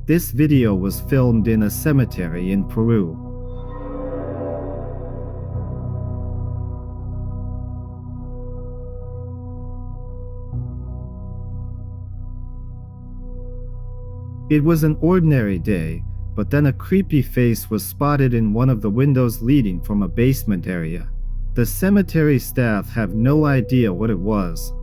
This video was filmed in a cemetery in Peru. It was an ordinary day, but then a creepy face was spotted in one of the windows leading from a basement area. The cemetery staff have no idea what it was.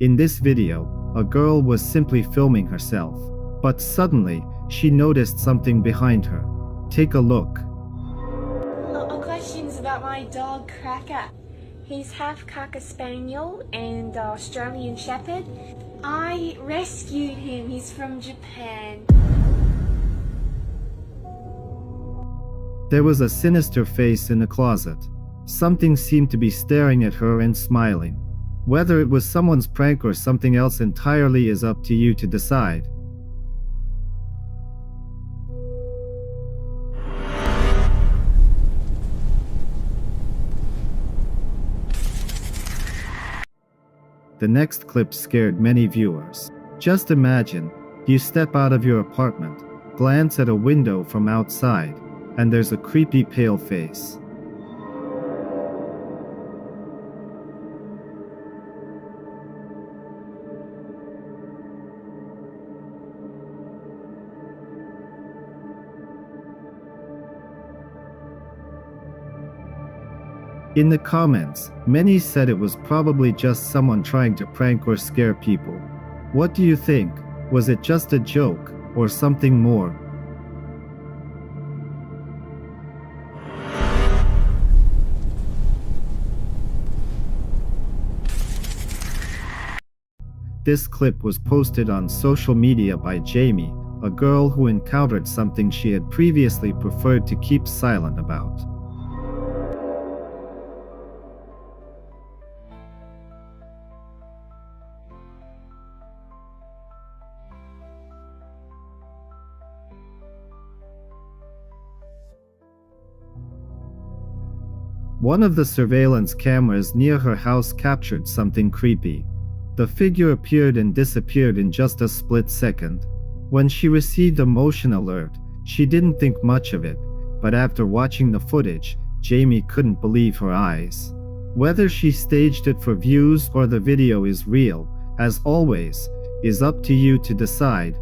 In this video, a girl was simply filming herself, but suddenly, she noticed something behind her. Take a look. Questions about my dog Cracker. He's half Cocker Spaniel and Australian Shepherd. I rescued him. He's from Japan. There was a sinister face in the closet. Something seemed to be staring at her and smiling. Whether it was someone's prank or something else entirely is up to you to decide. The next clip scared many viewers. Just imagine, you step out of your apartment, glance at a window from outside, and there's a creepy pale face. In the comments, many said it was probably just someone trying to prank or scare people. What do you think? Was it just a joke, or something more? This clip was posted on social media by Jamie, a girl who encountered something she had previously preferred to keep silent about. One of the surveillance cameras near her house captured something creepy. The figure appeared and disappeared in just a split second. When she received a motion alert, she didn't think much of it, but after watching the footage, Jamie couldn't believe her eyes. Whether she staged it for views or the video is real, as always, is up to you to decide.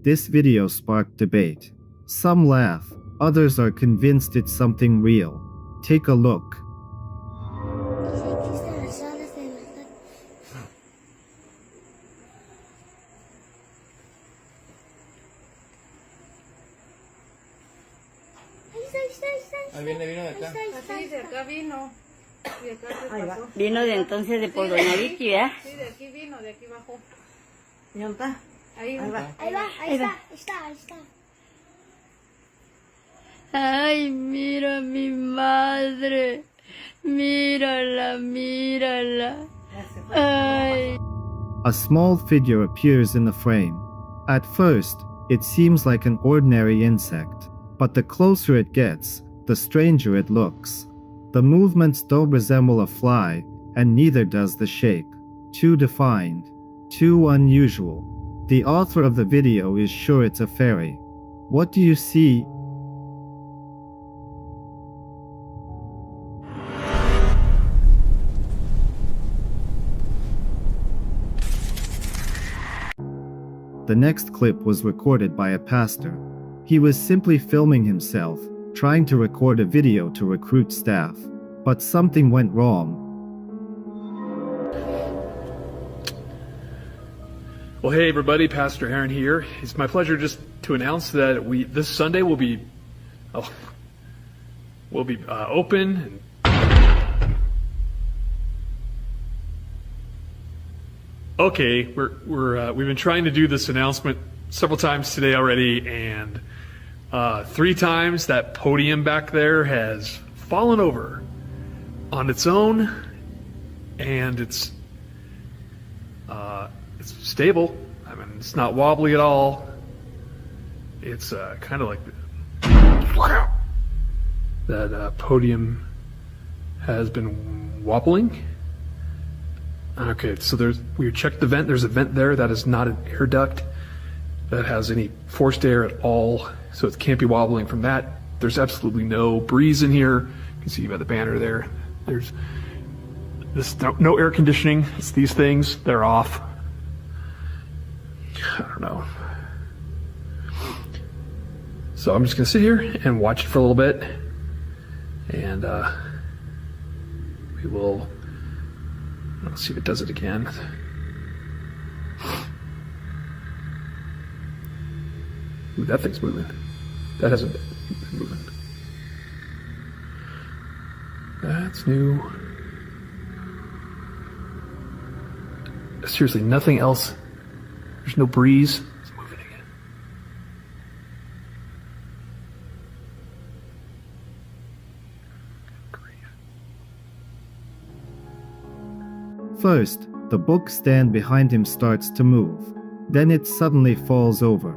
This video sparked debate. Some laugh, others are convinced it's something real. Take a look. Ahí viene, vino de acá. Sí, de acá vino. De acá se pasó. Vino de entonces de por Doña Vicky, ¿verdad? Sí, de aquí vino, de aquí bajó. ¿Y dónde está? Ahí va. Ahí está. Ay, mira mi madre. Mírala, mírala. Ay. A small figure appears in the frame. At first, it seems like an ordinary insect, but the closer it gets, the stranger it looks. The movements don't resemble a fly, and neither does the shape. Too defined. Too unusual. The author of the video is sure it's a fairy. What do you see? The next clip was recorded by a pastor. He was simply filming himself, trying to record a video to recruit staff. But something went wrong. Well, hey everybody, Pastor Aaron here. It's my pleasure just to announce that this Sunday will be open. Okay, we've been trying to do this announcement several times today already, and 3 times that podium back there has fallen over on its own, and it's stable. I mean, it's not wobbly at all. It's kind of like that podium has been wobbling. Okay, so we checked the vent. There's a vent there that is not an air duct that has any forced air at all, so it can't be wobbling from that. There's absolutely no breeze in here. You can see by the banner there. There's no air conditioning. It's these things. They're off. I don't know. So I'm just gonna sit here and watch it for a little bit, and we will. Let's see if it does it again. Ooh, that thing's moving. That hasn't been moving. That's new. Seriously, nothing else. There's no breeze. It's moving again. First, the book stand behind him starts to move. Then it suddenly falls over.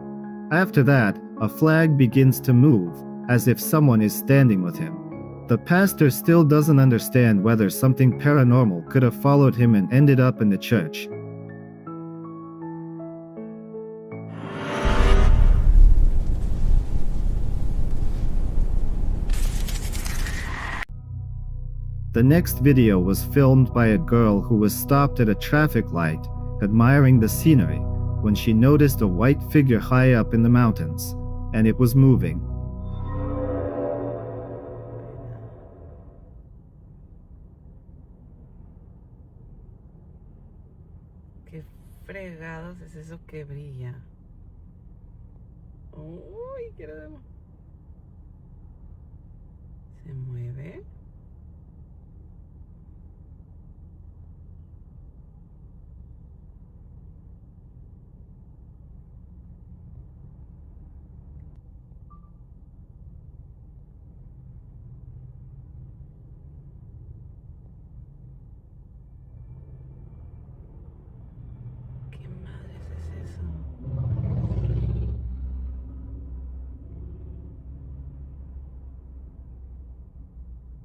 After that, a flag begins to move, as if someone is standing with him. The pastor still doesn't understand whether something paranormal could have followed him and ended up in the church. The next video was filmed by a girl who was stopped at a traffic light, admiring the scenery, when she noticed a white figure high up in the mountains, and it was moving. ¿Qué fregados es eso que brilla? Uy, ¿qué era? ¿Se mueve? ¿Qué madres es eso?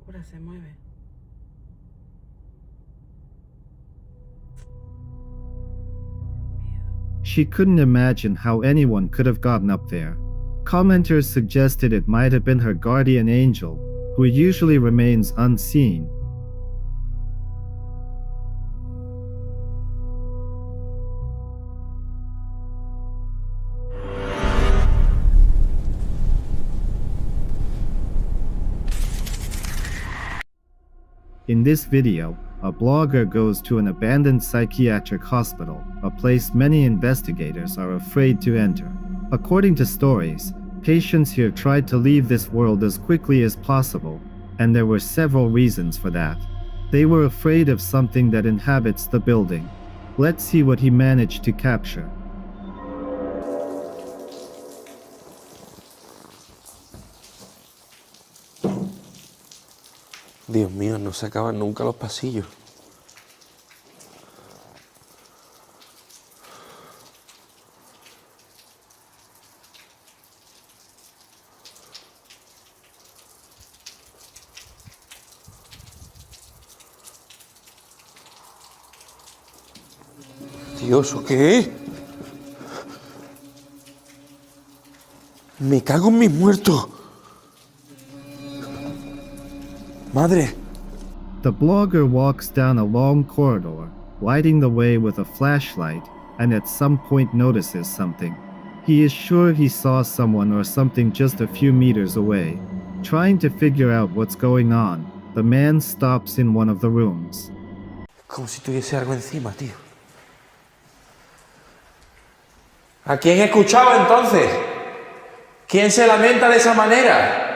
Ahora se mueve. She couldn't imagine how anyone could have gotten up there. Commenters suggested it might have been her guardian angel, who usually remains unseen. In this video, a blogger goes to an abandoned psychiatric hospital, a place many investigators are afraid to enter. According to stories, patients here tried to leave this world as quickly as possible, and there were several reasons for that. They were afraid of something that inhabits the building. Let's see what he managed to capture. Dios mío, no se acaban nunca los pasillos. Dios, ¿o qué? Me cago en mis muertos. Madre. The blogger walks down a long corridor, lighting the way with a flashlight, and at some point notices something. He is sure he saw someone or something just a few meters away. Trying to figure out what's going on, the man stops in one of the rooms. Como si tuviese algo encima, tío. ¿A quién he escuchado entonces? ¿Quién se lamenta de esa manera?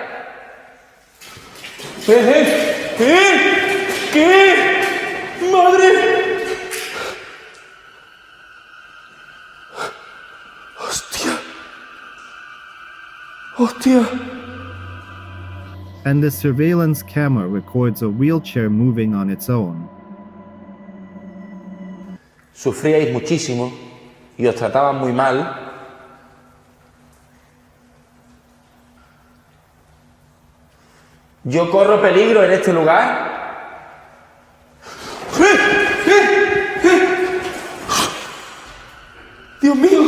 ¿Qué? ¡Madre! ¡Hostia! And the surveillance camera records a wheelchair moving on its own. sufríais muchísimo y os trataban muy mal. ¿Yo corro peligro en este lugar? ¡Dios mío!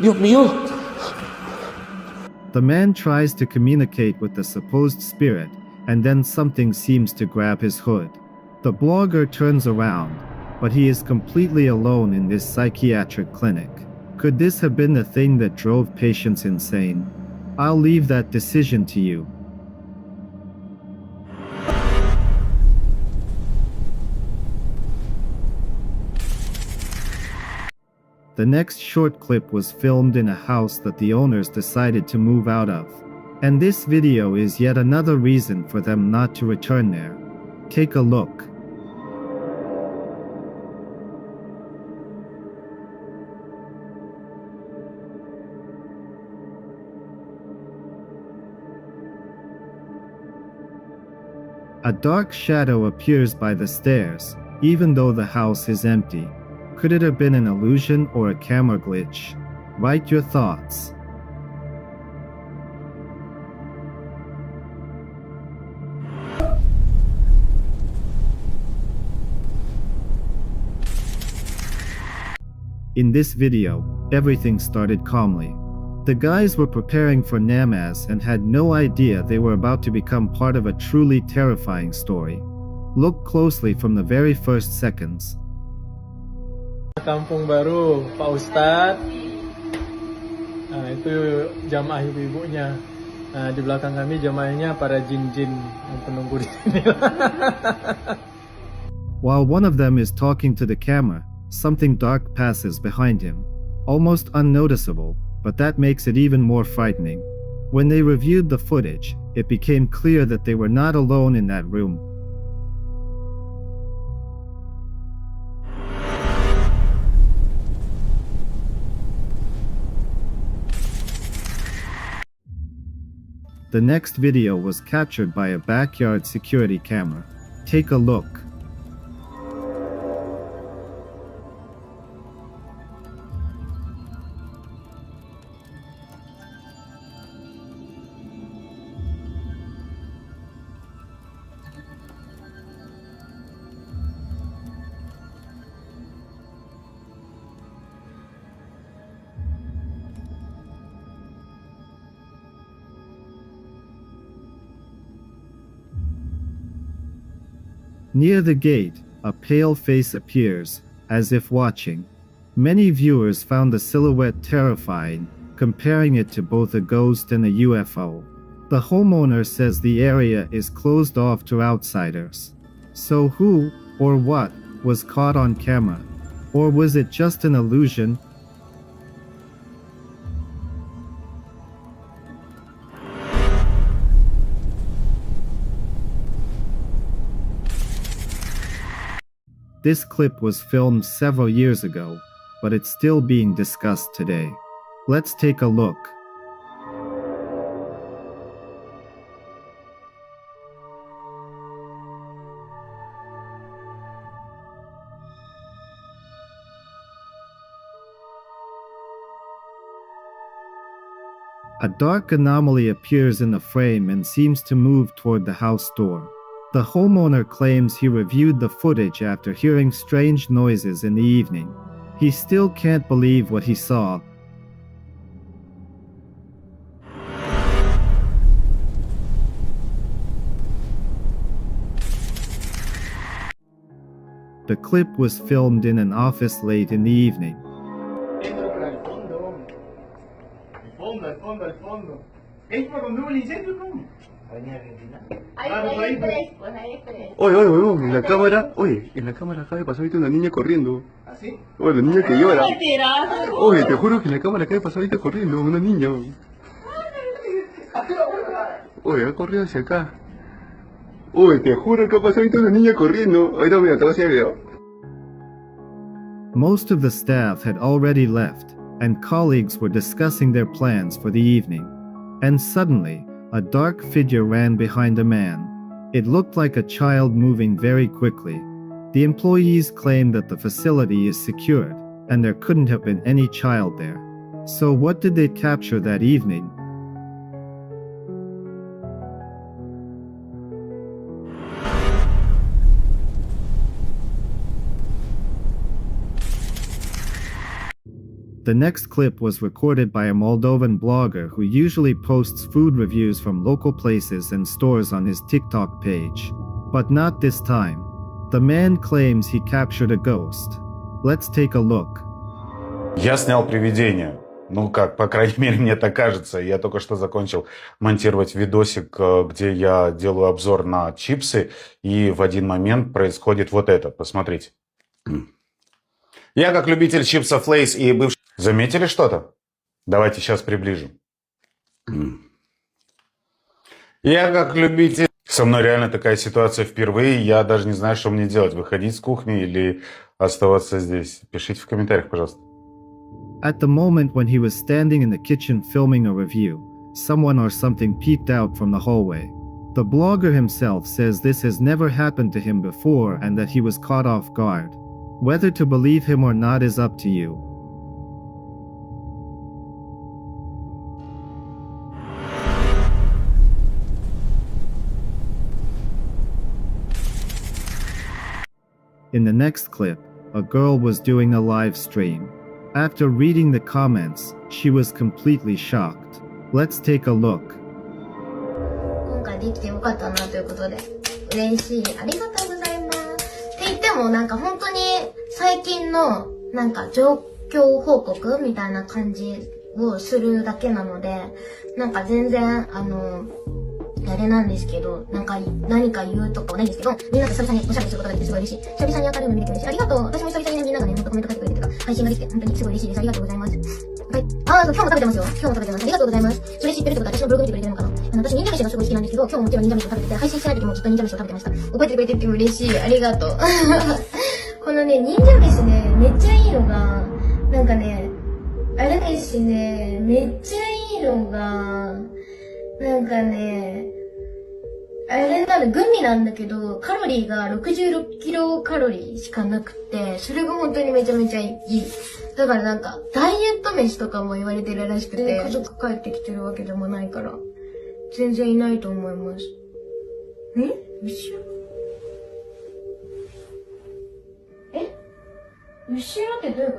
¡Dios mío! The man tries to communicate with the supposed spirit, and then something seems to grab his hood. The blogger turns around, but he is completely alone in this psychiatric clinic. Could this have been the thing that drove patients insane? I'll leave that decision to you. The next short clip was filmed in a house that the owners decided to move out of. And this video is yet another reason for them not to return there. Take a look. A dark shadow appears by the stairs, even though the house is empty. Could it have been an illusion or a camera glitch? Write your thoughts. In this video, everything started calmly. The guys were preparing for Namaz and had no idea they were about to become part of a truly terrifying story. Look closely from the very first seconds. Kampung baru, Pak Ustadz. Nah, itu jamaah ibu-ibunya. Nah, di belakang kami jamaahnya para jin-jin yang penunggu di sini. While one of them is talking to the camera, something dark passes behind him. Almost unnoticeable, but that makes it even more frightening. When they reviewed the footage, it became clear that they were not alone in that room. The next video was captured by a backyard security camera. Take a look. Near the gate, a pale face appears, as if watching. Many viewers found the silhouette terrifying, comparing it to both a ghost and a UFO. The homeowner says the area is closed off to outsiders. So who, or what, was caught on camera? Or was it just an illusion? This clip was filmed several years ago, but it's still being discussed today. Let's take a look. A dark anomaly appears in the frame and seems to move toward the house door. The homeowner claims he reviewed the footage after hearing strange noises in the evening. He still can't believe what he saw. The clip was filmed in an office late in the evening. Oye, oye, oye, en la cámara acaba de pasar ahorita una niña corriendo. ¿Ah, sí? Oye, la niña que llora. Oye, te juro que en la cámara acaba de pasar ahorita corriendo, una niña. Oye, ha corrido hacia acá. Oye, te juro que ha pasado ahorita una niña corriendo. Ahorita mira, te voy a hacer el video. Most of the staff had already left, and colleagues were discussing their plans for the evening. And suddenly, a dark figure ran behind a man. It looked like a child moving very quickly. The employees claimed that the facility is secured, and there couldn't have been any child there. So what did they capture that evening? The next clip was recorded by a Moldovan blogger who usually posts food reviews from local places and stores on his TikTok page. But not this time. The man claims he captured a ghost. Let's take a look. Я снял привидение. Ну как, по крайней мере, мне так кажется. Я только что закончил монтировать видосик, где я делаю обзор на чипсы, и в один момент происходит вот это. Посмотрите. Я как любитель чипсов Лейс и бывший... Заметили что-то? Давайте сейчас приближу. Я как любитель... Со мной реально такая ситуация впервые. Я даже не знаю, что мне делать. Выходить с кухни или оставаться здесь. Пишите в комментариях, пожалуйста. At the moment when he was standing in the kitchen filming a review, someone or something peeked out from the hallway. The blogger himself says this has never happened to him before and that he was caught off guard. Whether to believe him or not is up to you. In the next clip, a girl was doing a live stream. After reading the comments, she was completely shocked. Let's take a look. 今回できてよかったなということで嬉しい。ありがとうございます。って言ってもなんか本当に最近のなんか状況報告みたいな感じをするだけなので、なんか全然あれなんですけど、なんか何か言うとかないんですけど、みんなと久々におしゃべりすることができてすごい嬉しい。久々に明るいの見れて嬉しい。ありがとう。私も久々にね、みんながね、もっとコメント書いてくれてとか、配信ができて本当にすごい嬉しいです。ありがとうございます。はい。今日も食べてますよ。今日も食べてます。ありがとうございます。それ知ってるってことは私のブログ見てくれてるのかな。私忍者飯がすごい好きなんですけど、今日ももちろん忍者飯を食べてて、配信してない時もずっと忍者飯を食べてました。覚えてくれてるって嬉しい。ありがとう。このね、忍者飯ね、めっちゃいいのが、なんかね、あれですね、めっちゃいいのが、なんかね、あれなの、グミなんだけど、カロリーが66キロカロリーしかなくて、それが本当にめちゃめちゃいい。だからなんか、ダイエット飯とかも言われてるらしくて、家族帰ってきてるわけでもないから、全然いないと思います。後ろ後ろってどういうこ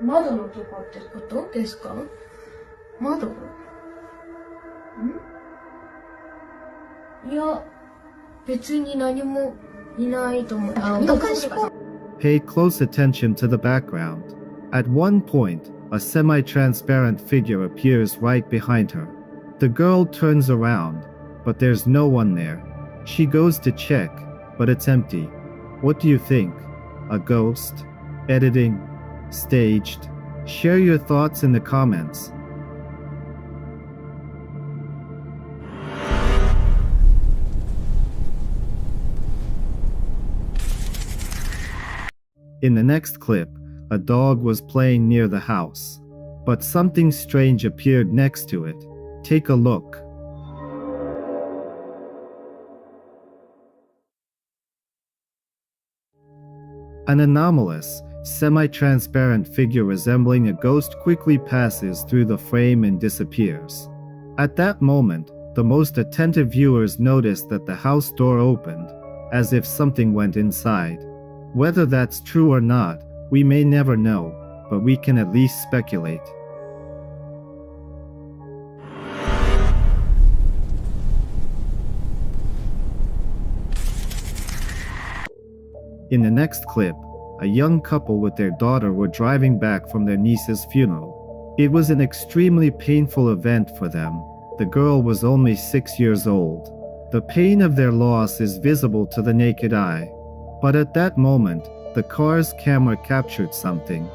と？窓のとこってことですか？窓？いや、別に何もいないと思う。Pay close attention to the background. At one point, a semi-transparent figure appears right behind her. The girl turns around, but there's no one there. She goes to check, but it's empty. What do you think? A ghost? Editing? Staged? Share your thoughts in the comments. In the next clip, a dog was playing near the house, but something strange appeared next to it. Take a look. An anomalous, semi-transparent figure resembling a ghost quickly passes through the frame and disappears. At that moment, the most attentive viewers noticed that the house door opened, as if something went inside. Whether that's true or not, we may never know, but we can at least speculate. In the next clip, a young couple with their daughter were driving back from their niece's funeral. It was an extremely painful event for them. The girl was only 6 years old. The pain of their loss is visible to the naked eye. But at that moment, the car's camera captured something.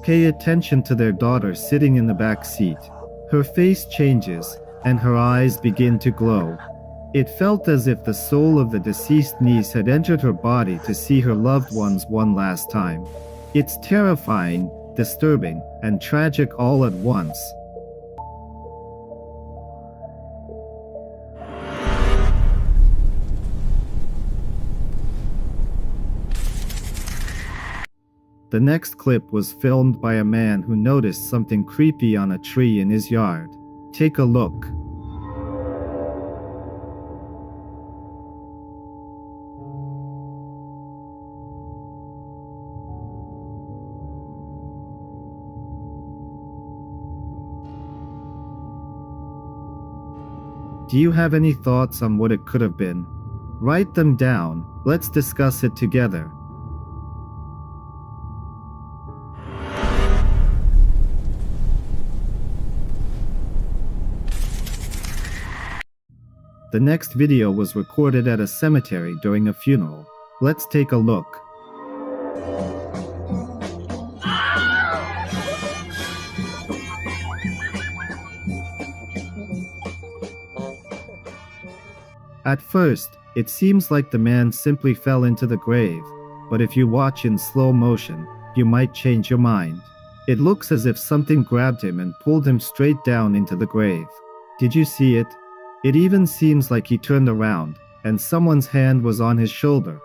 pay attention to their daughter sitting in the back seat. Her face changes, and her eyes begin to glow. It felt as if the soul of the deceased niece had entered her body to see her loved ones one last time. It's terrifying, disturbing, and tragic all at once. The next clip was filmed by a man who noticed something creepy on a tree in his yard. Take a look. Do you have any thoughts on what it could have been? Write them down, let's discuss it together. The next video was recorded at a cemetery during a funeral. Let's take a look. At first, it seems like the man simply fell into the grave, but if you watch in slow motion, you might change your mind. It looks as if something grabbed him and pulled him straight down into the grave. Did you see it? It even seems like he turned around, and someone's hand was on his shoulder.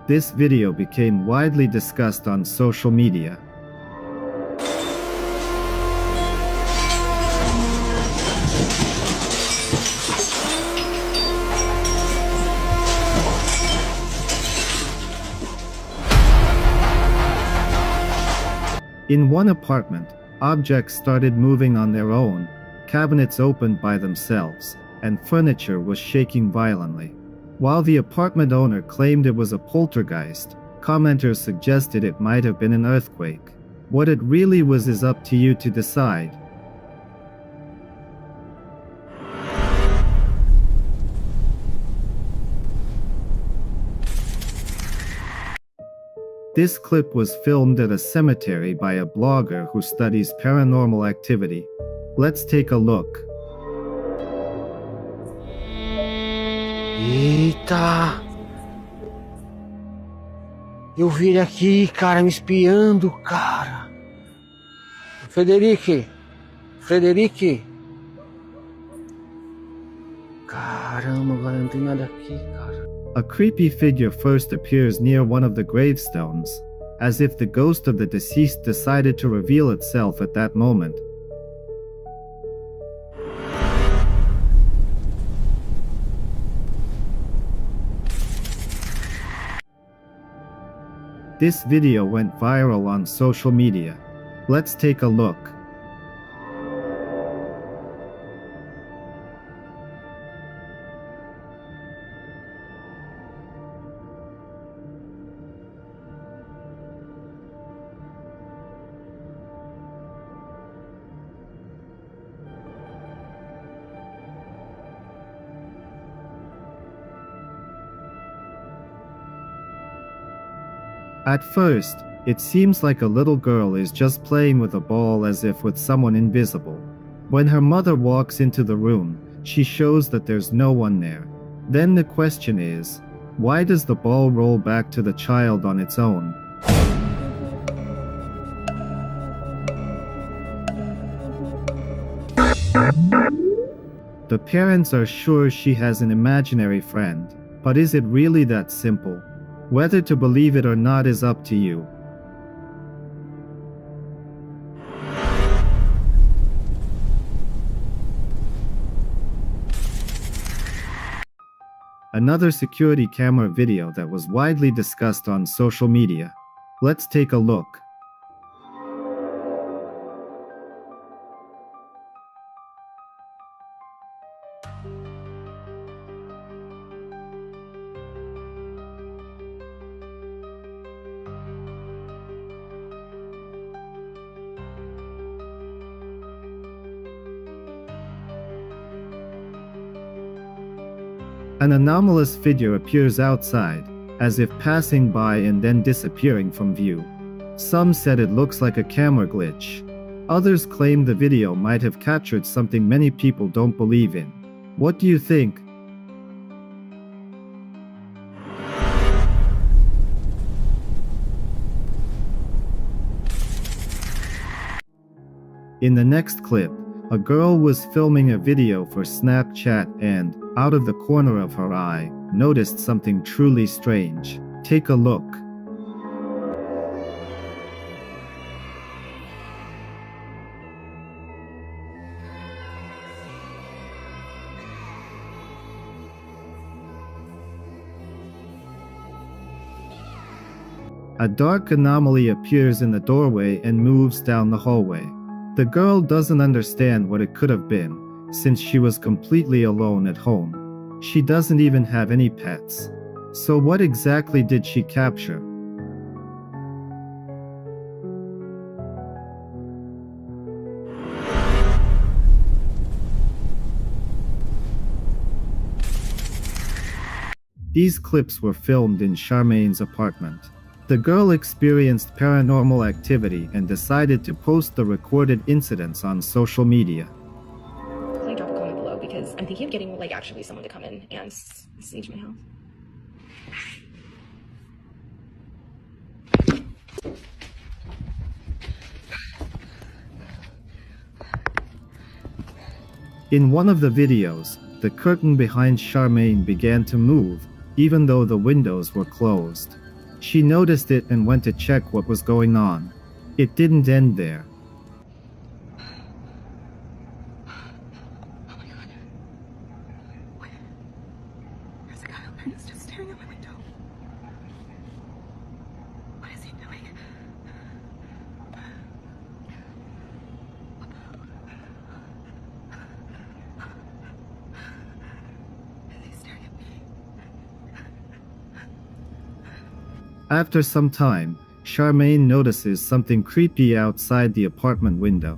This video became widely discussed on social media. In one apartment, objects started moving on their own, cabinets opened by themselves, and furniture was shaking violently. While the apartment owner claimed it was a poltergeist, commenters suggested it might have been an earthquake. What it really was is up to you to decide. This clip was filmed at a cemetery by a blogger who studies paranormal activity. Let's take a look. Eita! Eu vi ele aqui, cara, me espiando, cara. Frederique! Caramba, agora não tem nada aqui, cara. A creepy figure first appears near one of the gravestones, as if the ghost of the deceased decided to reveal itself at that moment. This video went viral on social media. Let's take a look. At first, it seems like a little girl is just playing with a ball as if with someone invisible. When her mother walks into the room, she shows that there's no one there. Then the question is, why does the ball roll back to the child on its own? The parents are sure she has an imaginary friend, but is it really that simple? Whether to believe it or not is up to you. Another security camera video that was widely discussed on social media. Let's take a look. An anomalous figure appears outside, as if passing by and then disappearing from view. Some said it looks like a camera glitch. Others claim the video might have captured something many people don't believe in. What do you think? In the next clip, a girl was filming a video for Snapchat and, out of the corner of her eye, noticed something truly strange. Take a look. A dark anomaly appears in the doorway and moves down the hallway. The girl doesn't understand what it could have been, since she was completely alone at home. She doesn't even have any pets. So what exactly did she capture? These clips were filmed in Charmaine's apartment. The girl experienced paranormal activity and decided to post the recorded incidents on social media. Please drop a comment below because I'm thinking of getting like actually someone to come in and siege my house. In one of the videos, the curtain behind Charmaine began to move, even though the windows were closed. She noticed it and went to check what was going on. It didn't end there. Oh my god. Wait. There's a guy up there who's just staring at my window. What is he doing? What the hell? Is he staring at me? After some time, Charmaine notices something creepy outside the apartment window.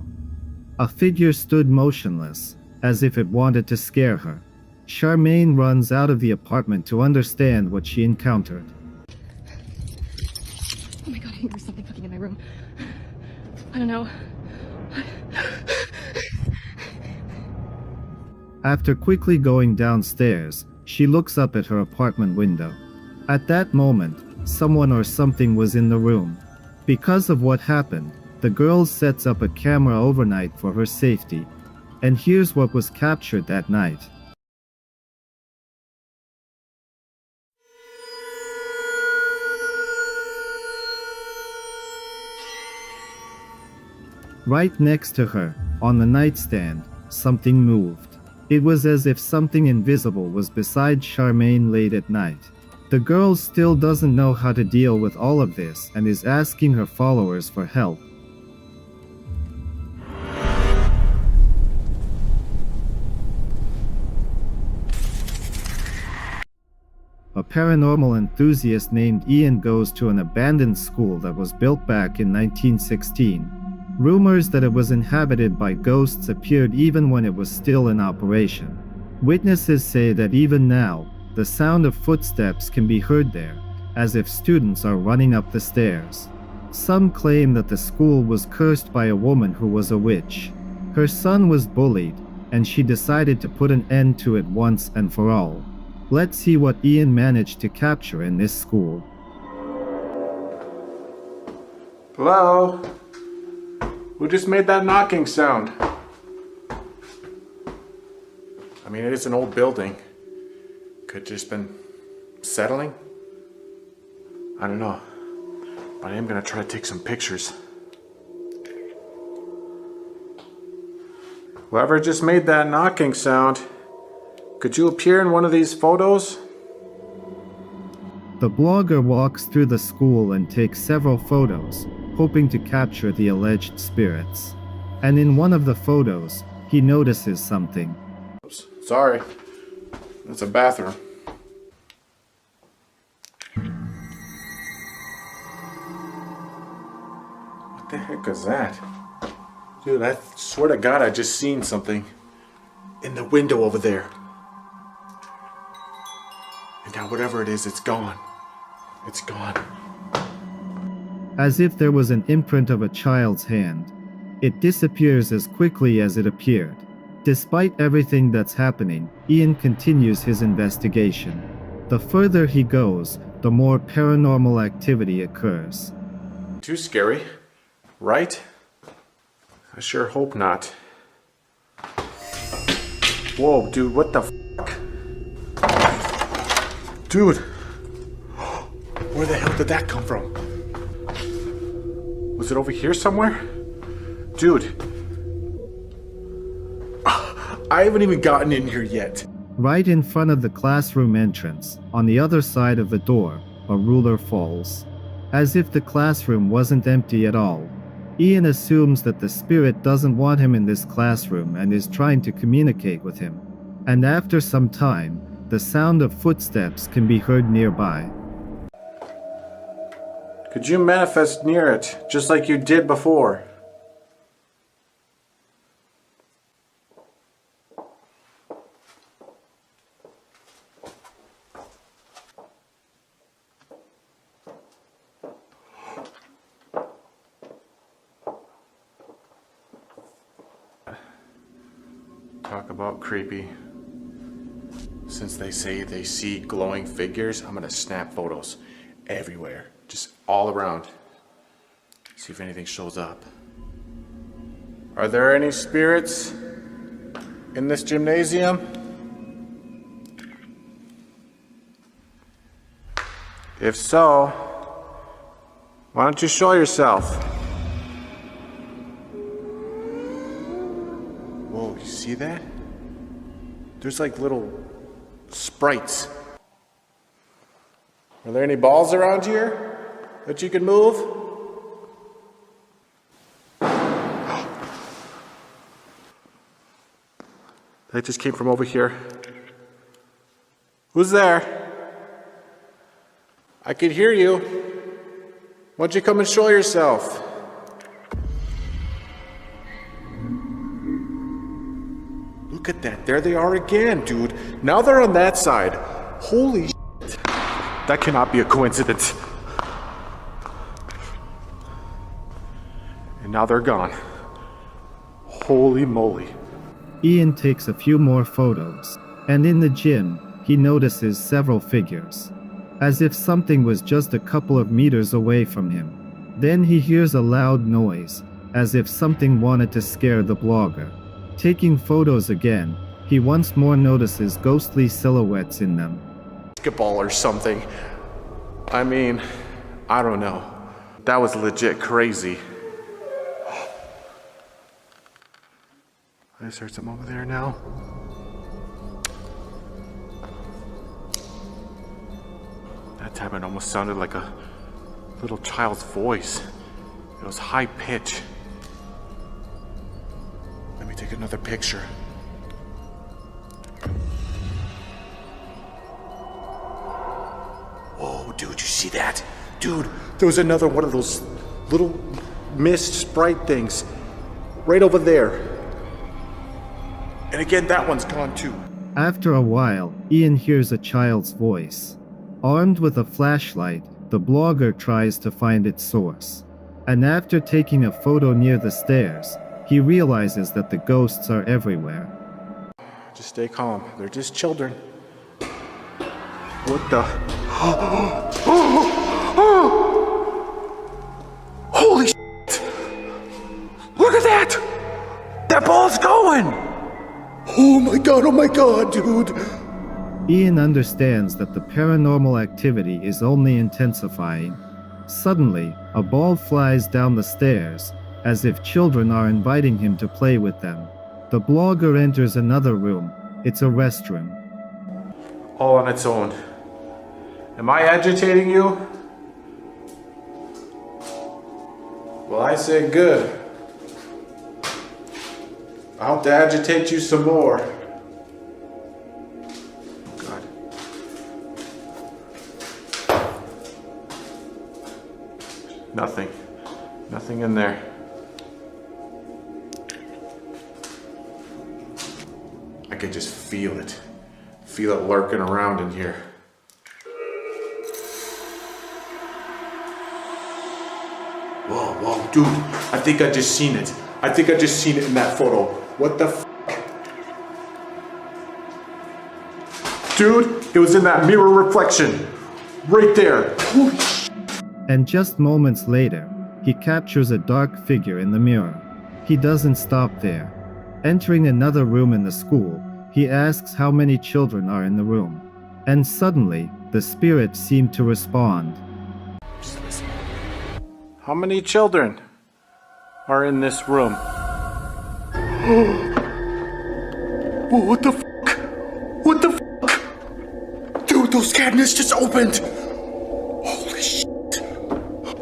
A figure stood motionless, as if it wanted to scare her. Charmaine runs out of the apartment to understand what she encountered. Oh my god, I think there's something cooking in my room. I don't know. After quickly going downstairs, she looks up at her apartment window. At that moment, someone or something was in the room. Because of what happened, the girl sets up a camera overnight for her safety. And here's what was captured that night. Right next to her, on the nightstand, something moved. It was as if something invisible was beside Charmaine late at night. The girl still doesn't know how to deal with all of this and is asking her followers for help. A paranormal enthusiast named Ian goes to an abandoned school that was built back in 1916. Rumors that it was inhabited by ghosts appeared even when it was still in operation. Witnesses say that even now, the sound of footsteps can be heard there, as if students are running up the stairs. Some claim that the school was cursed by a woman who was a witch. Her son was bullied, and she decided to put an end to it once and for all. Let's see what Ian managed to capture in this school. Hello? Who just made that knocking sound? I mean, it is an old building. Could just been settling? I don't know. But I am gonna try to take some pictures. Whoever just made that knocking sound, could you appear in one of these photos? The blogger walks through the school and takes several photos, hoping to capture the alleged spirits. And in one of the photos, he notices something. Oops, sorry. That's a bathroom. What the heck is that? Dude, I swear to God I just seen something in the window over there. Now, whatever it is, it's gone. It's gone. As if there was an imprint of a child's hand. It disappears as quickly as it appeared. Despite everything that's happening, Ian continues his investigation. The further he goes, the more paranormal activity occurs. Too scary, right? I sure hope not. Whoa, dude, what the fuck? Dude! Where the hell did that come from? Was it over here somewhere? Dude. I haven't even gotten in here yet. Right in front of the classroom entrance, on the other side of the door, a ruler falls. As if the classroom wasn't empty at all. Ian assumes that the spirit doesn't want him in this classroom and is trying to communicate with him. And after some time, the sound of footsteps can be heard nearby. Could you manifest near it, just like you did before? Talk about creepy. Since they say they see glowing figures, I'm gonna snap photos everywhere, just all around. See if anything shows up. Are there any spirits in this gymnasium? If so, why don't you show yourself? Whoa, you see that? There's like little sprites. Are there any balls around here that you can move? That just came from over here. Who's there? I could hear you. Why don't you come and show yourself? Look at that. There they are again, dude. Now they're on that side. Holy shit. That cannot be a coincidence. And now they're gone. Holy moly. Ian takes a few more photos, and in the gym, he notices several figures, as if something was just a couple of meters away from him. Then he hears a loud noise, as if something wanted to scare the blogger. Taking photos again, he once more notices ghostly silhouettes in them. Basketball or something. I mean, I don't know. That was legit crazy. I just heard something over there now. That time it almost sounded like a little child's voice. It was high pitch. Let me take another picture. Whoa, dude, you see that? Dude, there was another one of those little mist sprite things right over there. And again, that one's gone too. After a while, Ian hears a child's voice. Armed with a flashlight, the blogger tries to find its source. And after taking a photo near the stairs, he realizes that the ghosts are everywhere. Just stay calm. They're just children. What the? Holy shit! Look at that! That ball's going! Oh my god, dude! Ian understands that the paranormal activity is only intensifying. Suddenly, a ball flies down the stairs, as if children are inviting him to play with them. The blogger enters another room. It's a restroom. All on its own. Am I agitating you? Well, I say good. I'll have to agitate you some more. God. Nothing. Nothing in there. I can just feel it. Feel it lurking around in here. whoa, dude. I think I just seen it. I think I just seen it in that photo. What the f? Dude, it was in that mirror reflection. Right there. Holy sh**. And just moments later, he captures a dark figure in the mirror. He doesn't stop there. Entering another room in the school, he asks how many children are in the room. And suddenly, the spirit seemed to respond. Just listen. How many children are in this room? Whoa, what the fuck? What the fuck? Dude, those cabinets just opened! Holy shit!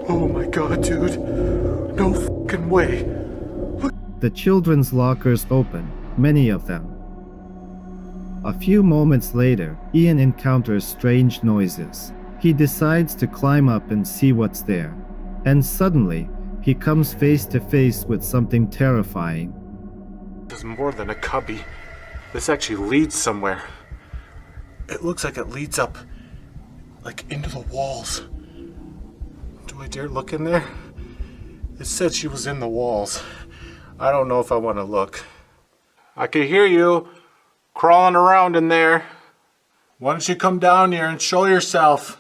Oh my god, dude. No fucking way. The children's lockers open, many of them. A few moments later, Ian encounters strange noises. He decides to climb up and see what's there. And suddenly, he comes face to face with something terrifying. This is more than a cubby. This actually leads somewhere. It looks like it leads up, like into the walls. Do I dare look in there? It said she was in the walls. I don't know if I want to look. I can hear you crawling around in there. Why don't you come down here and show yourself?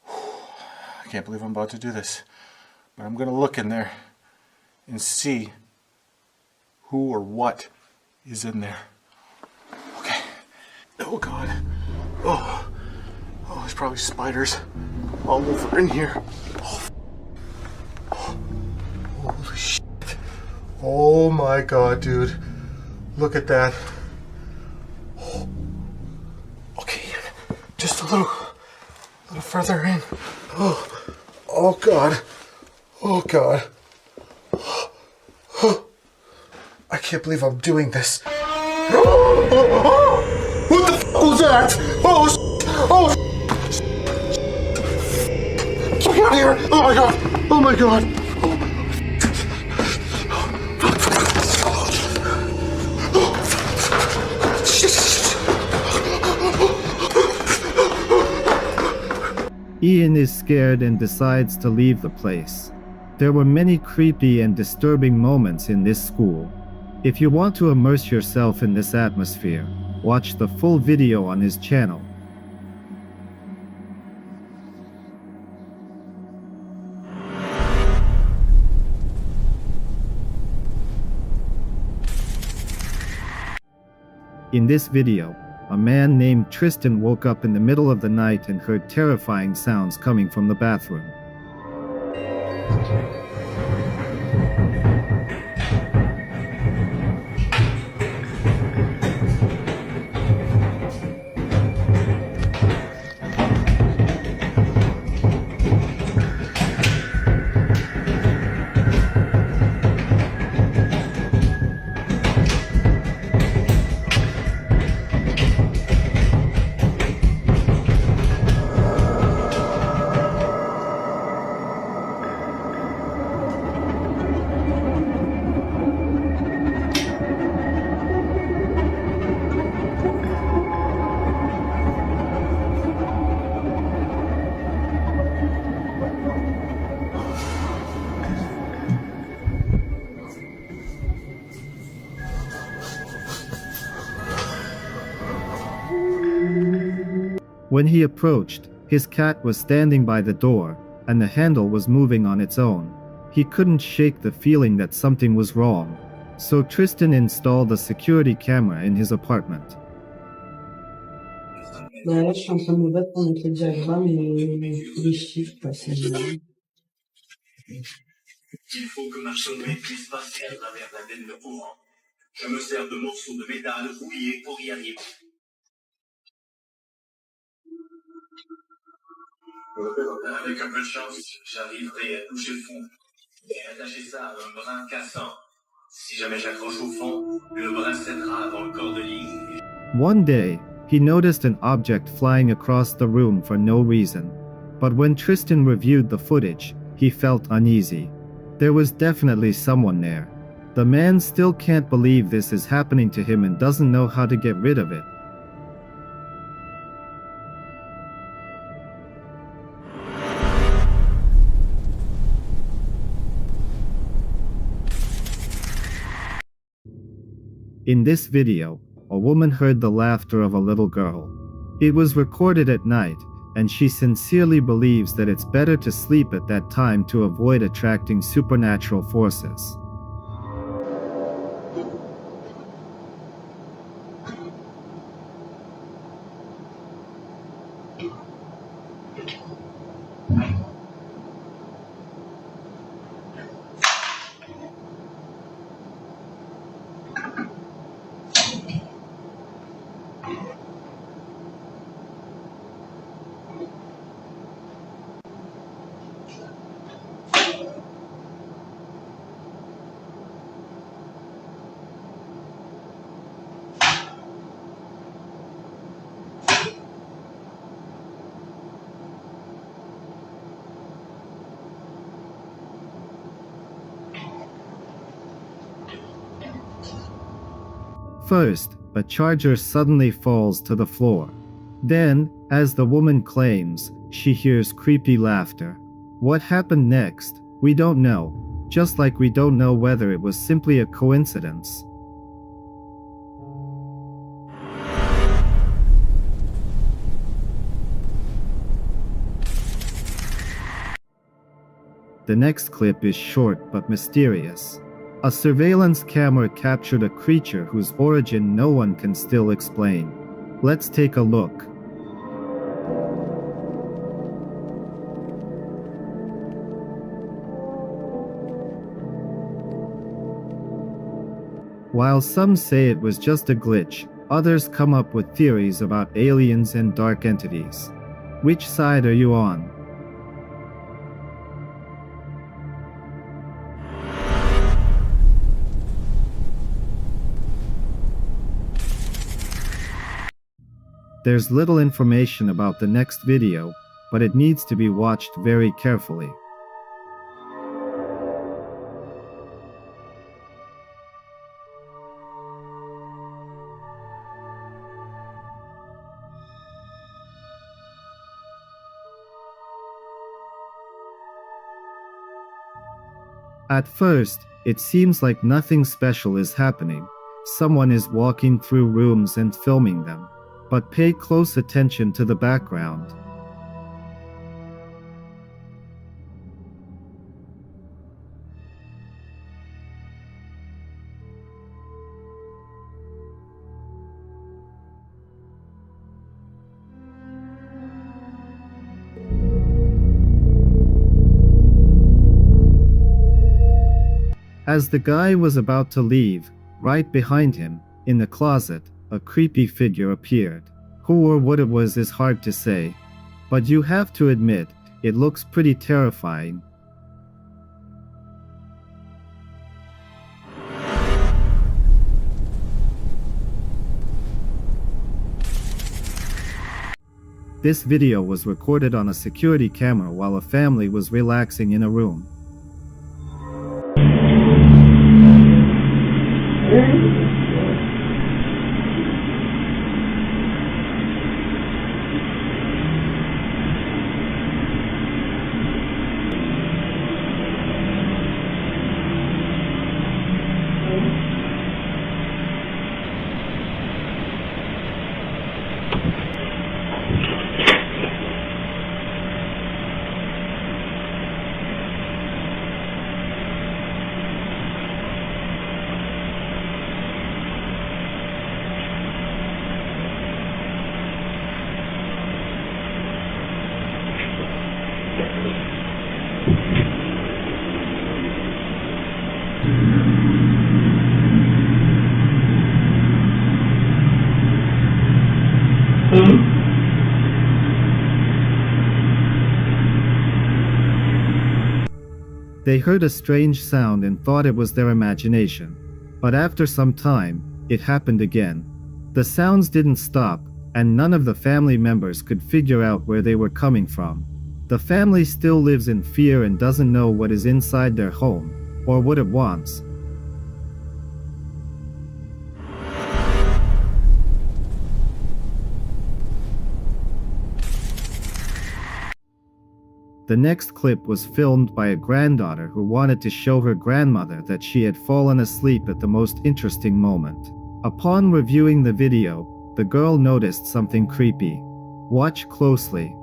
I can't believe I'm about to do this. But I'm gonna look in there and see who or what is in there. Okay. Oh God. Oh, there's probably spiders all over in here. Oh, holy shit. Oh my God, dude. Look at that. Oh. Okay, just a little further in. Oh God. Oh God. I can't believe I'm doing this. What the f was that? Oh, get out of here! Oh my God! Oh my God! Ian is scared and decides to leave the place. There were many creepy and disturbing moments in this school. If you want to immerse yourself in this atmosphere, watch the full video on his channel. In this video, a man named Tristan woke up in the middle of the night and heard terrifying sounds coming from the bathroom. When he approached, his cat was standing by the door, and the handle was moving on its own. He couldn't shake the feeling that something was wrong, so Tristan installed a security camera in his apartment. Là, je suis en train de me battre pour mettre le diagramme et les chiffres, quoi, c'est... Il faut que ma sonnerie puisse passer à travers la veine de courant. Je me sers de morceaux de métal rouillés pour y arriver. Avec un peu de chance, j'arriverai à toucher le fond et attacher ça à un brin cassant. Si jamais j'accroche au fond, le brin cédera avant le corps de ligne. One day, he noticed an object flying across the room for no reason. But when Tristan reviewed the footage, he felt uneasy. There was definitely someone there. The man still can't believe this is happening to him and doesn't know how to get rid of it. In this video, a woman heard the laughter of a little girl. It was recorded at night, and she sincerely believes that it's better to sleep at that time to avoid attracting supernatural forces. First, a charger suddenly falls to the floor. Then, as the woman claims, she hears creepy laughter. What happened next, we don't know, just like we don't know whether it was simply a coincidence. The next clip is short but mysterious. A surveillance camera captured a creature whose origin no one can still explain. Let's take a look. While some say it was just a glitch, others come up with theories about aliens and dark entities. Which side are you on? There's little information about the next video, but it needs to be watched very carefully. At first, it seems like nothing special is happening. Someone is walking through rooms and filming them. But pay close attention to the background. As the guy was about to leave, right behind him, in the closet, a creepy figure appeared. Who or what it was is hard to say, but you have to admit, it looks pretty terrifying. This video was recorded on a security camera while a family was relaxing in a room. They heard a strange sound and thought it was their imagination. But after some time, it happened again. The sounds didn't stop, and none of the family members could figure out where they were coming from. The family still lives in fear and doesn't know what is inside their home, or what it wants. The next clip was filmed by a granddaughter who wanted to show her grandmother that she had fallen asleep at the most interesting moment. Upon reviewing the video, the girl noticed something creepy. Watch closely.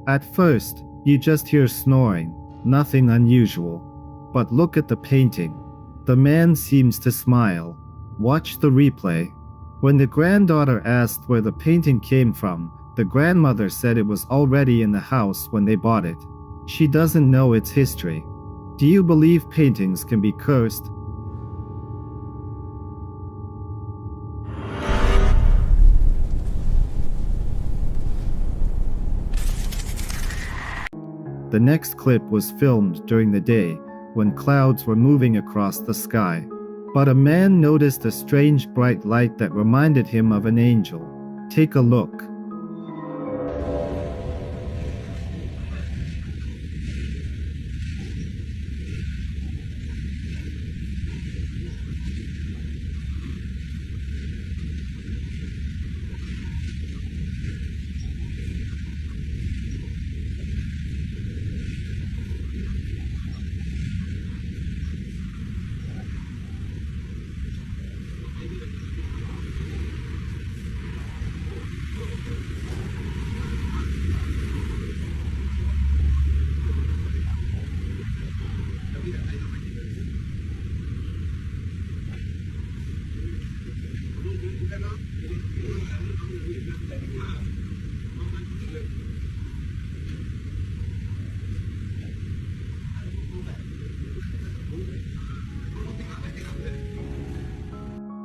At first, you just hear snoring, nothing unusual. But look at the painting. The man seems to smile. Watch the replay. When the granddaughter asked where the painting came from, the grandmother said it was already in the house when they bought it. She doesn't know its history. Do you believe paintings can be cursed? The next clip was filmed during the day, when clouds were moving across the sky. But a man noticed a strange bright light that reminded him of an angel. Take a look.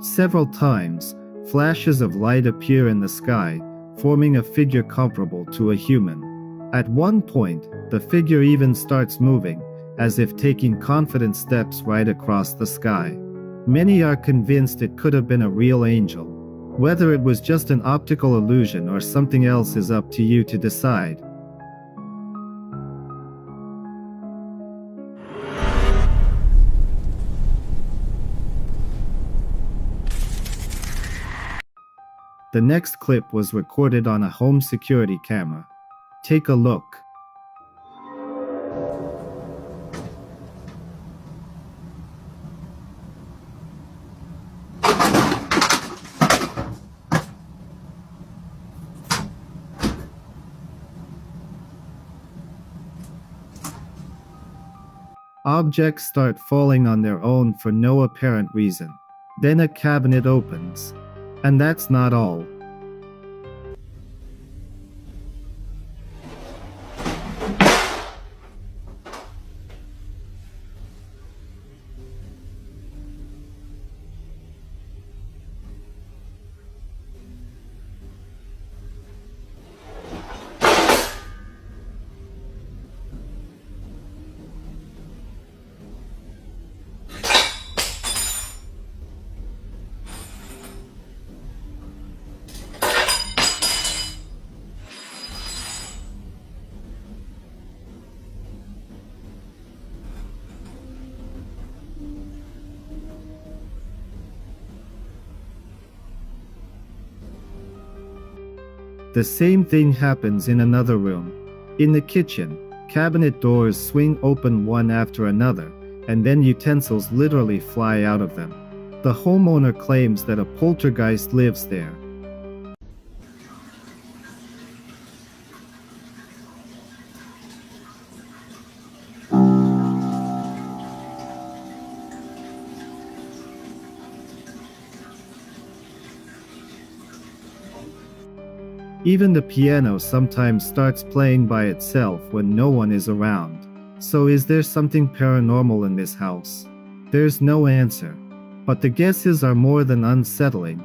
Several times, flashes of light appear in the sky, forming a figure comparable to a human. At one point, the figure even starts moving, as if taking confident steps right across the sky. Many are convinced it could have been a real angel. Whether it was just an optical illusion or something else is up to you to decide. The next clip was recorded on a home security camera. Take a look. Objects start falling on their own for no apparent reason. Then a cabinet opens. And that's not all. The same thing happens in another room. In the kitchen, cabinet doors swing open one after another, and then utensils literally fly out of them. The homeowner claims that a poltergeist lives there. Even the piano sometimes starts playing by itself when no one is around. So is there something paranormal in this house? There's no answer. But the guesses are more than unsettling.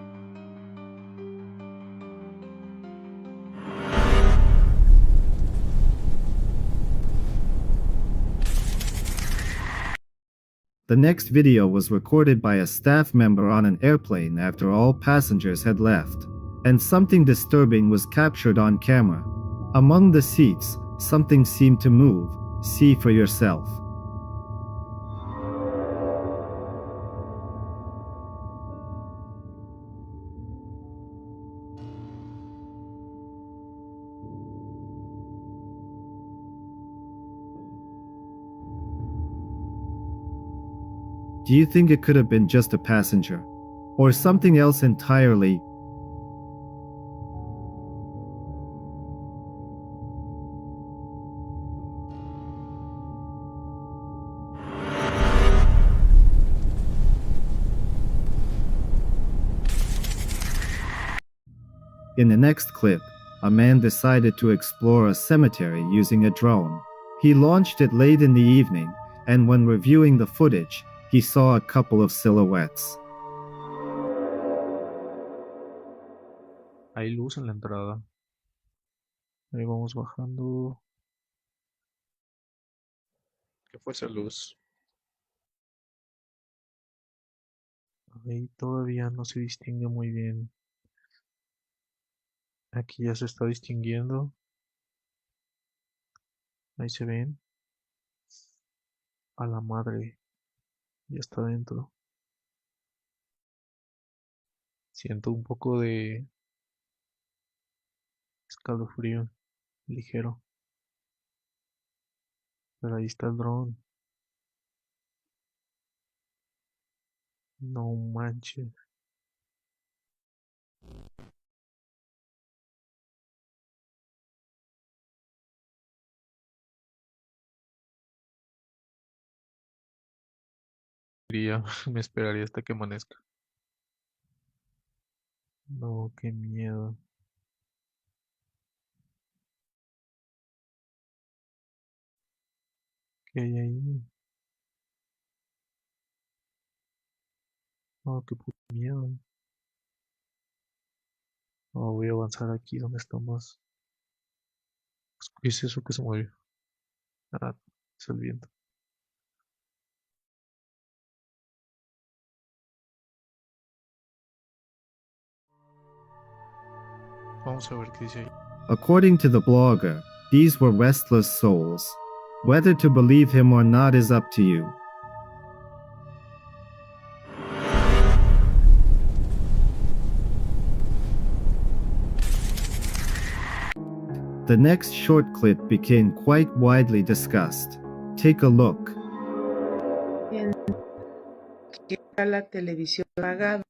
The next video was recorded by a staff member on an airplane after all passengers had left. And something disturbing was captured on camera. Among the seats, something seemed to move. See for yourself. Do you think it could have been just a passenger? Or something else entirely? In the next clip, a man decided to explore a cemetery using a drone. He launched it late in the evening, and when reviewing the footage, he saw a couple of silhouettes. Hay luz en la entrada. Ahí vamos bajando. ¿Qué fue esa luz? Ahí todavía no se distingue muy bien. Aquí ya se está distinguiendo. Ahí se ven. A la madre. Ya está dentro. Siento un poco de escalofrío ligero. Pero ahí está el dron. No manches. Me esperaría hasta que amanezca. No, qué miedo. ¿Qué hay ahí? Oh, qué puto miedo. Oh, voy a avanzar aquí donde estamos. ¿Qué es eso que se mueve? Ah, es el viento. Vamos a ver qué dice ahí. According to the blogger, these were restless souls. Whether to believe him or not is up to you. The next short clip became quite widely discussed. Take a look. La televisión apagada.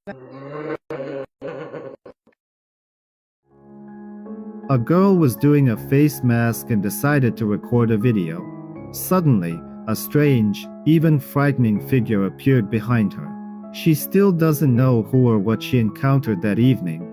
A girl was doing a face mask and decided to record a video. Suddenly, a strange, even frightening figure appeared behind her. She still doesn't know who or what she encountered that evening.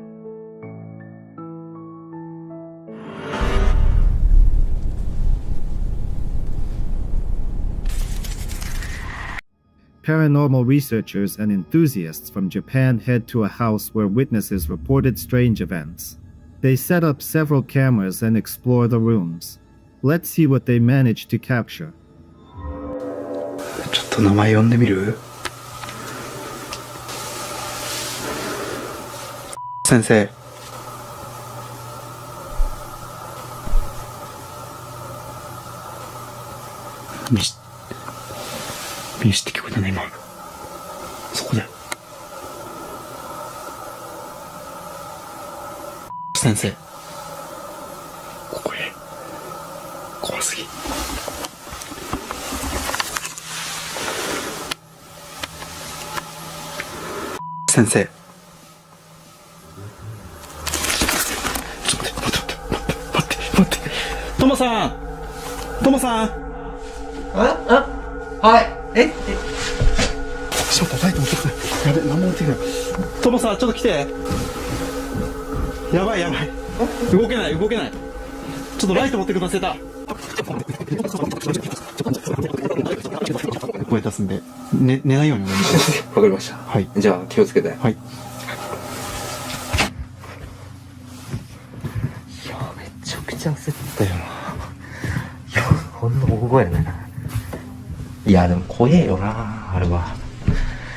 Paranormal researchers and enthusiasts from Japan head to a house where witnesses reported strange events. They set up several cameras and explore the rooms. Let's see what they managed to capture. ちょっと名前呼んでみる？先生。見して聞こえたね、今。そこで。先生。ここへ。怖すぎ。先生。ちょっと待って。トモさん。はい。ちょっとライト持ってきて。やべ、何も持ってきてない。トモさん、ちょっと来て。やばい。動けない。ちょっとライト持ってくださいた。声出すんで、寝ないようにお願いします。わかりました。はい。じゃあ、気をつけて。はい。いや、めちゃくちゃ焦ったよな。いや、ほんの大声やね。いや、でも怖えよな、あれは。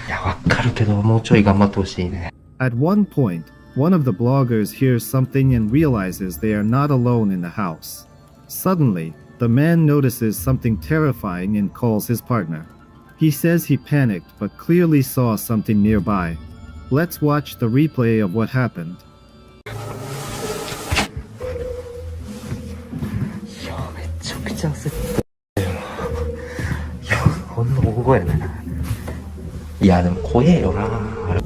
いや、わかるけど、もうちょい頑張ってほしいね。At one point, one of the bloggers hears something and realizes they are not alone in the house. Suddenly, the man notices something terrifying and calls his partner. He says he panicked but clearly saw something nearby. Let's watch the replay of what happened. いや、めちゃくちゃ焦ったよな。いや、ほんの大声やね。いいや、でも怖えよな。あれ。い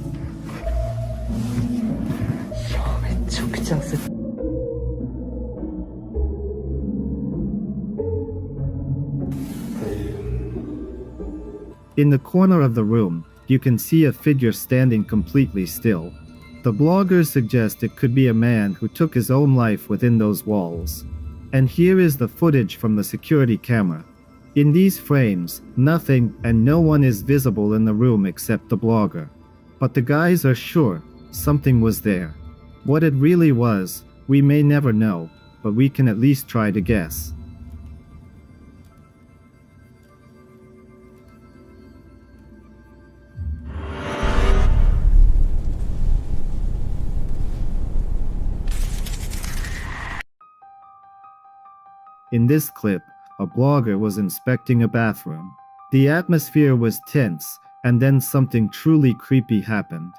や、めちゃくちゃ焦った。In the corner of the room, you can see a figure standing completely still. The bloggers suggest it could be a man who took his own life within those walls. And here is the footage from the security camera. In these frames, nothing and no one is visible in the room except the blogger. But the guys are sure something was there. What it really was, we may never know, but we can at least try to guess. In this clip, a blogger was inspecting a bathroom. The atmosphere was tense, and then something truly creepy happened.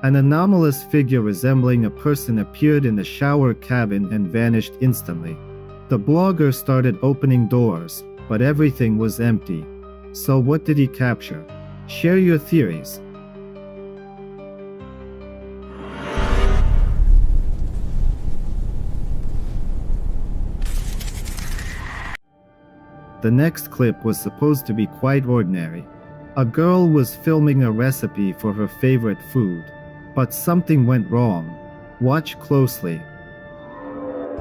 An anomalous figure resembling a person appeared in the shower cabin and vanished instantly. The blogger started opening doors, but everything was empty. So what did he capture? Share your theories. The next clip was supposed to be quite ordinary. A girl was filming a recipe for her favorite food. But something went wrong. Watch closely.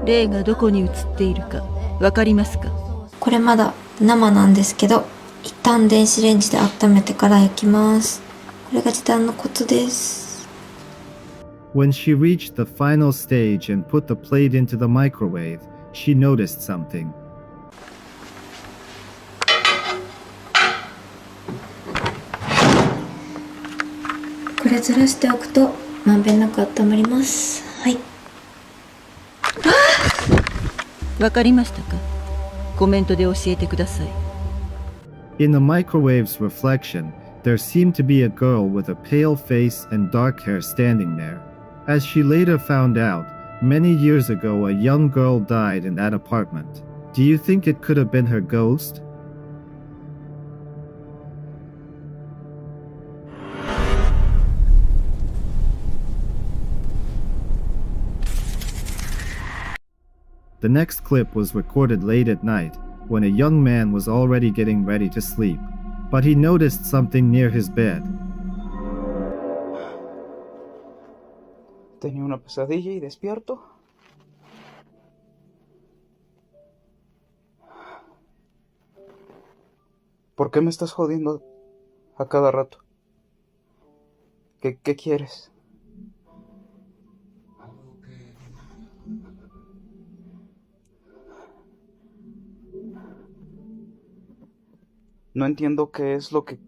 霊がどこに映っているかわかりますか？これまだ生なんですけど、一旦電子レンジで温めてから焼きます。これが時短のコツです。When she reached the final stage and put the plate into the microwave, she noticed something. これずらしておくとまんべんなく温まります。はい。わかりましたか？コメントで教えてください。In the microwave's reflection, there seemed to be a girl with a pale face and dark hair standing there. As she later found out, many years ago a young girl died in that apartment. Do you think it could have been her ghost? The next clip was recorded late at night, when a young man was already getting ready to sleep. But he noticed something near his bed. Tenía una pesadilla y despierto. ¿Por qué me estás jodiendo a cada rato? ¿Qué quieres? No entiendo qué es lo que...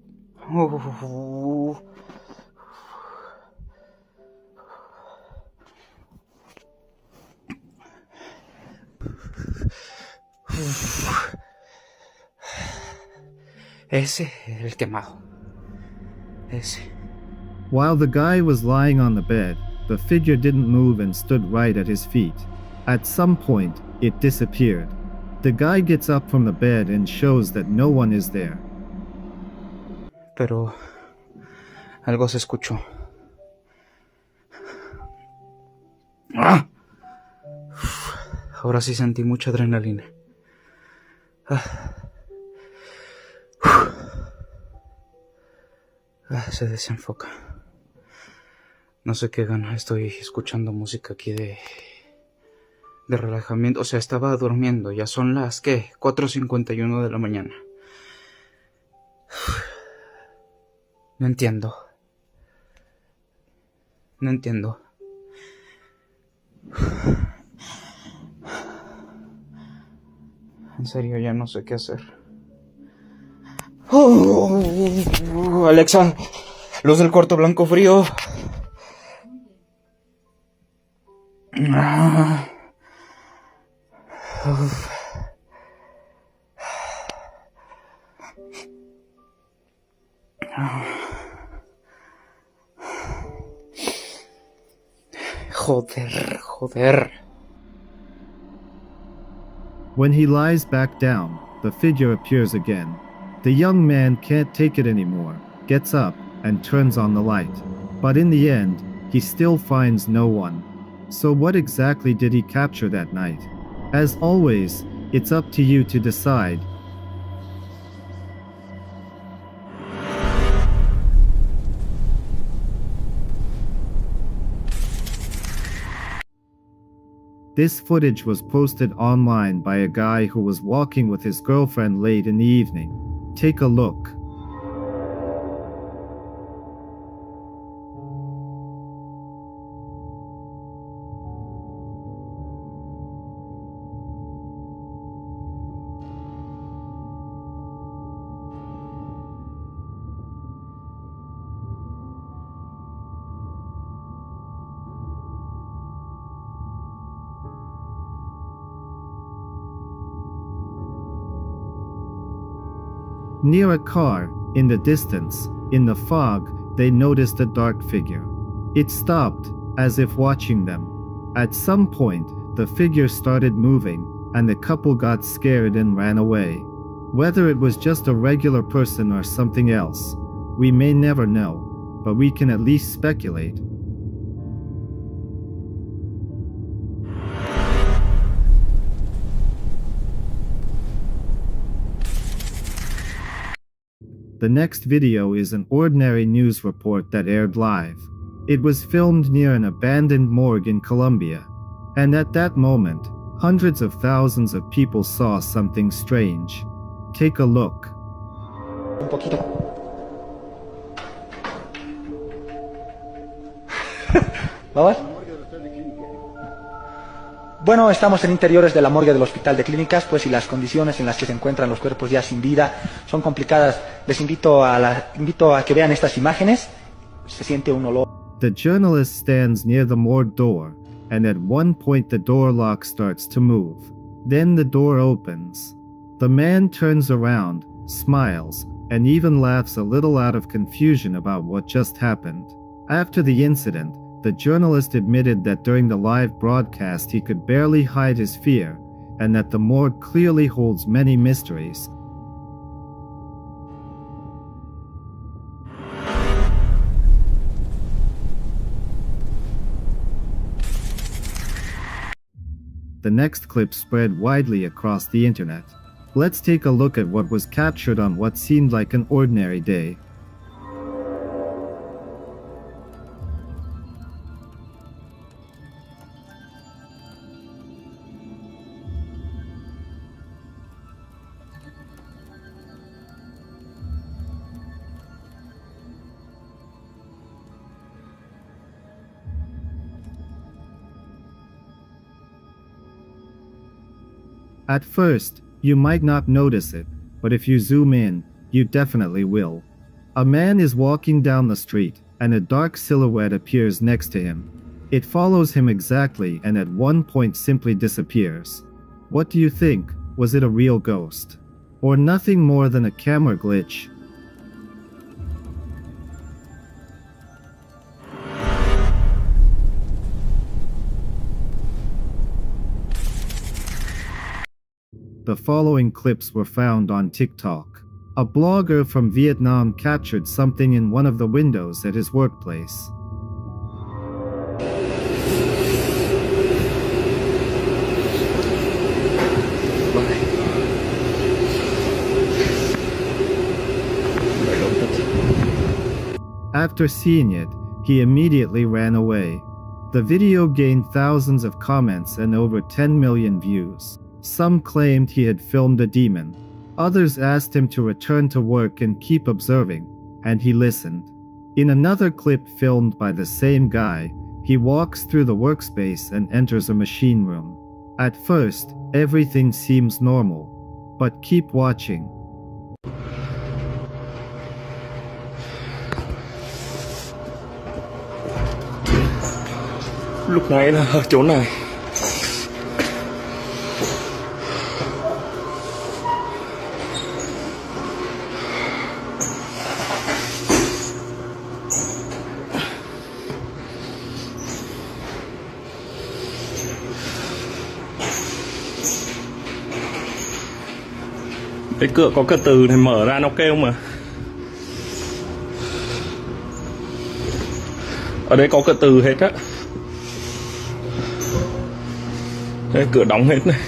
Ese, el quemado. Ese. While the guy was lying on the bed, the figure didn't move and stood right at his feet. At some point, it disappeared. The guy gets up from the bed and shows that no one is there. Pero algo se escuchó. ¡Ah! Ahora sí sentí mucha adrenalina. Se desenfoca. No sé qué gana. Estoy escuchando música aquí de relajamiento. O sea, estaba durmiendo. Ya son las, ¿qué? 4:51 de la mañana. No entiendo. No entiendo. En serio, ya no sé qué hacer. Alexa, luz del cuarto blanco frío. Joder. When he lies back down, the figure appears again. The young man can't take it anymore, gets up, and turns on the light. But in the end, he still finds no one. So what exactly did he capture that night? As always, it's up to you to decide. This footage was posted online by a guy who was walking with his girlfriend late in the evening. Take a look. Near a car, in the distance, in the fog, they noticed a dark figure. It stopped, as if watching them. At some point, the figure started moving, and the couple got scared and ran away. Whether it was just a regular person or something else, we may never know, but we can at least speculate. The next video is an ordinary news report that aired live. It was filmed near an abandoned morgue in Colombia. And at that moment, hundreds of thousands of people saw something strange. Take a look. Un poquito. ¿Vamos? Bueno, estamos en interiores de la morgue del Hospital de Clínicas, pues y las condiciones en las que se encuentran los cuerpos ya sin vida son complicadas. Les invito a que vean estas imágenes. Se siente un olor. The journalist stands near the morgue door, and at one point the door lock starts to move. Then the door opens. The man turns around, smiles, and even laughs a little out of confusion about what just happened. After the incident, the journalist admitted that during the live broadcast he could barely hide his fear, and that the morgue clearly holds many mysteries. The next clip spread widely across the internet. Let's take a look at what was captured on what seemed like an ordinary day. At first, you might not notice it, but if you zoom in, you definitely will. A man is walking down the street, and a dark silhouette appears next to him. It follows him exactly and at one point simply disappears. What do you think? Was it a real ghost? Or nothing more than a camera glitch? The following clips were found on TikTok. A blogger from Vietnam captured something in one of the windows at his workplace. After seeing it, he immediately ran away. The video gained thousands of comments and over 10 million views. Some claimed he had filmed a demon. Others asked him to return to work and keep observing, and he listened. In another clip filmed by the same guy, he walks through the workspace and enters a machine room. At first, everything seems normal, but keep watching. Lúc nãy là ở chỗ này. Cái cửa có cái từ này mở ra nó kêu mà. Ở đây có cái từ hết á. Đây, cửa đóng hết này.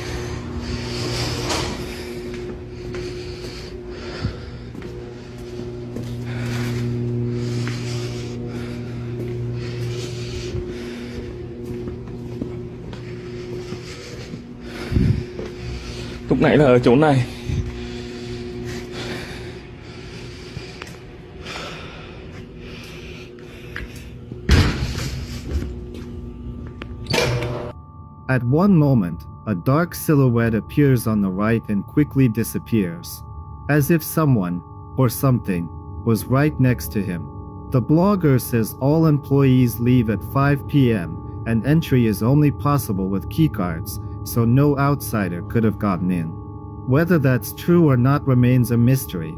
Lúc nãy là ở chỗ này. At one moment, a dark silhouette appears on the right and quickly disappears, as if someone, or something, was right next to him. The blogger says all employees leave at 5 p.m. and entry is only possible with keycards, so no outsider could have gotten in. Whether that's true or not remains a mystery.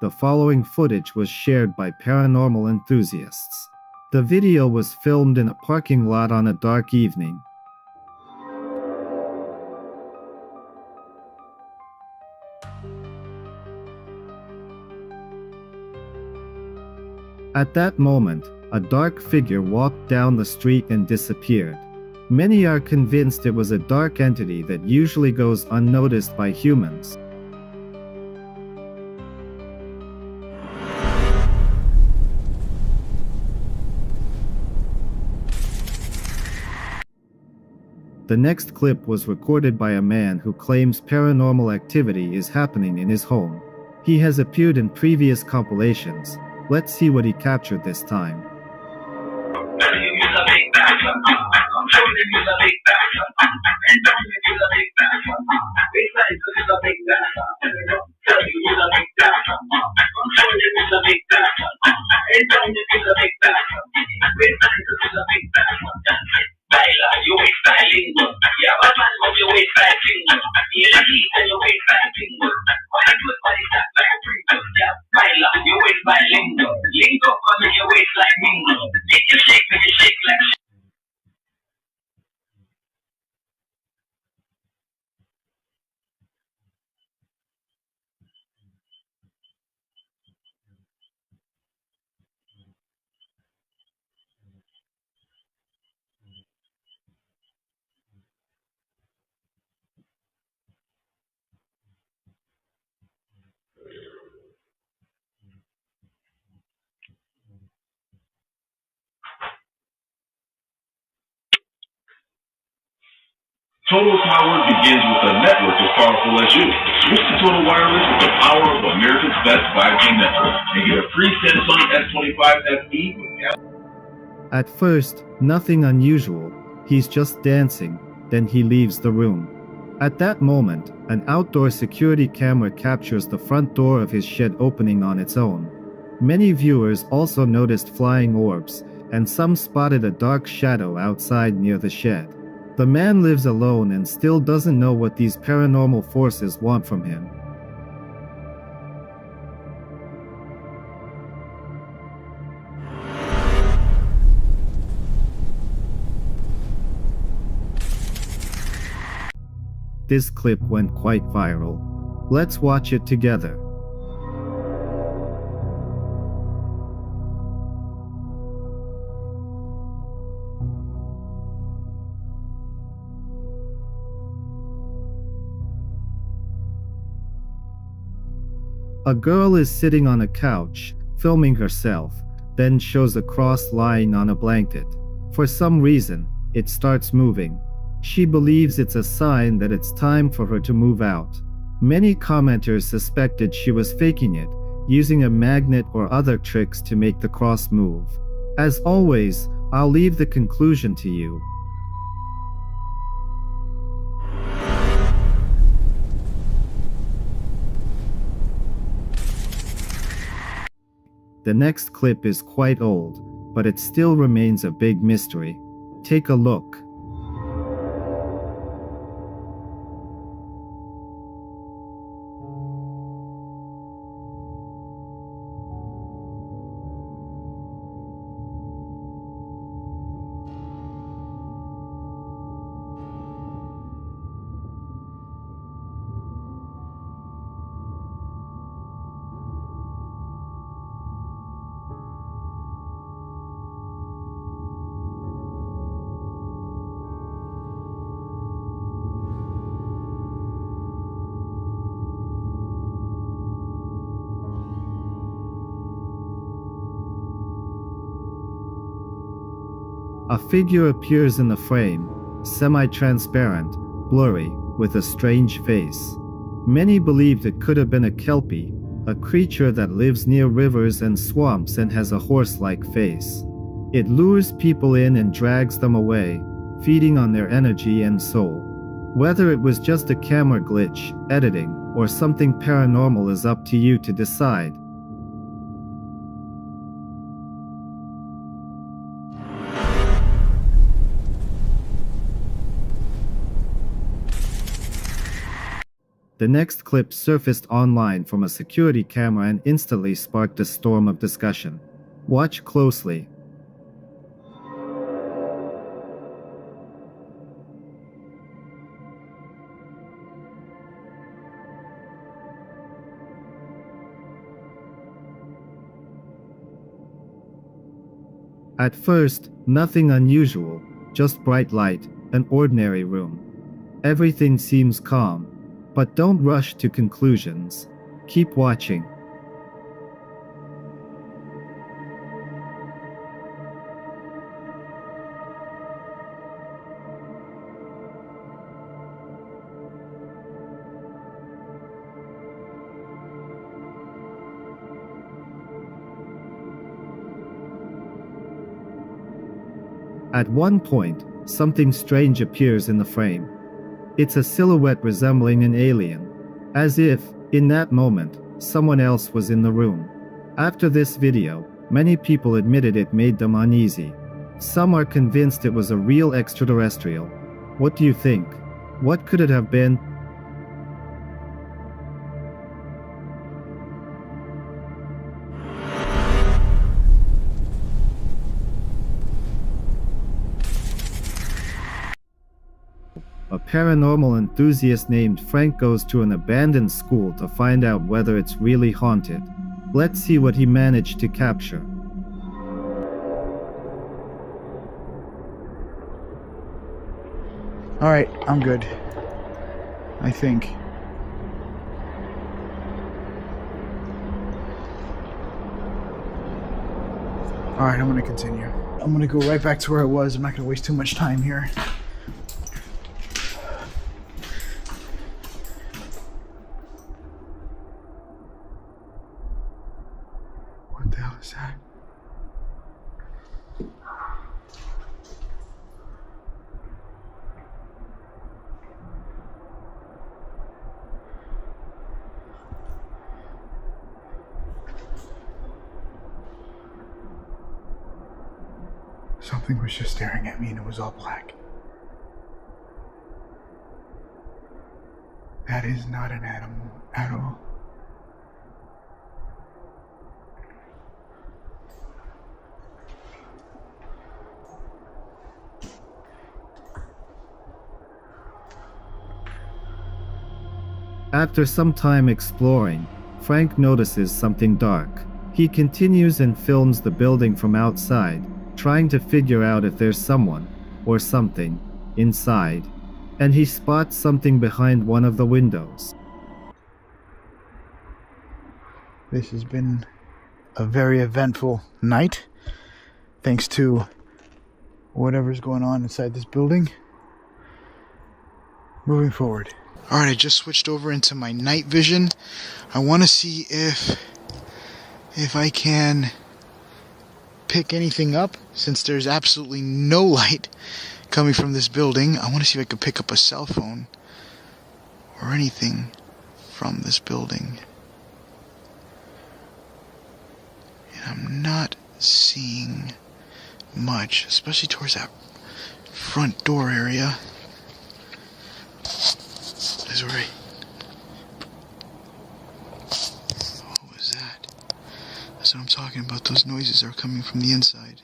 The following footage was shared by paranormal enthusiasts. The video was filmed in a parking lot on a dark evening. At that moment, a dark figure walked down the street and disappeared. Many are convinced it was a dark entity that usually goes unnoticed by humans. The next clip was recorded by a man who claims paranormal activity is happening in his home. He has appeared in previous compilations. Let's see what he captured this time. Total power begins with a network as powerful as you. Switch to Total Wireless with the power of America's best 5G network and get a free Samsung S25 FE with At first, nothing unusual. He's just dancing, then he leaves the room. At that moment, an outdoor security camera captures the front door of his shed opening on its own. Many viewers also noticed flying orbs, and some spotted a dark shadow outside near the shed. The man lives alone and still doesn't know what these paranormal forces want from him. This clip went quite viral. Let's watch it together. A girl is sitting on a couch, filming herself, then shows a cross lying on a blanket. For some reason, it starts moving. She believes it's a sign that it's time for her to move out. Many commenters suspected she was faking it, using a magnet or other tricks to make the cross move. As always, I'll leave the conclusion to you. The next clip is quite old, but it still remains a big mystery. Take a look. A figure appears in the frame, semi-transparent, blurry, with a strange face. Many believed it could have been a kelpie, a creature that lives near rivers and swamps and has a horse-like face. It lures people in and drags them away, feeding on their energy and soul. Whether it was just a camera glitch, editing, or something paranormal is up to you to decide. The next clip surfaced online from a security camera and instantly sparked a storm of discussion. Watch closely. At first, nothing unusual, just bright light, an ordinary room. Everything seems calm. But don't rush to conclusions. Keep watching. At one point, something strange appears in the frame. It's a silhouette resembling an alien, as if, in that moment, someone else was in the room. After this video, many people admitted it made them uneasy. Some are convinced it was a real extraterrestrial. What do you think? What could it have been? A paranormal enthusiast named Frank goes to an abandoned school to find out whether it's really haunted. Let's see what he managed to capture. Alright, I'm good. I think. Alright, I'm gonna continue. I'm gonna go right back to where I was. I'm not gonna waste too much time here. What the hell is that? Something was just staring at me and it was all black. That is not an animal at all. After some time exploring, Frank notices something dark. He continues and films the building from outside, trying to figure out if there's someone, or something, inside. And he spots something behind one of the windows. This has been a very eventful night, thanks to whatever's going on inside this building. Moving forward. Alright, I just switched over into my night vision. I want to see if I can pick anything up, since there's absolutely no light coming from this building. I want to see if I can pick up a cell phone or anything from this building. And I'm not seeing much, especially towards that front door area. That's right. What was that? That's what I'm talking about. Those noises are coming from the inside.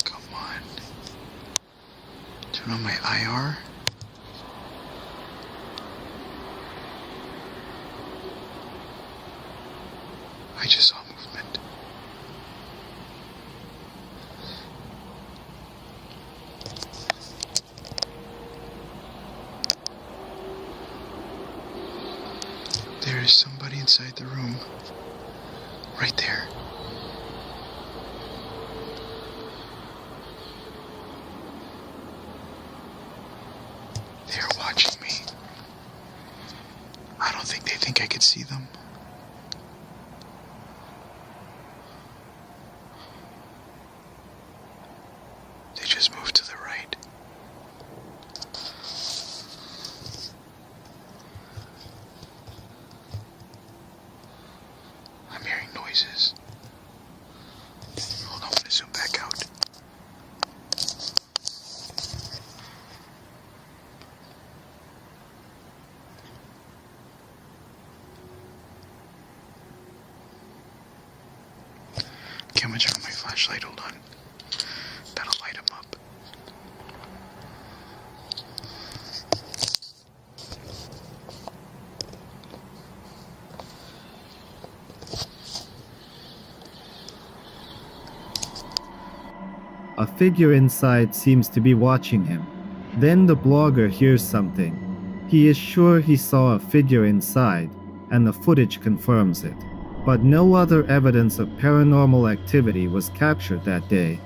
Come on. Turn on my IR. I just saw movement. There is somebody inside the room. Right there. They're watching me. I don't think they think I could see them. They just moved to the right. I'm hearing noises. Hold on, I'm gonna zoom back out. Okay, I'm gonna turn on my flashlight, hold on. That'll light them up. A figure inside seems to be watching him. Then the blogger hears something. He is sure he saw a figure inside, and the footage confirms it. But no other evidence of paranormal activity was captured that day.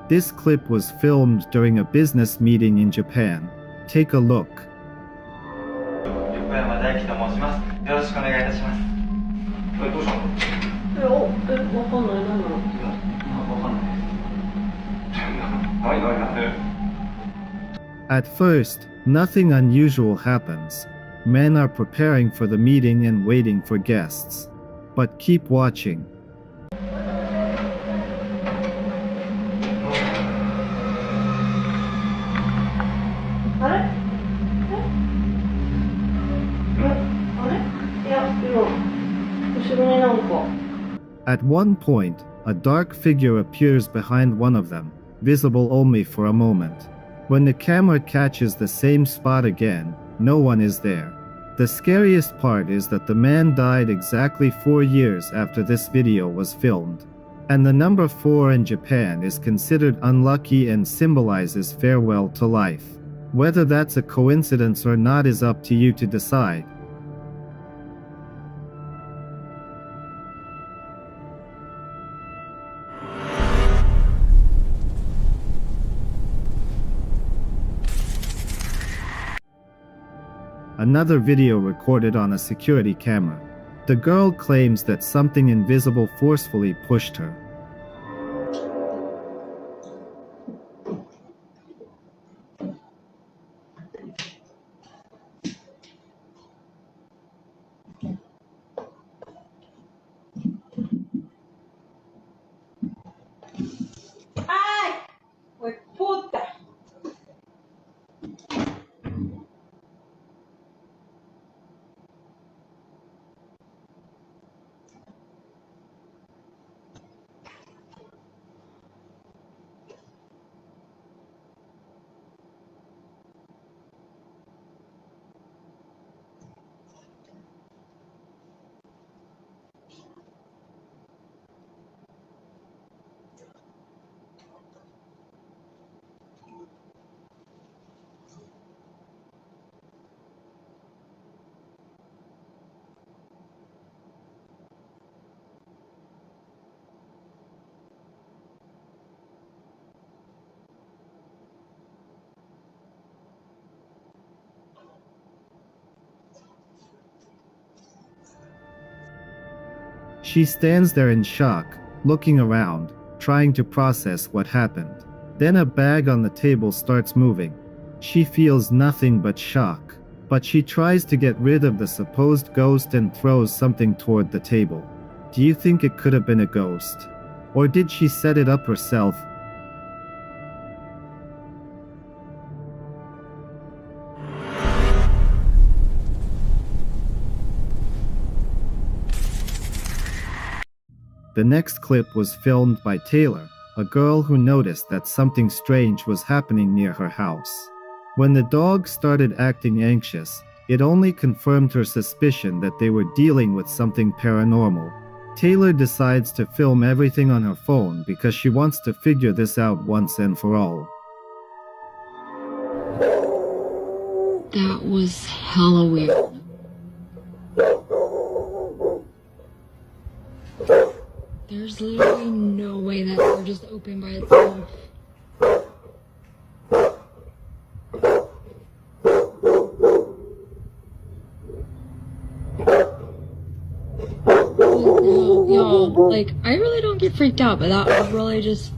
This clip was filmed during a business meeting in Japan. Take a look. At first, nothing unusual happens. Men are preparing for the meeting and waiting for guests. But keep watching. At one point, a dark figure appears behind one of them, visible only for a moment. When the camera catches the same spot again, no one is there. The scariest part is that the man died exactly 4 years after this video was filmed. And the number 4 in Japan is considered unlucky and symbolizes farewell to life. Whether that's a coincidence or not is up to you to decide. Another video recorded on a security camera. The girl claims that something invisible forcefully pushed her. ¡Ay! ¡Pues puta! She stands there in shock, looking around, trying to process what happened. Then a bag on the table starts moving. She feels nothing but shock, but she tries to get rid of the supposed ghost and throws something toward the table. Do you think it could have been a ghost? Or did she set it up herself? The next clip was filmed by Taylor, a girl who noticed that something strange was happening near her house. When the dog started acting anxious, it only confirmed her suspicion that they were dealing with something paranormal. Taylor decides to film everything on her phone because she wants to figure this out once and for all. That was hella weird. There's literally no way that door just opened by itself. Y'all, like, I really don't get freaked out, but that was really just...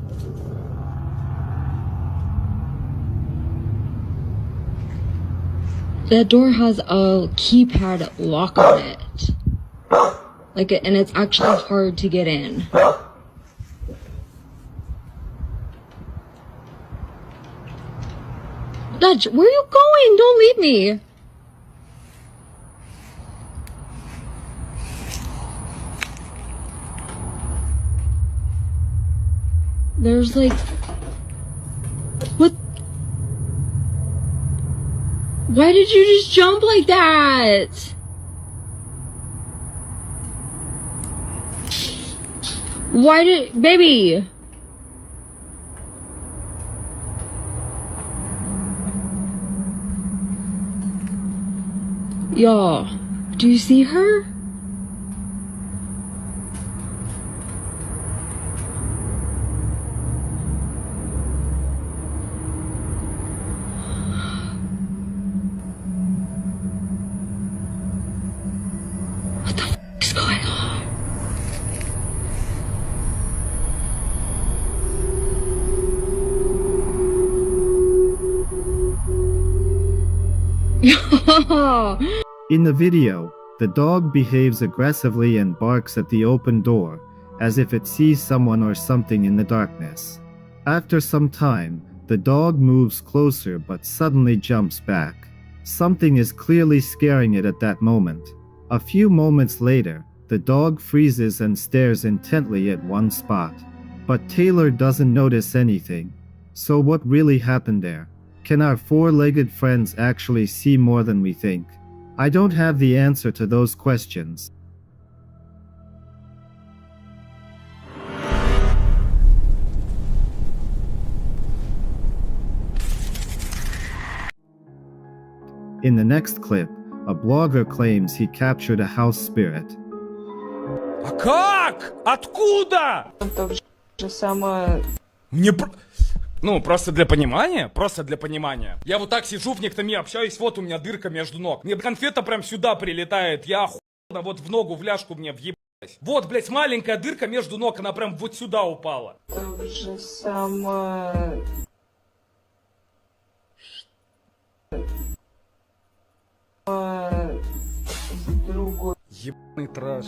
That door has a keypad lock on it. Like, and it's actually hard to get in. Dutch, where are you going? Don't leave me. There's like... What? Why did you just jump like that? Why did... Baby! Y'all, do you see her? What the f*** is going on? In the video, the dog behaves aggressively and barks at the open door, as if it sees someone or something in the darkness. After some time, the dog moves closer but suddenly jumps back. Something is clearly scaring it at that moment. A few moments later, the dog freezes and stares intently at one spot. But Taylor doesn't notice anything. So what really happened there? Can our four-legged friends actually see more than we think? I don't have the answer to those questions. In the next clip, a blogger claims he captured a house spirit. А как? Откуда? То же самое... Мне Ну, просто для понимания. Я вот так сижу, в некотором общаюсь, вот у меня дырка между ног. Мне конфета прям сюда прилетает, я охуенно вот в ногу, в ляжку мне въебалась. Вот, блядь, маленькая дырка между ног, она прям вот сюда упала. То же самое... Ебаный трэш.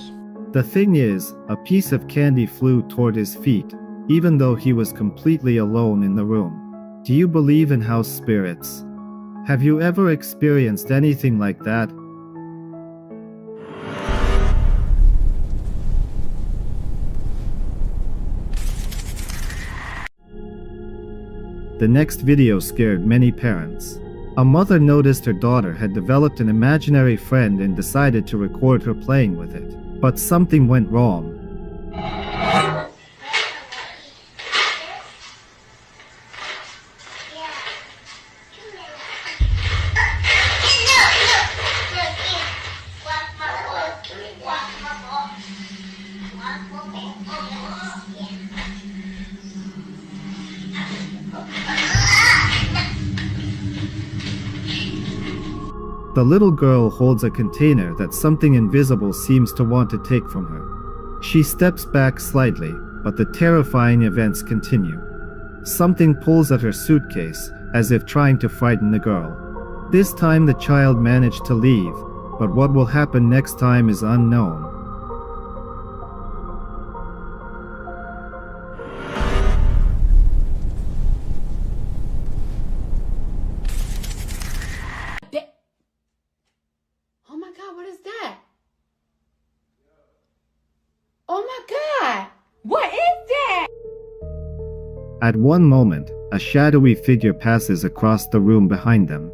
The thing is, a piece of candy flew toward his feet, even though he was completely alone in the room. Do you believe in house spirits? Have you ever experienced anything like that? The next video scared many parents. A mother noticed her daughter had developed an imaginary friend and decided to record her playing with it. But something went wrong. The little girl holds a container that something invisible seems to want to take from her. She steps back slightly, but the terrifying events continue. Something pulls at her suitcase, as if trying to frighten the girl. This time the child managed to leave, but what will happen next time is unknown. Oh my god, what is that? Oh my god! What is that? At one moment, a shadowy figure passes across the room behind them.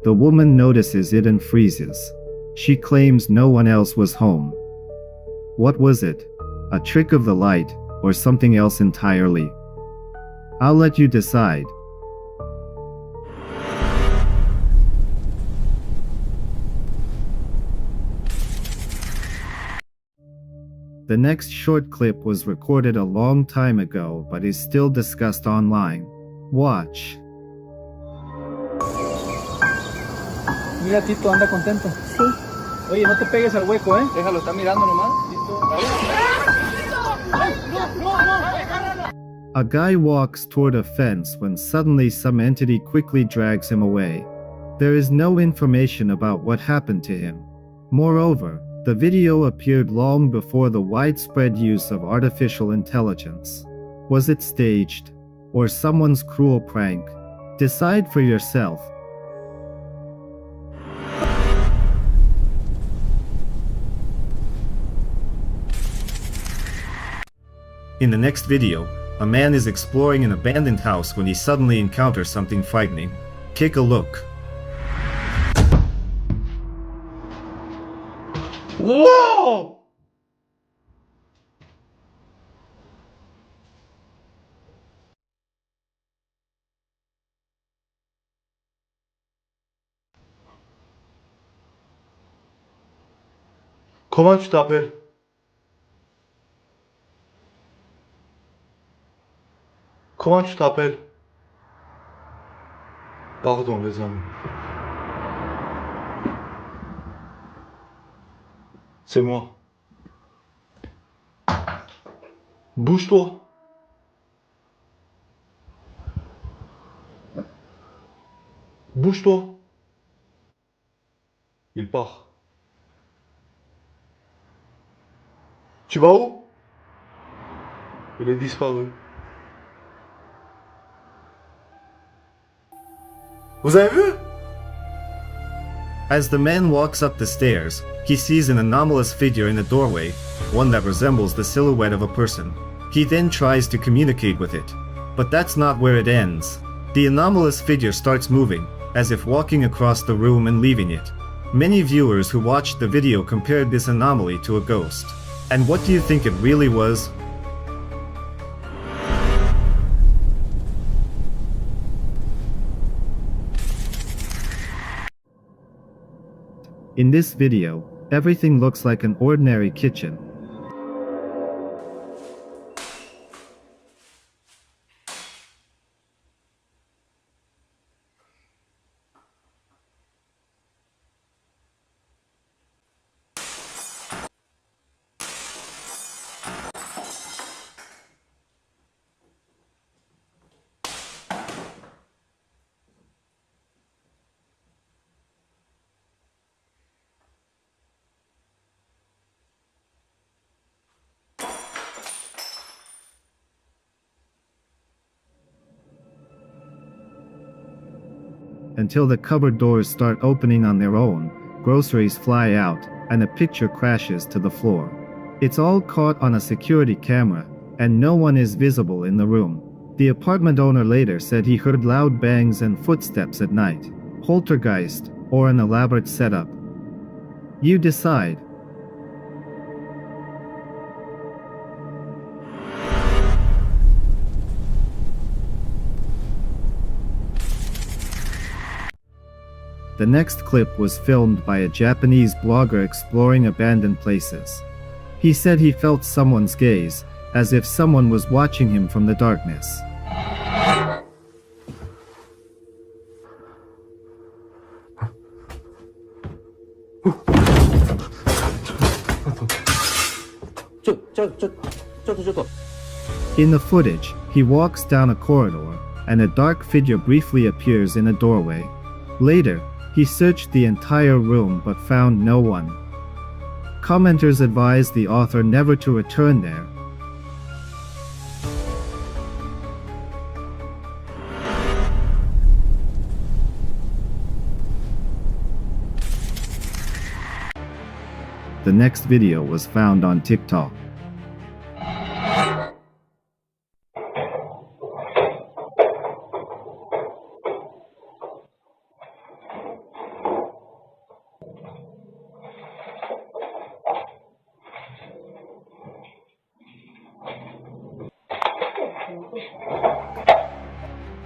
The woman notices it and freezes. She claims no one else was home. What was it? A trick of the light, or something else entirely? I'll let you decide. The next short clip was recorded a long time ago but is still discussed online. Watch. Mira, Tito, anda contento. Sí. Oye, no te pegues al hueco, ¿eh? Déjalo, está mirando nomás. A guy walks toward a fence when suddenly some entity quickly drags him away. There is no information about what happened to him. Moreover, the video appeared long before the widespread use of artificial intelligence. Was it staged? Or someone's cruel prank? Decide for yourself. In the next video, a man is exploring an abandoned house when he suddenly encounters something frightening. Take a look. ¡Wow! Comment tu t'appelles? Comment tu t'appelles? Pardon les amis. C'est moi. Bouge-toi. Bouge-toi. Il part. Tu vas où? Il est disparu. Vous avez vu? As the man walks up the stairs, he sees an anomalous figure in the doorway, one that resembles the silhouette of a person. He then tries to communicate with it. But that's not where it ends. The anomalous figure starts moving, as if walking across the room and leaving it. Many viewers who watched the video compared this anomaly to a ghost. And what do you think it really was? In this video, everything looks like an ordinary kitchen. Until the cupboard doors start opening on their own, groceries fly out, and a picture crashes to the floor. It's all caught on a security camera, and no one is visible in the room. The apartment owner later said he heard loud bangs and footsteps at night. Poltergeist, or an elaborate setup. You decide. The next clip was filmed by a Japanese blogger exploring abandoned places. He said he felt someone's gaze, as if someone was watching him from the darkness. In the footage, he walks down a corridor, and a dark figure briefly appears in a doorway. Later, he searched the entire room but found no one. Commenters advised the author never to return there. The next video was found on TikTok.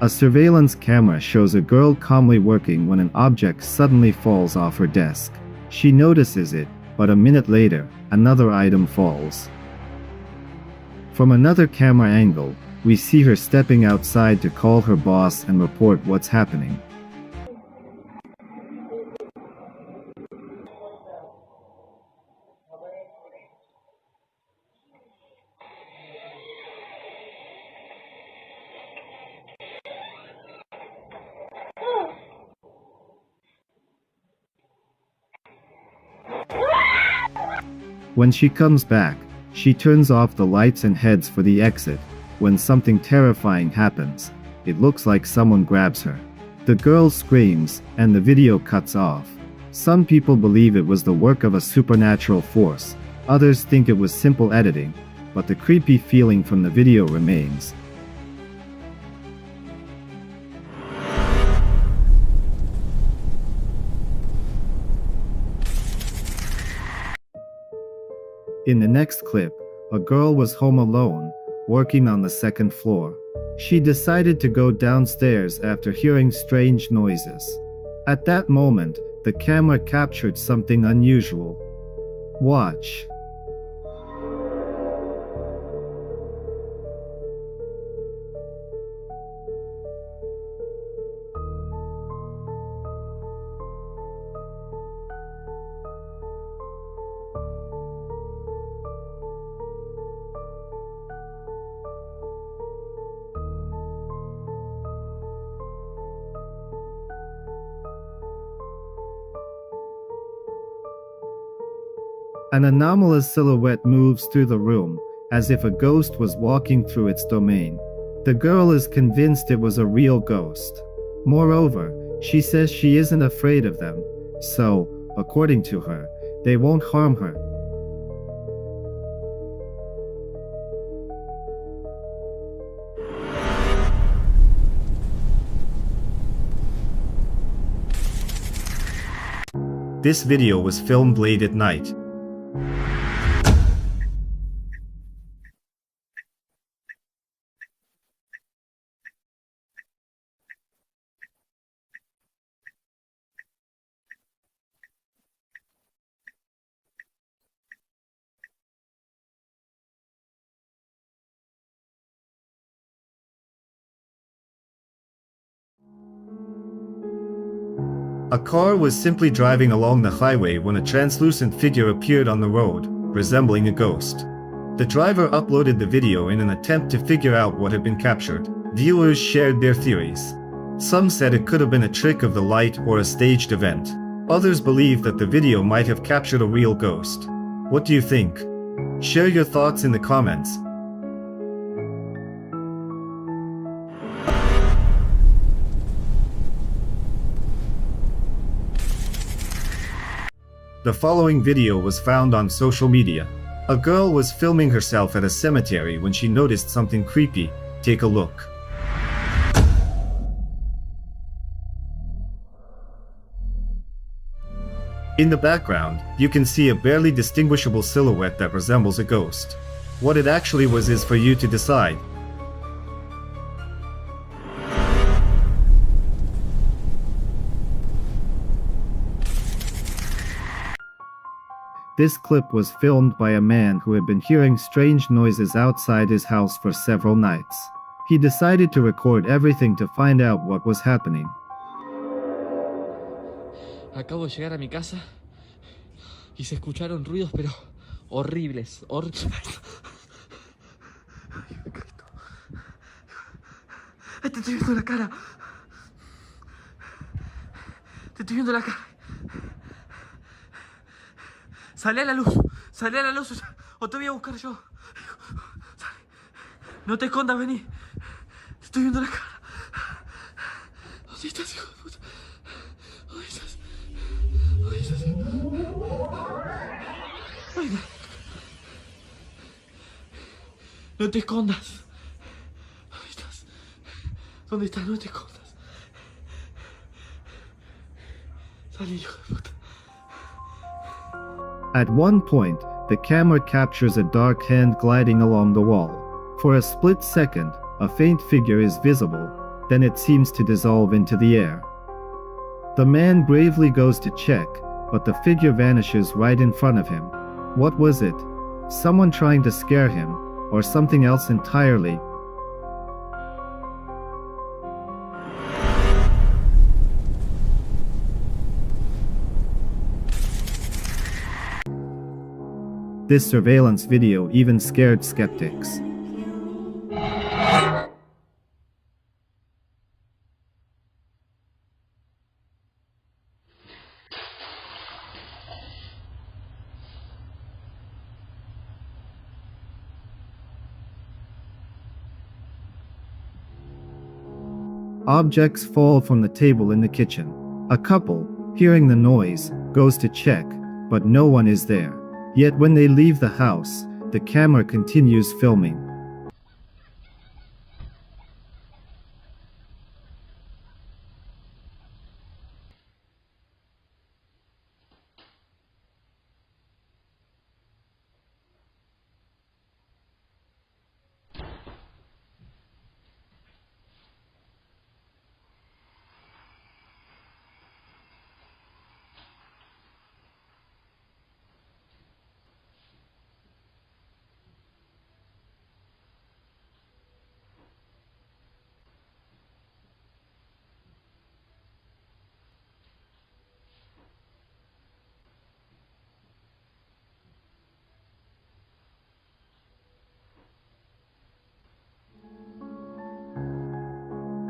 A surveillance camera shows a girl calmly working when an object suddenly falls off her desk. She notices it, but a minute later, another item falls. From another camera angle, we see her stepping outside to call her boss and report what's happening. When she comes back, she turns off the lights and heads for the exit. When something terrifying happens, it looks like someone grabs her. The girl screams, and the video cuts off. Some people believe it was the work of a supernatural force, others think it was simple editing, but the creepy feeling from the video remains. In the next clip, a girl was home alone, working on the second floor. She decided to go downstairs after hearing strange noises. At that moment, the camera captured something unusual. Watch. An anomalous silhouette moves through the room, as if a ghost was walking through its domain. The girl is convinced it was a real ghost. Moreover, she says she isn't afraid of them, so, according to her, they won't harm her. This video was filmed late at night. A car was simply driving along the highway when a translucent figure appeared on the road, resembling a ghost. The driver uploaded the video in an attempt to figure out what had been captured. Viewers shared their theories. Some said it could have been a trick of the light or a staged event. Others believed that the video might have captured a real ghost. What do you think? Share your thoughts in the comments. The following video was found on social media. A girl was filming herself at a cemetery when she noticed something creepy. Take a look. In the background, you can see a barely distinguishable silhouette that resembles a ghost. What it actually was is for you to decide. This clip was filmed by a man who had been hearing strange noises outside his house for several nights. He decided to record everything to find out what was happening. Acabo de llegar a mi casa y se escucharon ruidos pero horribles. estoy viendo la cara. Te estoy viendo la cara. Sale a la luz. Sale a la luz. O te voy a buscar yo. Sale. No te escondas, vení. Te estoy viendo la cara. ¿Dónde estás, hijo de puta? ¿Dónde estás? ¿Dónde estás? Ay, no. No te escondas. ¿Dónde estás? ¿Dónde estás? No te escondas. Salí, hijo de puta. At one point, the camera captures a dark hand gliding along the wall. For a split second, a faint figure is visible, then it seems to dissolve into the air. The man bravely goes to check, but the figure vanishes right in front of him. What was it? Someone trying to scare him, or something else entirely? This surveillance video even scared skeptics. Objects fall from the table in the kitchen. A couple, hearing the noise, goes to check, but no one is there. Yet when they leave the house, the camera continues filming.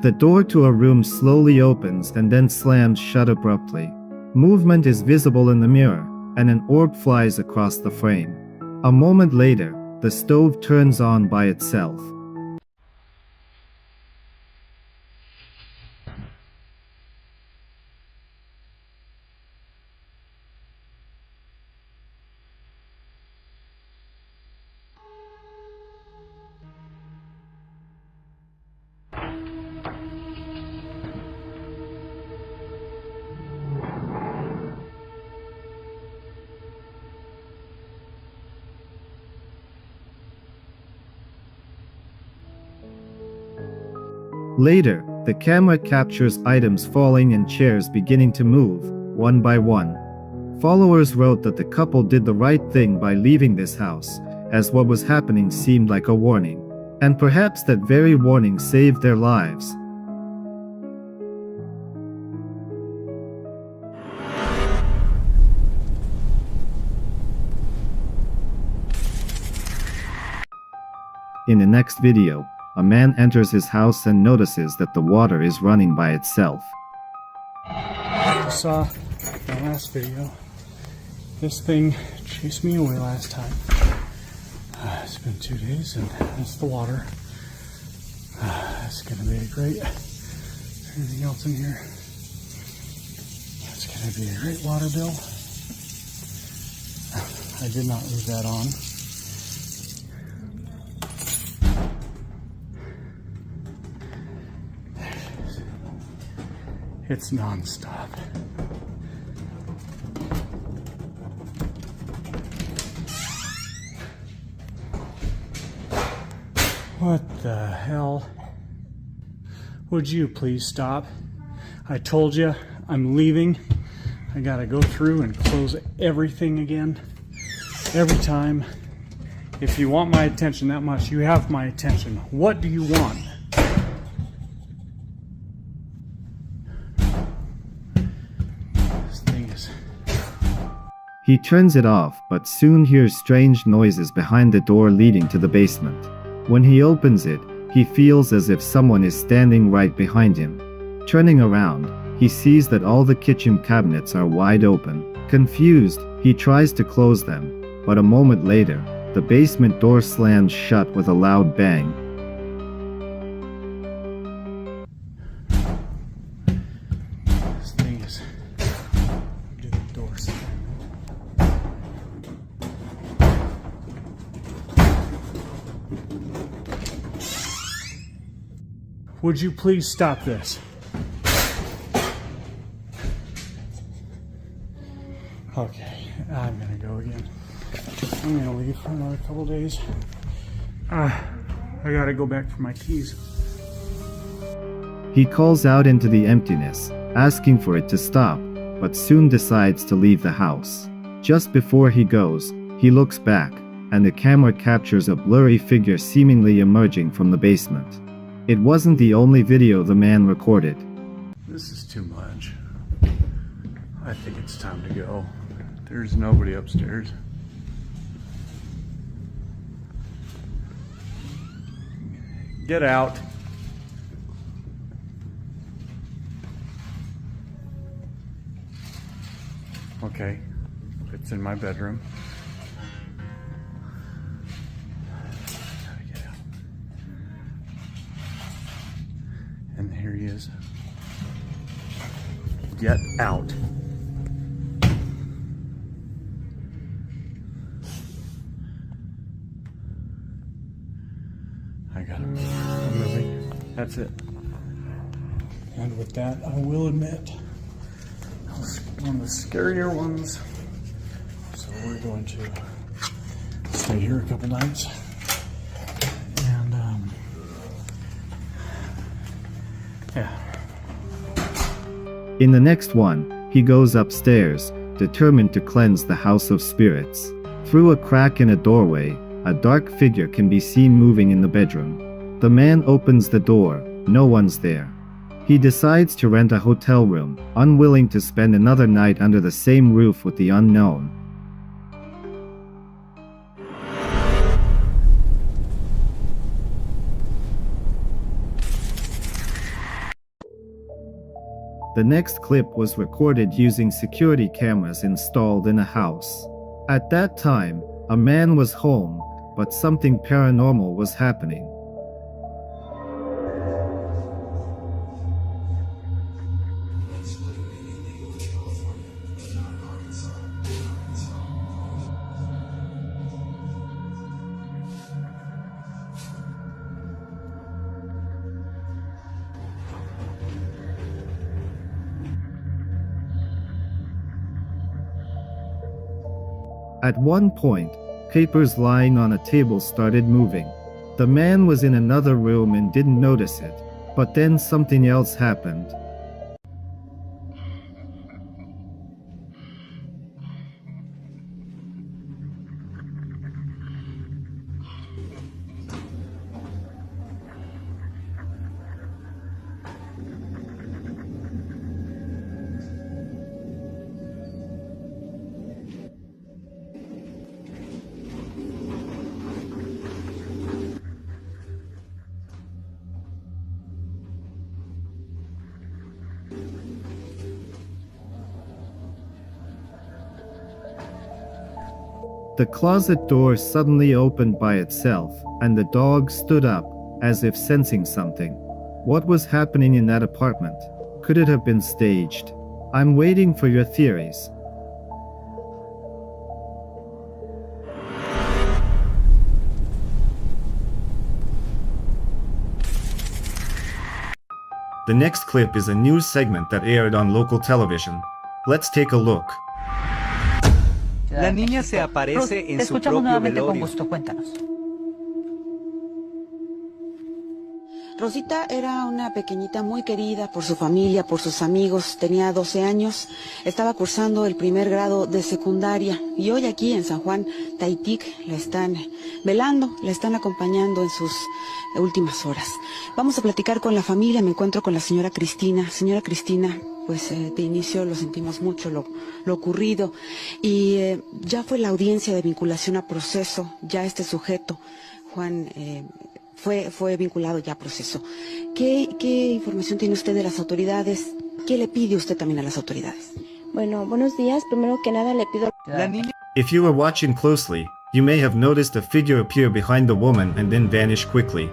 The door to a room slowly opens and then slams shut abruptly. Movement is visible in the mirror, and an orb flies across the frame. A moment later, the stove turns on by itself. Later, the camera captures items falling and chairs beginning to move, one by one. Followers wrote that the couple did the right thing by leaving this house, as what was happening seemed like a warning. And perhaps that very warning saved their lives. In the next video, a man enters his house and notices that the water is running by itself. I saw my last video. This thing chased me away last time. It's been 2 days and that's the water. It's gonna be a great. Anything else in here? It's gonna be a great water bill. I did not leave that on. It's non-stop. What the hell? Would you please stop? I told you I'm leaving. I gotta go through and close everything again. Every time. If you want my attention that much, you have my attention. What do you want? He turns it off, but soon hears strange noises behind the door leading to the basement. When he opens it, he feels as if someone is standing right behind him. Turning around, he sees that all the kitchen cabinets are wide open. Confused, he tries to close them, but a moment later, the basement door slams shut with a loud bang. This thing is doing doors. Would you please stop this? Okay, I'm gonna go again. I'm gonna leave for another couple days. I gotta go back for my keys. He calls out into the emptiness, asking for it to stop, but soon decides to leave the house. Just before he goes, he looks back, and the camera captures a blurry figure seemingly emerging from the basement. It wasn't the only video the man recorded. This is too much. I think it's time to go. There's nobody upstairs. Get out. Okay, it's in my bedroom. Gotta get out. And here he is. Get out. I got him. I'm moving. That's it. And with that, I will admit, that was one of the scarier ones. So we're going to stay here a couple nights. And, yeah. In the next one, he goes upstairs, determined to cleanse the house of spirits. Through a crack in a doorway, a dark figure can be seen moving in the bedroom. The man opens the door, no one's there. He decides to rent a hotel room, unwilling to spend another night under the same roof with the unknown. The next clip was recorded using security cameras installed in a house. At that time, a man was home, but something paranormal was happening. At one point, papers lying on a table started moving. The man was in another room and didn't notice it, but then something else happened. The closet door suddenly opened by itself, and the dog stood up, as if sensing something. What was happening in that apartment? Could it have been staged? I'm waiting for your theories. The next clip is a news segment that aired on local television. Let's take a look. La niña se aparece en su propio velorio. Cuéntanos. Rosita era una pequeñita muy querida por su familia, por sus amigos. Tenía 12 años, estaba cursando el primer grado de secundaria y hoy aquí en San Juan Taitic la están velando, la están acompañando en sus últimas horas. Vamos a platicar con la familia, me encuentro con la señora Cristina. Señora Cristina, pues de inicio lo sentimos mucho lo ocurrido y ya fue la audiencia de vinculación a proceso, ya este sujeto, Juan, fue vinculado ya a proceso. ¿Qué información tiene usted de las autoridades? ¿Qué le pide usted también a las autoridades? Bueno, buenos días. Primero que nada le pido... If you were watching closely, you may have noticed a figure appear behind the woman and then vanish quickly.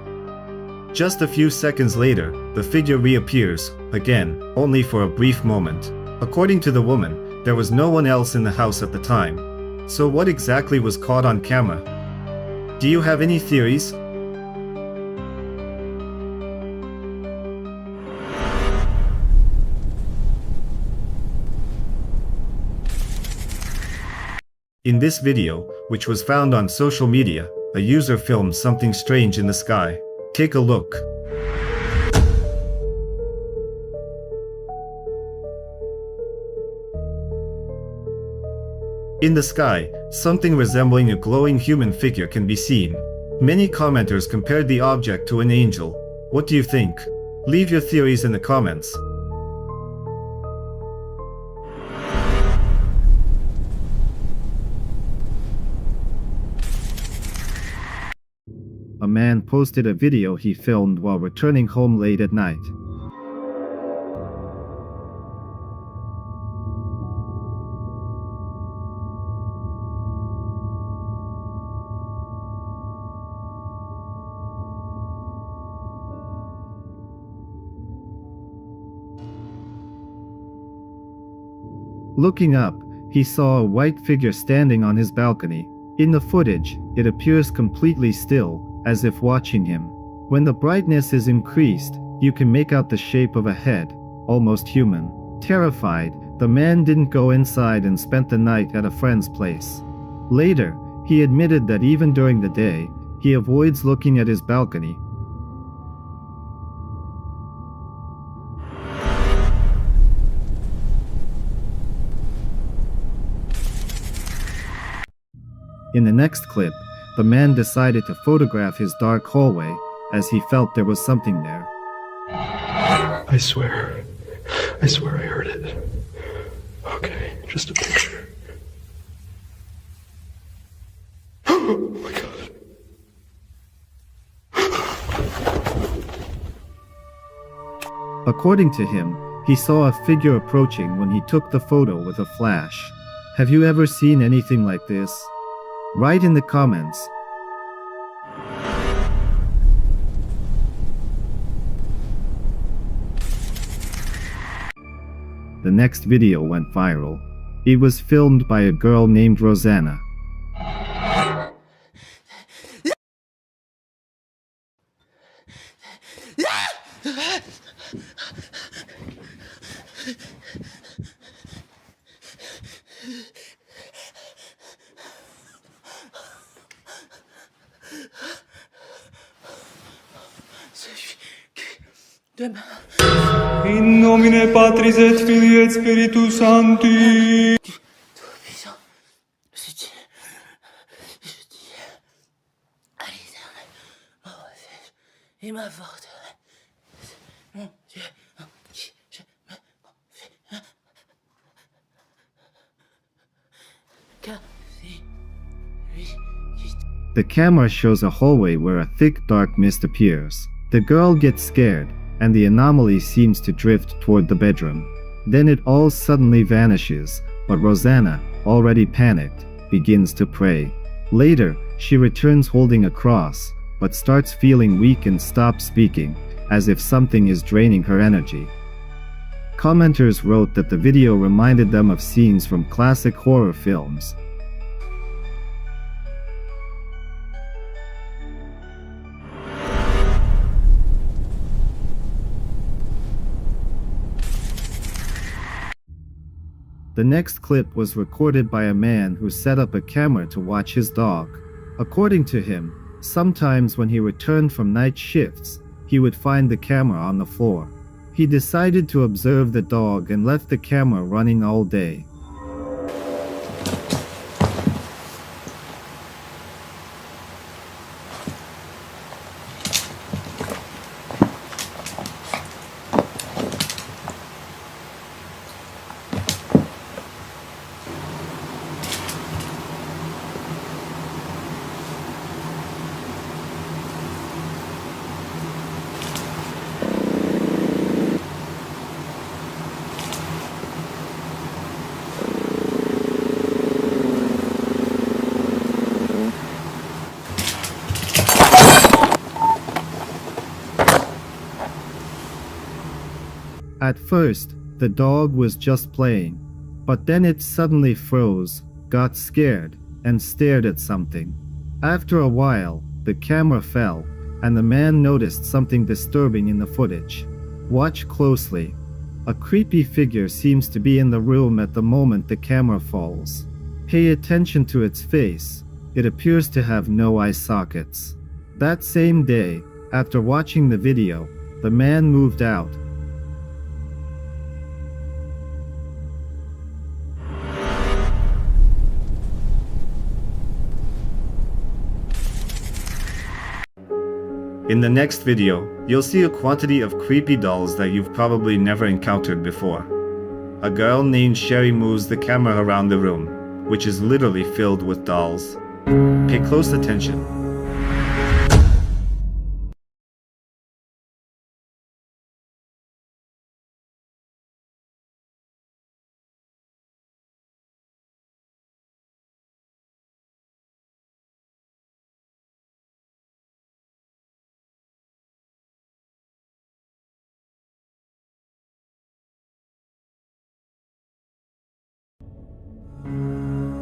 Just a few seconds later, the figure reappears, again, only for a brief moment. According to the woman, there was no one else in the house at the time. So what exactly was caught on camera? Do you have any theories? In this video, which was found on social media, a user filmed something strange in the sky. Take a look. In the sky, something resembling a glowing human figure can be seen. Many commenters compared the object to an angel. What do you think? Leave your theories in the comments. A man posted a video he filmed while returning home late at night. Looking up, he saw a white figure standing on his balcony. In the footage, it appears completely still, as if watching him. When the brightness is increased, you can make out the shape of a head, almost human. Terrified, the man didn't go inside and spent the night at a friend's place. Later, he admitted that even during the day, he avoids looking at his balcony. In the next clip, the man decided to photograph his dark hallway, as he felt there was something there. I swear I heard it. Okay, just a picture. Oh my God. According to him, he saw a figure approaching when he took the photo with a flash. Have you ever seen anything like this? Write in the comments. The next video went viral. It was filmed by a girl named Rosanna. In nomine Patris et Filii et Spiritus Sancti. The camera shows a hallway where a thick dark mist appears. The girl gets scared, and the anomaly seems to drift toward the bedroom. Then it all suddenly vanishes, but Rosanna, already panicked, begins to pray. Later, she returns holding a cross, but starts feeling weak and stops speaking, as if something is draining her energy. Commenters wrote that the video reminded them of scenes from classic horror films. The next clip was recorded by a man who set up a camera to watch his dog. According to him, sometimes when he returned from night shifts, he would find the camera on the floor. He decided to observe the dog and left the camera running all day. At first, the dog was just playing, but then it suddenly froze, got scared, and stared at something. After a while, the camera fell, and the man noticed something disturbing in the footage. Watch closely. A creepy figure seems to be in the room at the moment the camera falls. Pay attention to its face. It appears to have no eye sockets. That same day, after watching the video, the man moved out. In the next video, you'll see a quantity of creepy dolls that you've probably never encountered before. A girl named Sherry moves the camera around the room, which is literally filled with dolls. Pay close attention.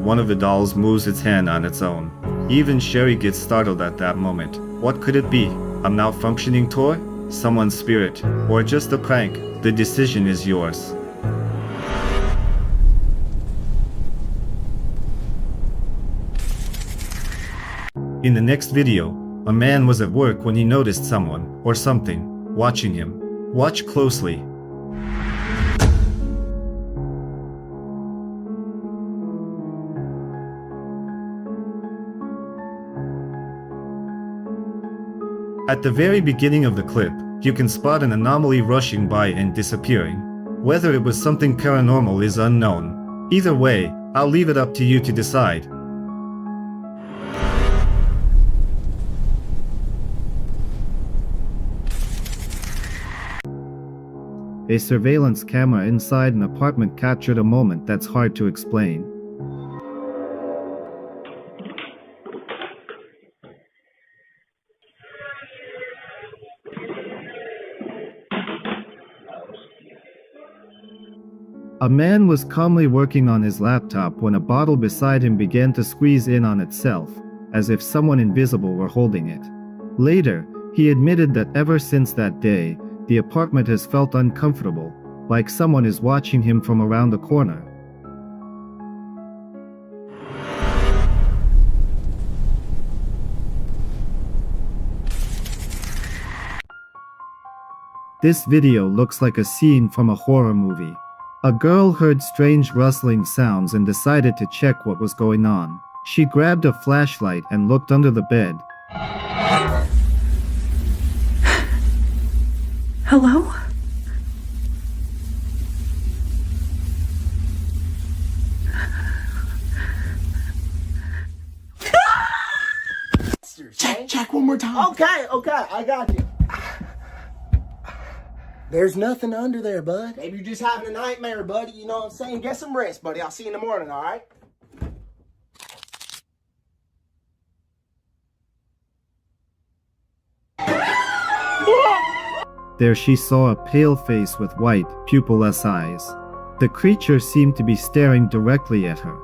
One of the dolls moves its hand on its own. Even Sherry gets startled at that moment. What could it be? A malfunctioning toy? Someone's spirit? Or just a prank? The decision is yours. In the next video, a man was at work when he noticed someone, or something, watching him. Watch closely. At the very beginning of the clip, you can spot an anomaly rushing by and disappearing. Whether it was something paranormal is unknown. Either way, I'll leave it up to you to decide. A surveillance camera inside an apartment captured a moment that's hard to explain. A man was calmly working on his laptop when a bottle beside him began to squeeze in on itself, as if someone invisible were holding it. Later, he admitted that ever since that day, the apartment has felt uncomfortable, like someone is watching him from around the corner. This video looks like a scene from a horror movie. A girl heard strange rustling sounds and decided to check what was going on. She grabbed a flashlight and looked under the bed. Hello? Check one more time. Okay, I got you. There's nothing under there, bud. Maybe you're just having a nightmare, buddy. You know what I'm saying? Get some rest, buddy. I'll see you in the morning, all right? There she saw a pale face with white, pupilless eyes. The creature seemed to be staring directly at her.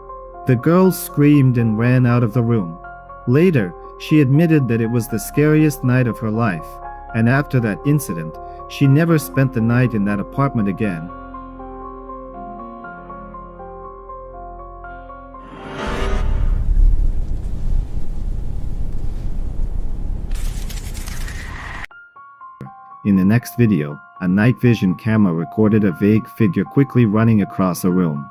The girl screamed and ran out of the room. Later, she admitted that it was the scariest night of her life, and after that incident, she never spent the night in that apartment again. In the next video, a night vision camera recorded a vague figure quickly running across a room.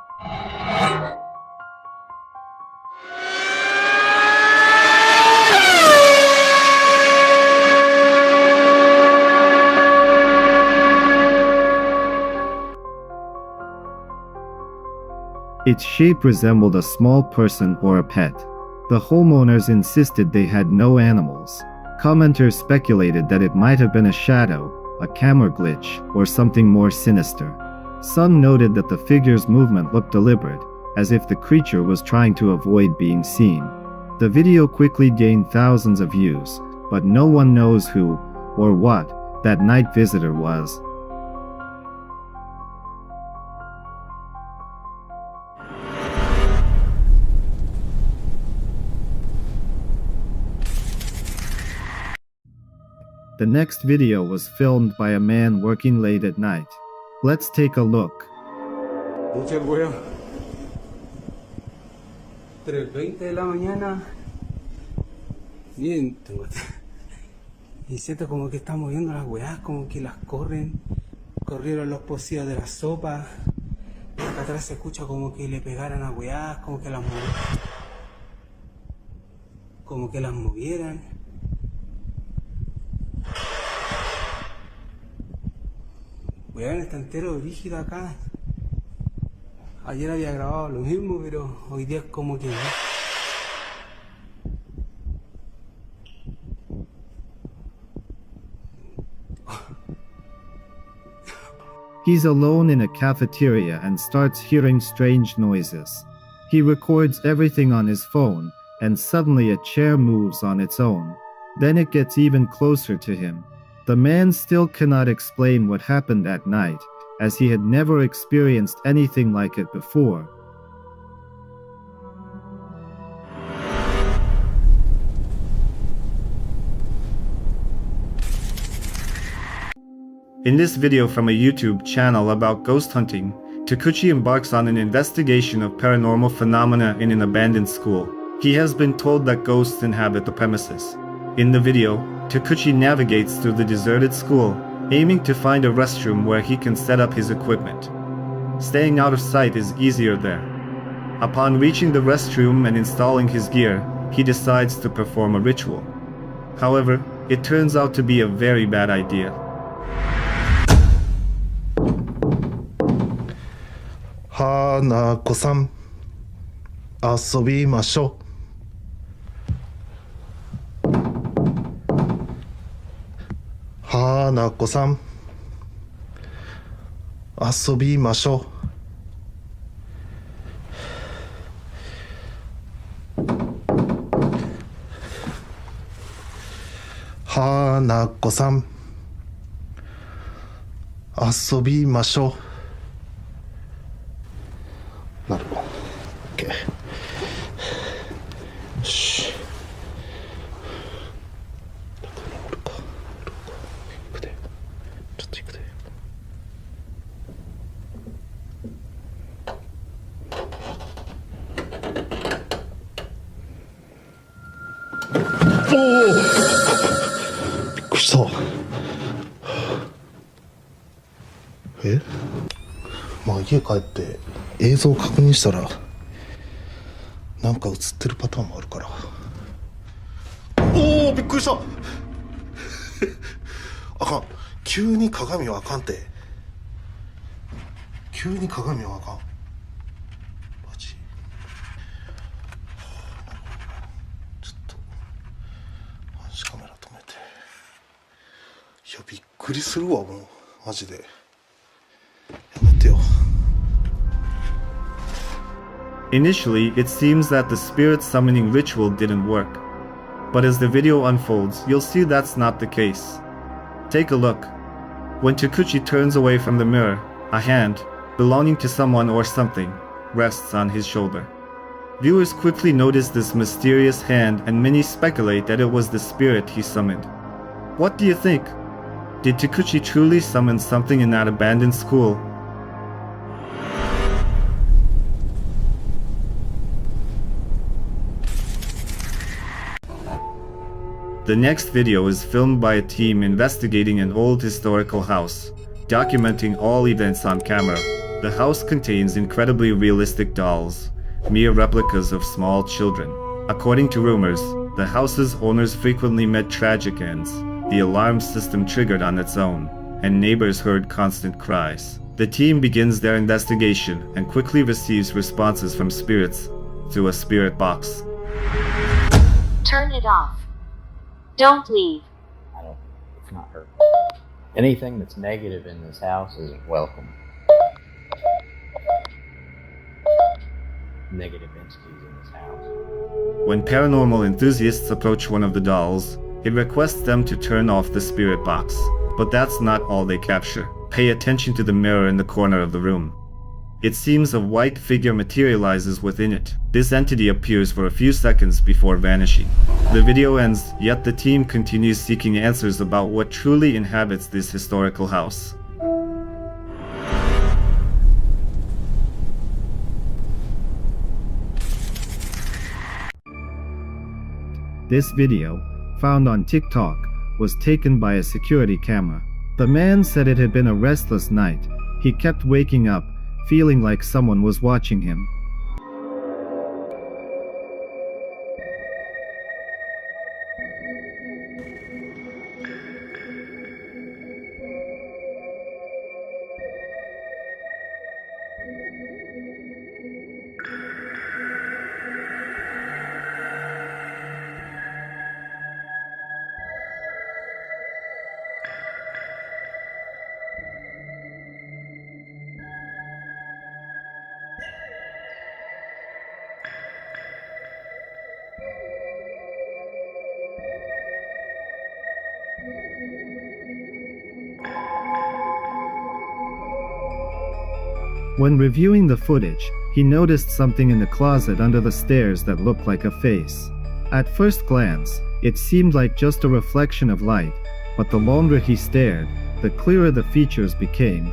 Its shape resembled a small person or a pet. The homeowners insisted they had no animals. Commenters speculated that it might have been a shadow, a camera glitch, or something more sinister. Some noted that the figure's movement looked deliberate, as if the creature was trying to avoid being seen. The video quickly gained thousands of views, but no one knows who, or what, that night visitor was. The next video was filmed by a man working late at night. Let's take a look. 3:20 de la mañana. Bien, y siento como que están moviendo las weas, como que las corren. Corrieron los pocillos de la sopa. Acá atrás se escucha como que le pegaran a weas, como que las movieran. Como que las movieran. Weón, está entero rígido acá. Ayer había grabado lo mismo, pero hoy día es como que... He's alone in a cafeteria and starts hearing strange noises. He records everything on his phone, and suddenly a chair moves on its own. Then it gets even closer to him. The man still cannot explain what happened at night, as he had never experienced anything like it before. In this video from a YouTube channel about ghost hunting, Takuchi embarks on an investigation of paranormal phenomena in an abandoned school. He has been told that ghosts inhabit the premises. In the video, Takuchi navigates through the deserted school, aiming to find a restroom where he can set up his equipment. Staying out of sight is easier there. Upon reaching the restroom and installing his gear, he decides to perform a ritual. However, it turns out to be a very bad idea. 花子さん、遊びましょう。花子さん、遊びましょう。花子さん、遊びましょう。なるほど。OK。よし。行くで。ちょっと行くで。おお。びっくりした。え？まあ家帰って映像を確認したらなんか映ってるパターンもあるから。おお、びっくりした。あかん、急に鏡はあかんて。急に鏡はあかん。マジ。ちょっと監視カメラ止めて。いや、びっくりするわ、もうマジで。やめてよ。Initially, it seems that the spirit summoning ritual didn't work. But as the video unfolds, you'll see that's not the case. Take a look. When Takuchi turns away from the mirror, a hand, belonging to someone or something, rests on his shoulder. Viewers quickly notice this mysterious hand and many speculate that it was the spirit he summoned. What do you think? Did Takuchi truly summon something in that abandoned school? The next video is filmed by a team investigating an old historical house, documenting all events on camera. The house contains incredibly realistic dolls, mere replicas of small children. According to rumors, the house's owners frequently met tragic ends. The alarm system triggered on its own, and neighbors heard constant cries. The team begins their investigation and quickly receives responses from spirits through a spirit box. Turn it off. Don't leave. It's not her. Anything that's negative in this house isn't welcome. Negative entities in this house. When paranormal enthusiasts approach one of the dolls, it requests them to turn off the spirit box. But that's not all they capture. Pay attention to the mirror in the corner of the room. It seems a white figure materializes within it. This entity appears for a few seconds before vanishing. The video ends, yet the team continues seeking answers about what truly inhabits this historical house. This video, found on TikTok, was taken by a security camera. The man said it had been a restless night. He kept waking up, feeling like someone was watching him. When reviewing the footage, he noticed something in the closet under the stairs that looked like a face. At first glance, it seemed like just a reflection of light, but the longer he stared, the clearer the features became.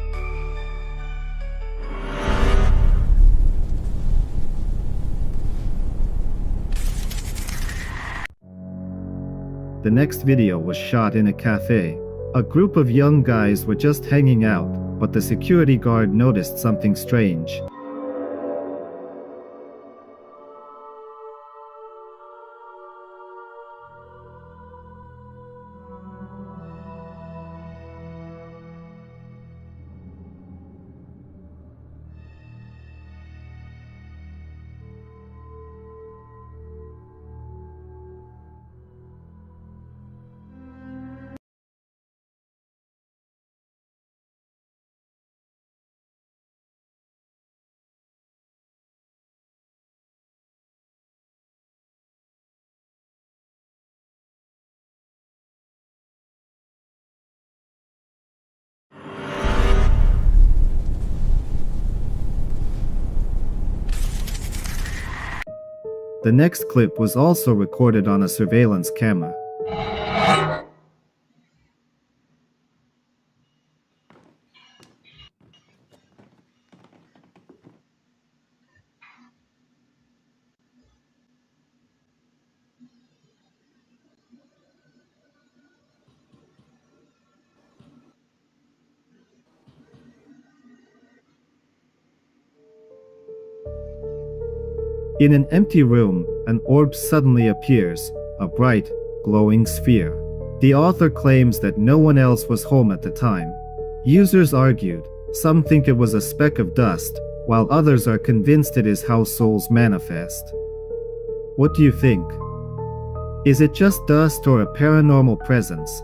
The next video was shot in a cafe. A group of young guys were just hanging out, but the security guard noticed something strange. The next clip was also recorded on a surveillance camera. In an empty room, an orb suddenly appears, a bright, glowing sphere. The author claims that no one else was home at the time. Users argued, some think it was a speck of dust, while others are convinced it is how souls manifest. What do you think? Is it just dust or a paranormal presence?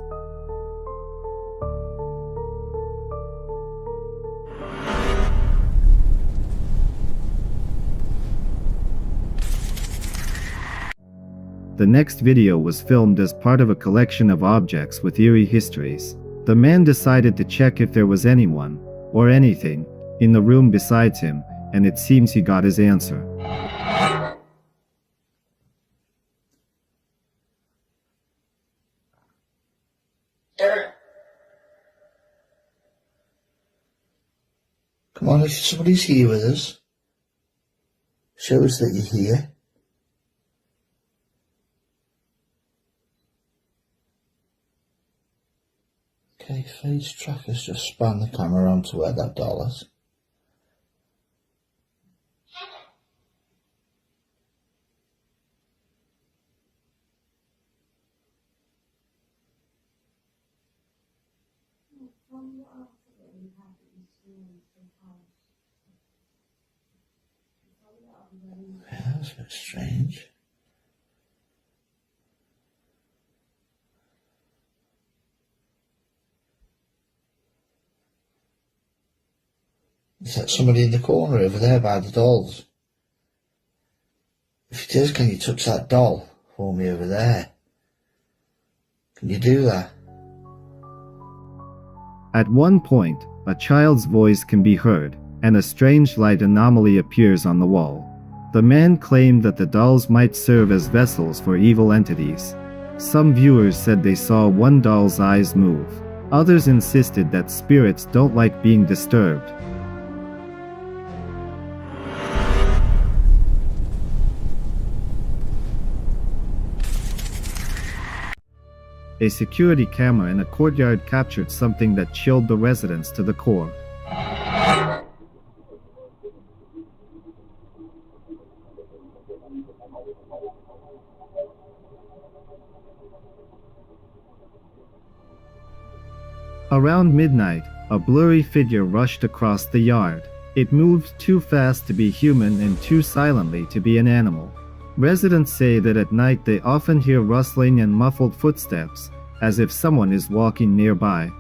The next video was filmed as part of a collection of objects with eerie histories. The man decided to check if there was anyone, or anything, in the room besides him, and it seems he got his answer. Come on, if somebody's here with us, show us that you're here. Okay, face trackers just span the camera onto where that doll is. Yeah, that's a bit strange. Is that somebody in the corner over there by the dolls? If it is, can you touch that doll for me over there? Can you do that? At one point, a child's voice can be heard. and a strange light anomaly appears on the wall. The man claimed that the dolls might serve as vessels for evil entities. Some viewers said they saw one doll's eyes move. Others insisted that spirits don't like being disturbed. A security camera in a courtyard captured something that chilled the residents to the core. Around midnight, a blurry figure rushed across the yard. It moved too fast to be human and too silently to be an animal. Residents say that at night they often hear rustling and muffled footsteps, as if someone is walking nearby.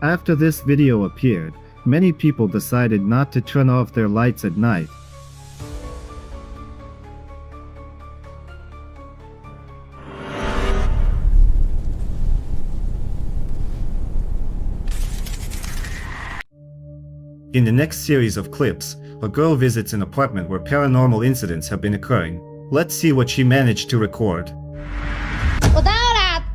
After this video appeared, many people decided not to turn off their lights at night. In the next series of clips, a girl visits an apartment where paranormal incidents have been occurring. Let's see what she managed to record. 我到了，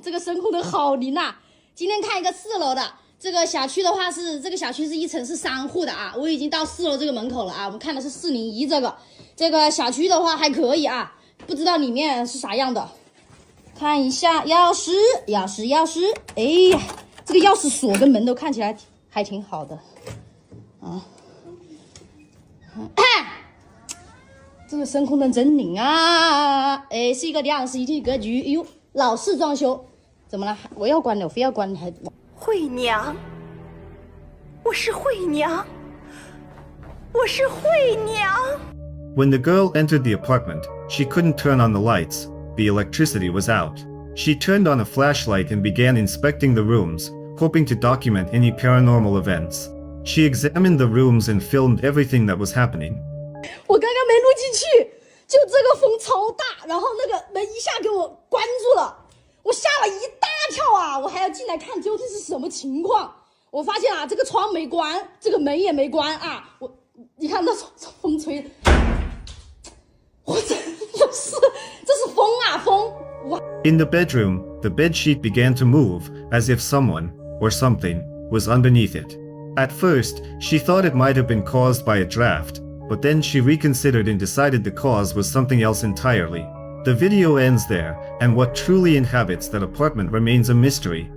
这个声控灯好灵呐！今天看一个4楼的，这个小区的话是这个小区是1层是3户的啊，我已经到4楼这个门口了啊，我们看的是401这个小区的话还可以啊，不知道里面是啥样的。看一下钥匙，哎呀，这个钥匙锁跟门都看起来还挺好的啊。这个声控灯真灵啊！哎，是一个两室一厅格局，哎呦，老式装修，怎么了？我要关的，我非要关还。惠娘，我是惠娘，我是惠娘。 When the girl entered the apartment, she couldn't turn on the lights. The electricity was out. She turned on a flashlight and began inspecting the rooms, hoping to document any paranormal events. She examined the rooms and filmed everything that was happening. 我刚刚没录进去，就这个风超大，然后那个门一下给我关住了，我吓了一大跳啊！我还要进来看究竟是什么情况。我发现啊，这个窗没关，这个门也没关啊！你看那风吹，我真的是，这是风啊风！哇！ In the bedroom, the bedsheet began to move, as if someone, or something, was underneath it. At first, she thought it might have been caused by a draft, but then she reconsidered and decided the cause was something else entirely. The video ends there, and what truly inhabits that apartment remains a mystery.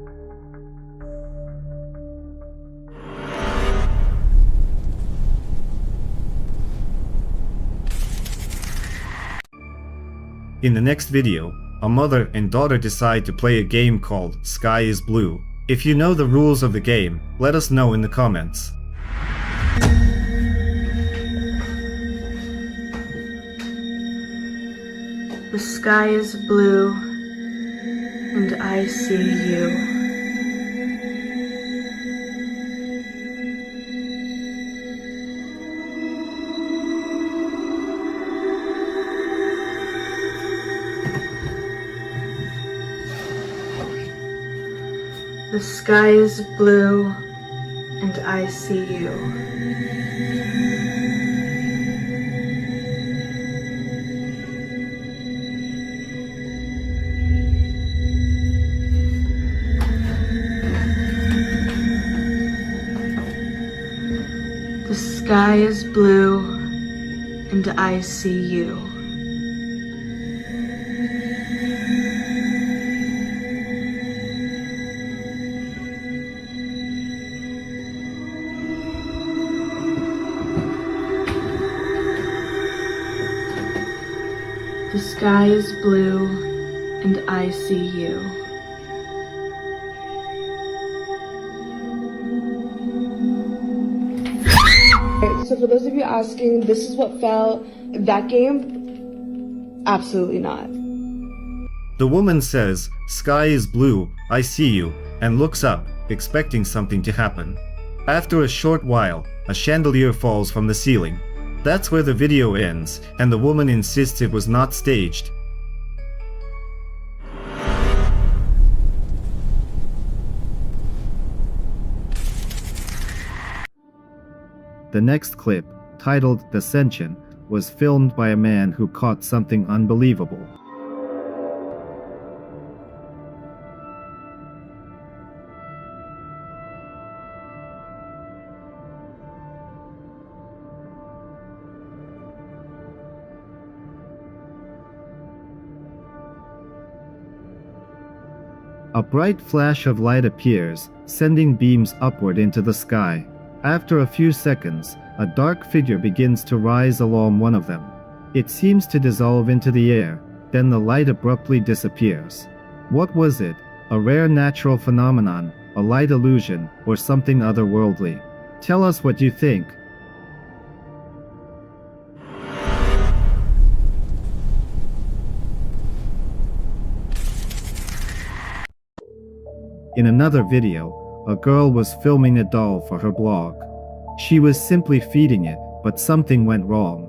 In the next video, a mother and daughter decide to play a game called Sky is Blue. If you know the rules of the game, let us know in the comments. The sky is blue, and I see you. The sky is blue, and I see you. The sky is blue, and I see you. The sky is blue, and I see you. So for those of you asking, this is what fell. That game? Absolutely not. The woman says, "Sky is blue, I see you," and looks up, expecting something to happen. After a short while, a chandelier falls from the ceiling. That's where the video ends, and the woman insists it was not staged. The next clip, titled Dissension, was filmed by a man who caught something unbelievable. A bright flash of light appears, sending beams upward into the sky. After a few seconds, a dark figure begins to rise along one of them. It seems to dissolve into the air, then the light abruptly disappears. What was it? A rare natural phenomenon, a light illusion, or something otherworldly? Tell us what you think. In another video, a girl was filming a doll for her blog. She was simply feeding it, but something went wrong.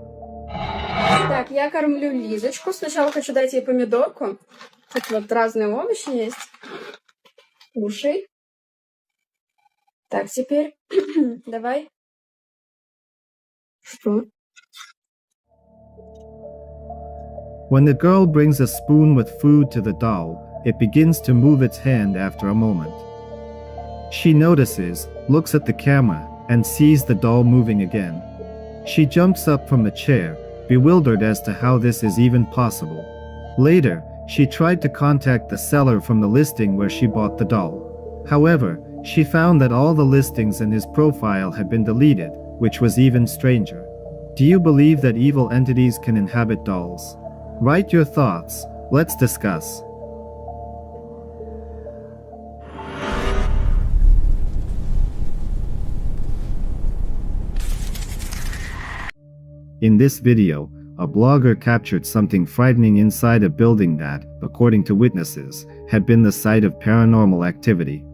Так, я кормлю Лизочку. Сначала хочу дать ей помидорку. Тут вот разные овощи есть. Кушай. Так, теперь давай. Что? When the girl brings a spoon with food to the doll, it begins to move its hand after a moment. She notices, looks at the camera, and sees the doll moving again. She jumps up from the chair, bewildered as to how this is even possible. Later, she tried to contact the seller from the listing where she bought the doll. However, she found that all the listings in his profile had been deleted, which was even stranger. Do you believe that evil entities can inhabit dolls? Write your thoughts. Let's discuss. In this video, a blogger captured something frightening inside a building that, according to witnesses, had been the site of paranormal activity.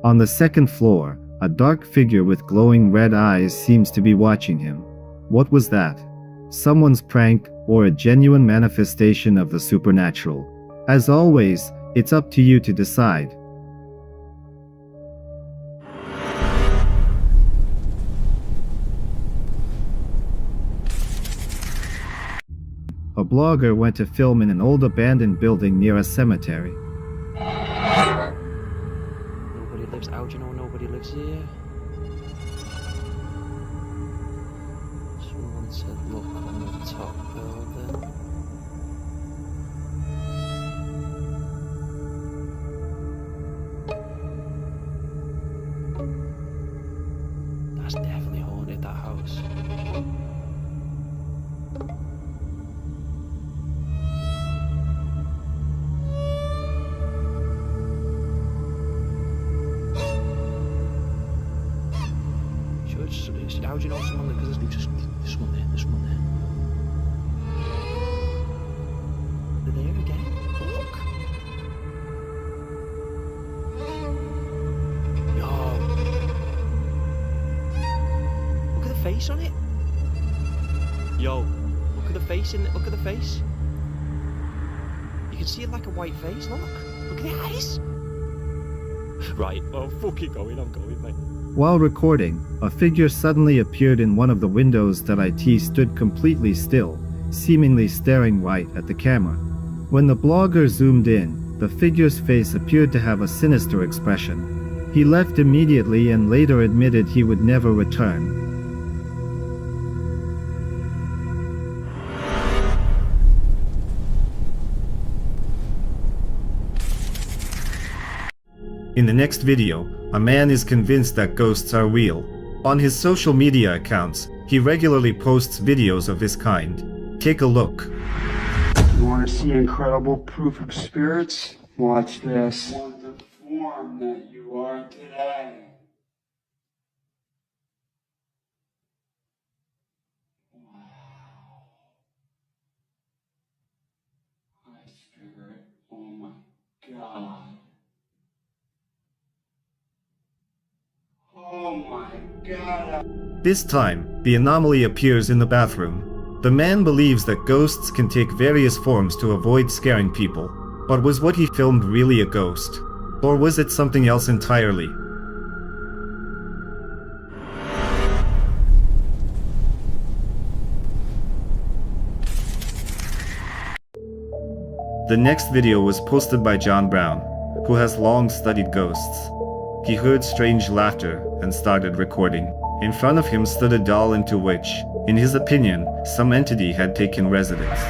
On the second floor, a dark figure with glowing red eyes seems to be watching him. What was that? Someone's prank, or a genuine manifestation of the supernatural? As always, it's up to you to decide. A blogger went to film in an old abandoned building near a cemetery. Nobody lives out, you know, nobody lives here. Someone said look on the top building. That's definitely haunted, that house. How do you know someone that, because there's someone there, there's someone there. They're there again. Look. Yo. Look at the face on it. Yo. Look at the face in it. Look at the face. You can see it like a white face. Look. Look at the eyes. Right. Well, fucking going. I'm going, mate. While recording, a figure suddenly appeared in one of the windows that IT stood completely still, seemingly staring right at the camera. When the blogger zoomed in, the figure's face appeared to have a sinister expression. He left immediately and later admitted he would never return. In the next video, a man is convinced that ghosts are real. On his social media accounts, he regularly posts videos of this kind. Take a look. You want to see incredible proof of spirits? Watch this. You want the form that you are today. Wow. My spirit. Oh my God. Oh my God. This time, the anomaly appears in the bathroom. The man believes that ghosts can take various forms to avoid scaring people, but was what he filmed really a ghost? Or was it something else entirely? The next video was posted by John Brown, who has long studied ghosts. He heard strange laughter and started recording. In front of him stood a doll into which, in his opinion, some entity had taken residence.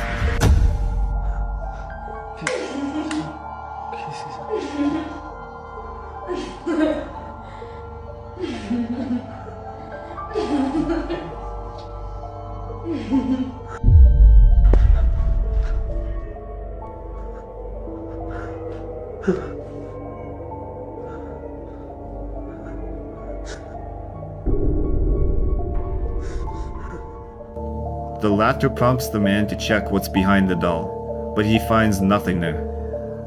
The laughter prompts the man to check what's behind the doll, but he finds nothing there.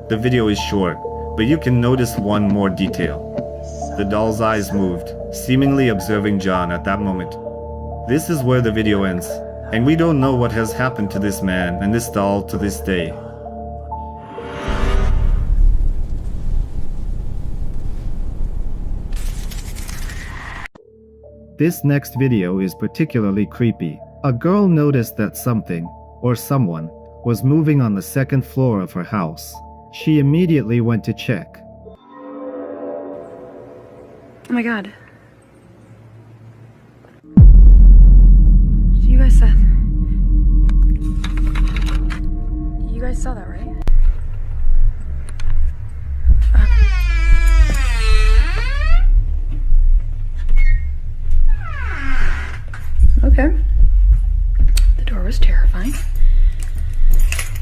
The video is short, but you can notice one more detail. The doll's eyes moved, seemingly observing John at that moment. This is where the video ends, and we don't know what has happened to this man and this doll to this day. This next video is particularly creepy. A girl noticed that something, or someone, was moving on the second floor of her house. She immediately went to check. Oh my god. You guys saw that, right? Okay. The door was terrifying,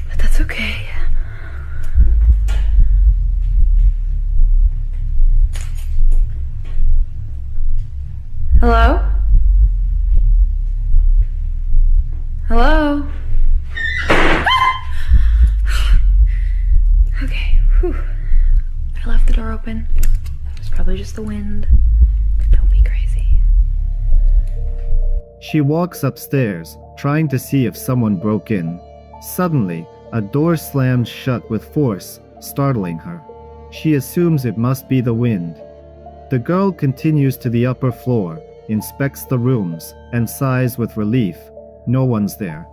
but that's okay. Hello? Hello? Okay, whew. I left the door open. It was probably just the wind. Don't be crazy. She walks upstairs, trying to see if someone broke in. Suddenly, a door slams shut with force, startling her. She assumes it must be the wind. The girl continues to the upper floor, inspects the rooms, and sighs with relief. No one's there.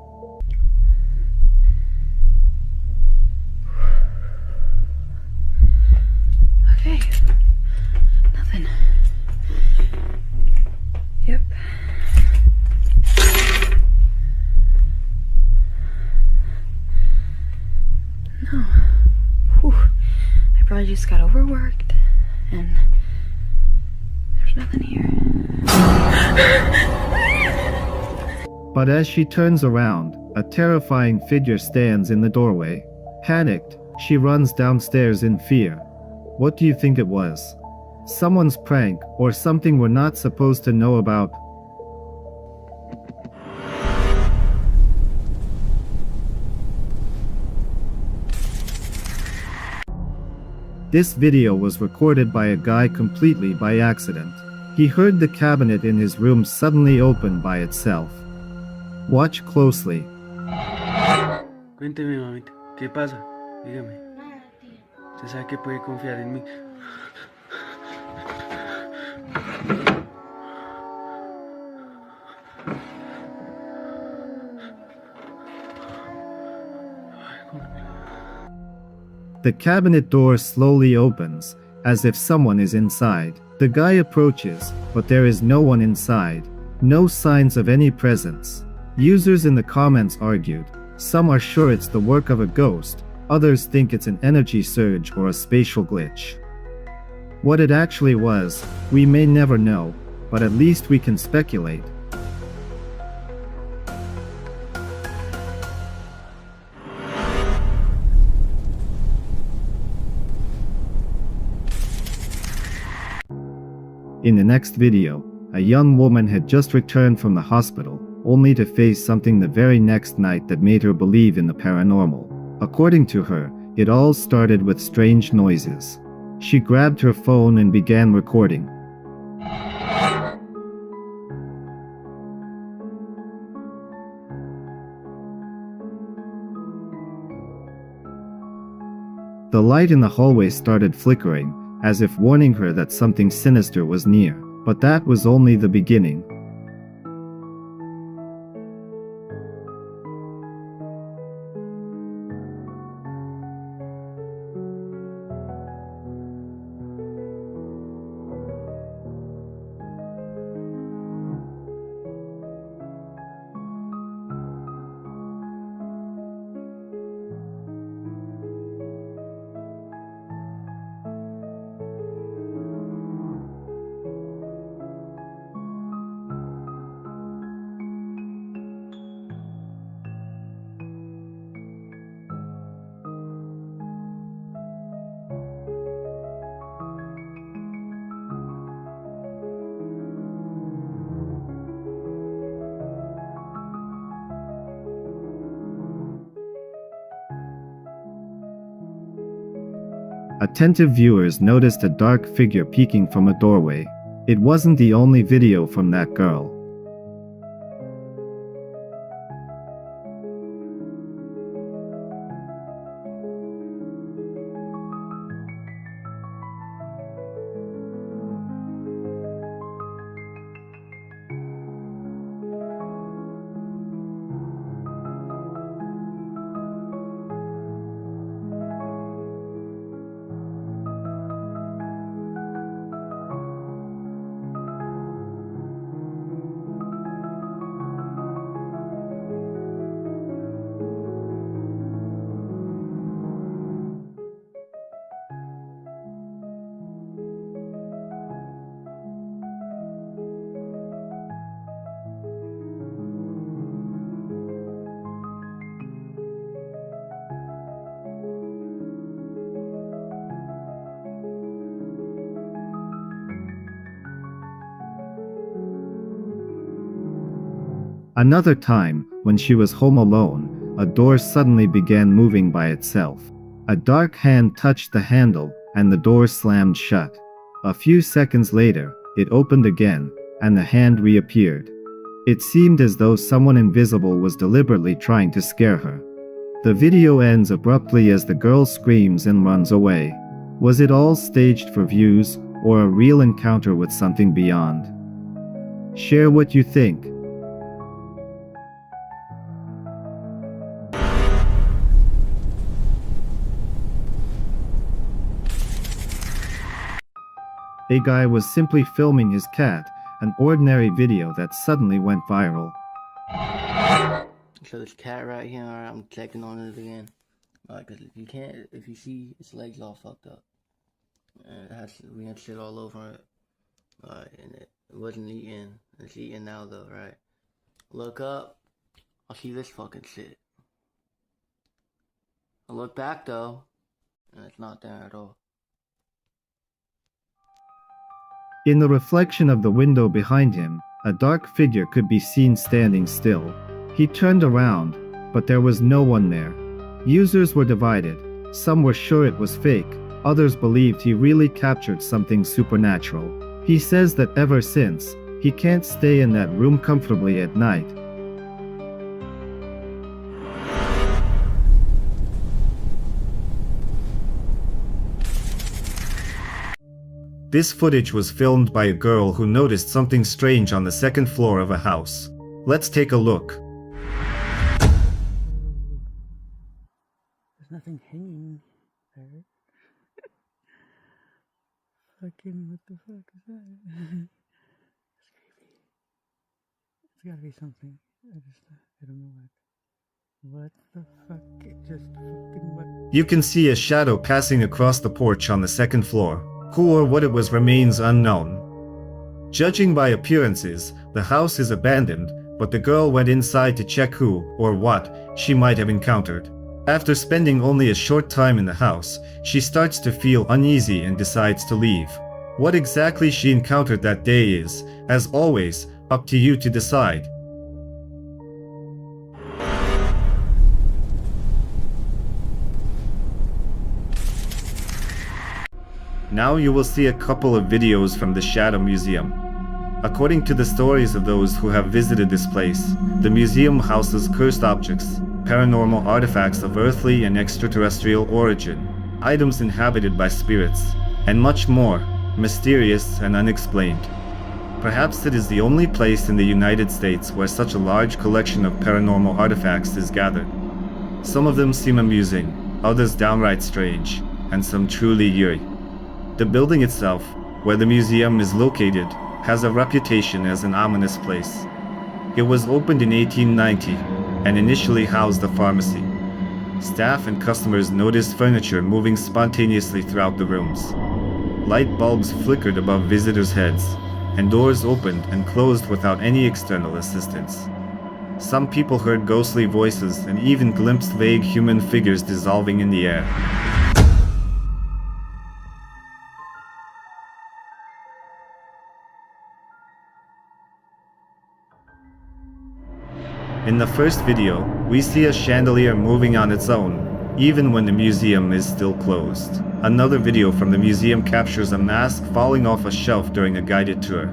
Okay. Nothing. Yep. No. Whew. I probably just got overworked, and there's nothing here. But as she turns around, a terrifying figure stands in the doorway. Panicked, she runs downstairs in fear. What do you think it was? Someone's prank, or something we're not supposed to know about? This video was recorded by a guy completely by accident. He heard the cabinet in his room suddenly open by itself. Watch closely. Cuénteme, mamita, ¿qué pasa? Dígame. Usted sabe que puede confiar en mí. The cabinet door slowly opens, as if someone is inside. The guy approaches, but there is no one inside. No signs of any presence. Users in the comments argued. Some are sure it's the work of a ghost, others think it's an energy surge or a spatial glitch. What it actually was, we may never know, but at least we can speculate. In the next video, a young woman had just returned from the hospital, only to face something the very next night that made her believe in the paranormal. According to her, it all started with strange noises. She grabbed her phone and began recording. The light in the hallway started flickering, as if warning her that something sinister was near. But that was only the beginning. Attentive viewers noticed a dark figure peeking from a doorway. It wasn't the only video from that girl. Another time, when she was home alone, a door suddenly began moving by itself. A dark hand touched the handle, and the door slammed shut. A few seconds later, it opened again, and the hand reappeared. It seemed as though someone invisible was deliberately trying to scare her. The video ends abruptly as the girl screams and runs away. Was it all staged for views, or a real encounter with something beyond? Share what you think. A guy was simply filming his cat, an ordinary video that suddenly went viral. So this cat right here, alright, I'm checking on it again. Alright, cause if you see its legs all fucked up. And we had shit all over it. Alright, and it wasn't eating. It's eating now though, right? Look up, I'll see this fucking shit. I look back though, and it's not there at all. In the reflection of the window behind him, a dark figure could be seen standing still. He turned around, but there was no one there. Users were divided. Some were sure it was fake, others believed he really captured something supernatural. He says that ever since, he can't stay in that room comfortably at night. This footage was filmed by a girl who noticed something strange on the second floor of a house. Let's take a look. There's nothing hanging there. Fucking what the fuck is that? It's creepy. It's gotta be something. I don't know what. What the fuck? It just fucking what? You can see a shadow passing across the porch on the second floor. Who or what it was remains unknown. Judging by appearances, the house is abandoned, but the girl went inside to check who, or what, she might have encountered. After spending only a short time in the house, she starts to feel uneasy and decides to leave. What exactly she encountered that day is, as always, up to you to decide. Now you will see a couple of videos from the Shadow Museum. According to the stories of those who have visited this place, the museum houses cursed objects, paranormal artifacts of earthly and extraterrestrial origin. items inhabited by spirits, and much more, mysterious and unexplained. Perhaps it is the only place in the United States where such a large collection of paranormal artifacts is gathered. Some of them seem amusing, others downright strange, and some truly eerie. The building itself, where the museum is located, has a reputation as an ominous place. It was opened in 1890 and initially housed a pharmacy. Staff and customers noticed furniture moving spontaneously throughout the rooms. Light bulbs flickered above visitors' heads, and doors opened and closed without any external assistance. Some people heard ghostly voices and even glimpsed vague human figures dissolving in the air. In the first video, we see a chandelier moving on its own, even when the museum is still closed. Another video from the museum captures a mask falling off a shelf during a guided tour.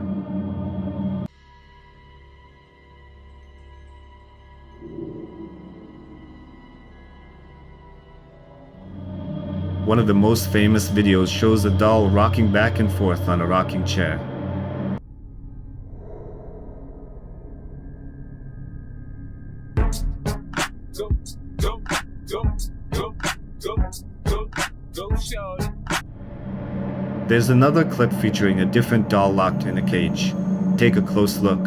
One of the most famous videos shows a doll rocking back and forth on a rocking chair. There's another clip featuring a different doll locked in a cage. Take a close look.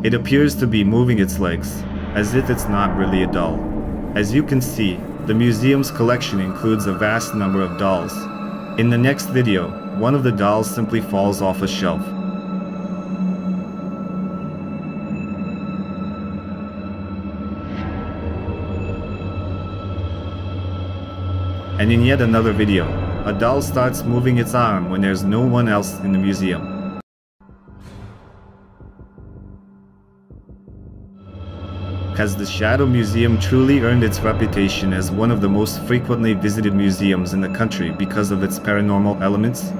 It appears to be moving its legs, as if it's not really a doll. As you can see, the museum's collection includes a vast number of dolls. In the next video, one of the dolls simply falls off a shelf. And in yet another video, a doll starts moving its arm when there's no one else in the museum. Has the Shadow Museum truly earned its reputation as one of the most frequently visited museums in the country because of its paranormal elements?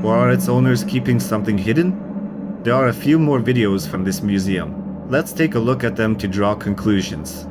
Or are its owners keeping something hidden? There are a few more videos from this museum. Let's take a look at them to draw conclusions.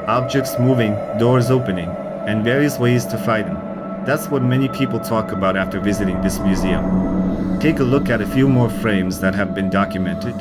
Objects moving, doors opening, and various ways to fight them. That's what many people talk about after visiting this museum. Take a look at a few more frames that have been documented.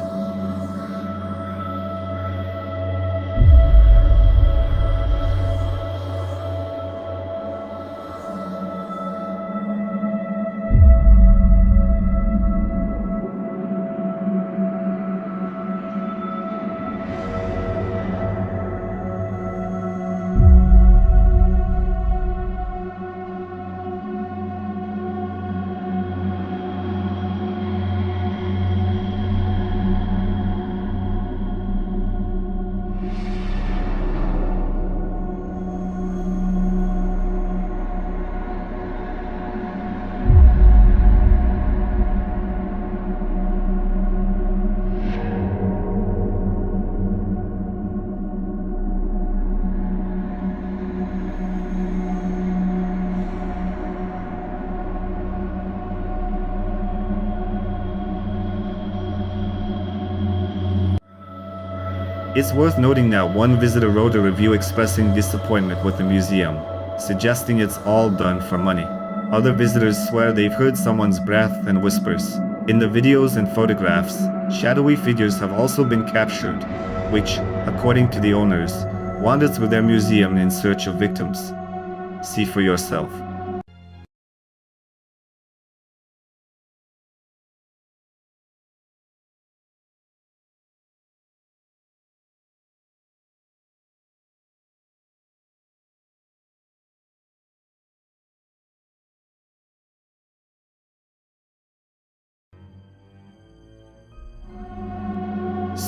It's worth noting that one visitor wrote a review expressing disappointment with the museum, suggesting it's all done for money. Other visitors swear they've heard someone's breath and whispers. In the videos and photographs, shadowy figures have also been captured, which, according to the owners, wandered through their museum in search of victims. See for yourself.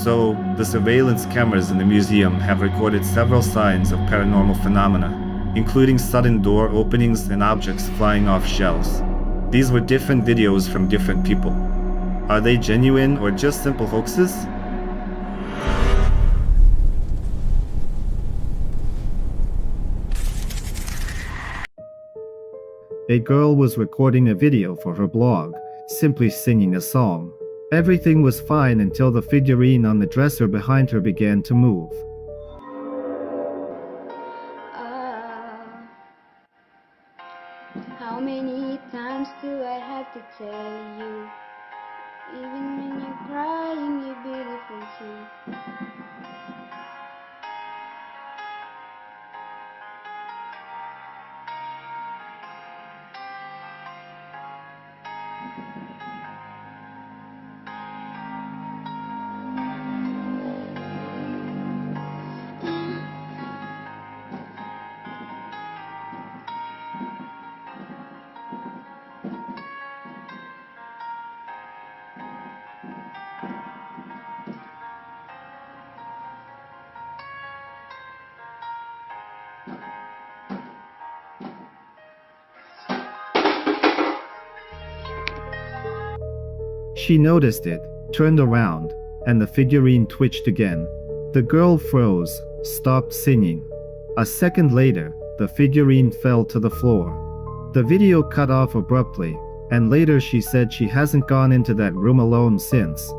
So, the surveillance cameras in the museum have recorded several signs of paranormal phenomena, including sudden door openings and objects flying off shelves. These were different videos from different people. Are they genuine or just simple hoaxes? A girl was recording a video for her blog, simply singing a song. Everything was fine until the figurine on the dresser behind her began to move. How many times do I have to tell you? Even when you're crying, you're beautiful too. She noticed it, turned around, and the figurine twitched again. The girl froze, stopped singing. A second later, the figurine fell to the floor. The video cut off abruptly, and later she said she hasn't gone into that room alone since.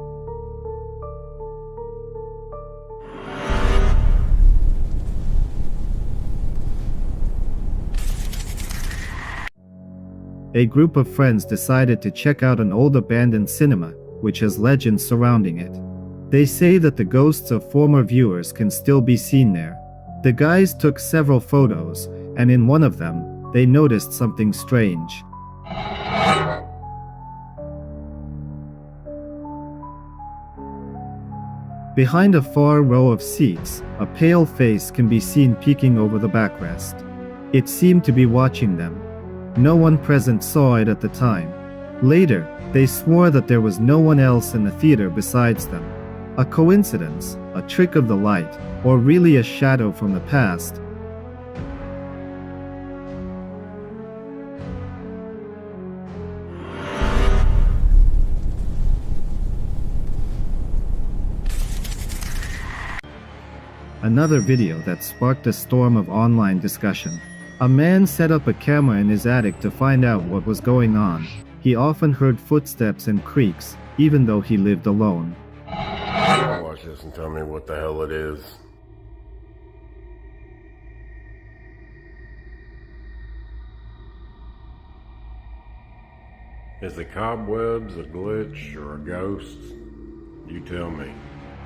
A group of friends decided to check out an old abandoned cinema, which has legends surrounding it. They say that the ghosts of former viewers can still be seen there. The guys took several photos, and in one of them, they noticed something strange. Behind a far row of seats, a pale face can be seen peeking over the backrest. It seemed to be watching them. No one present saw it at the time. Later, they swore that there was no one else in the theater besides them. A coincidence, a trick of the light, or really a shadow from the past? Another video that sparked a storm of online discussion. A man set up a camera in his attic to find out what was going on. He often heard footsteps and creaks, even though he lived alone. Watch this and tell me what the hell it is. Is the cobwebs a glitch or a ghost? You tell me.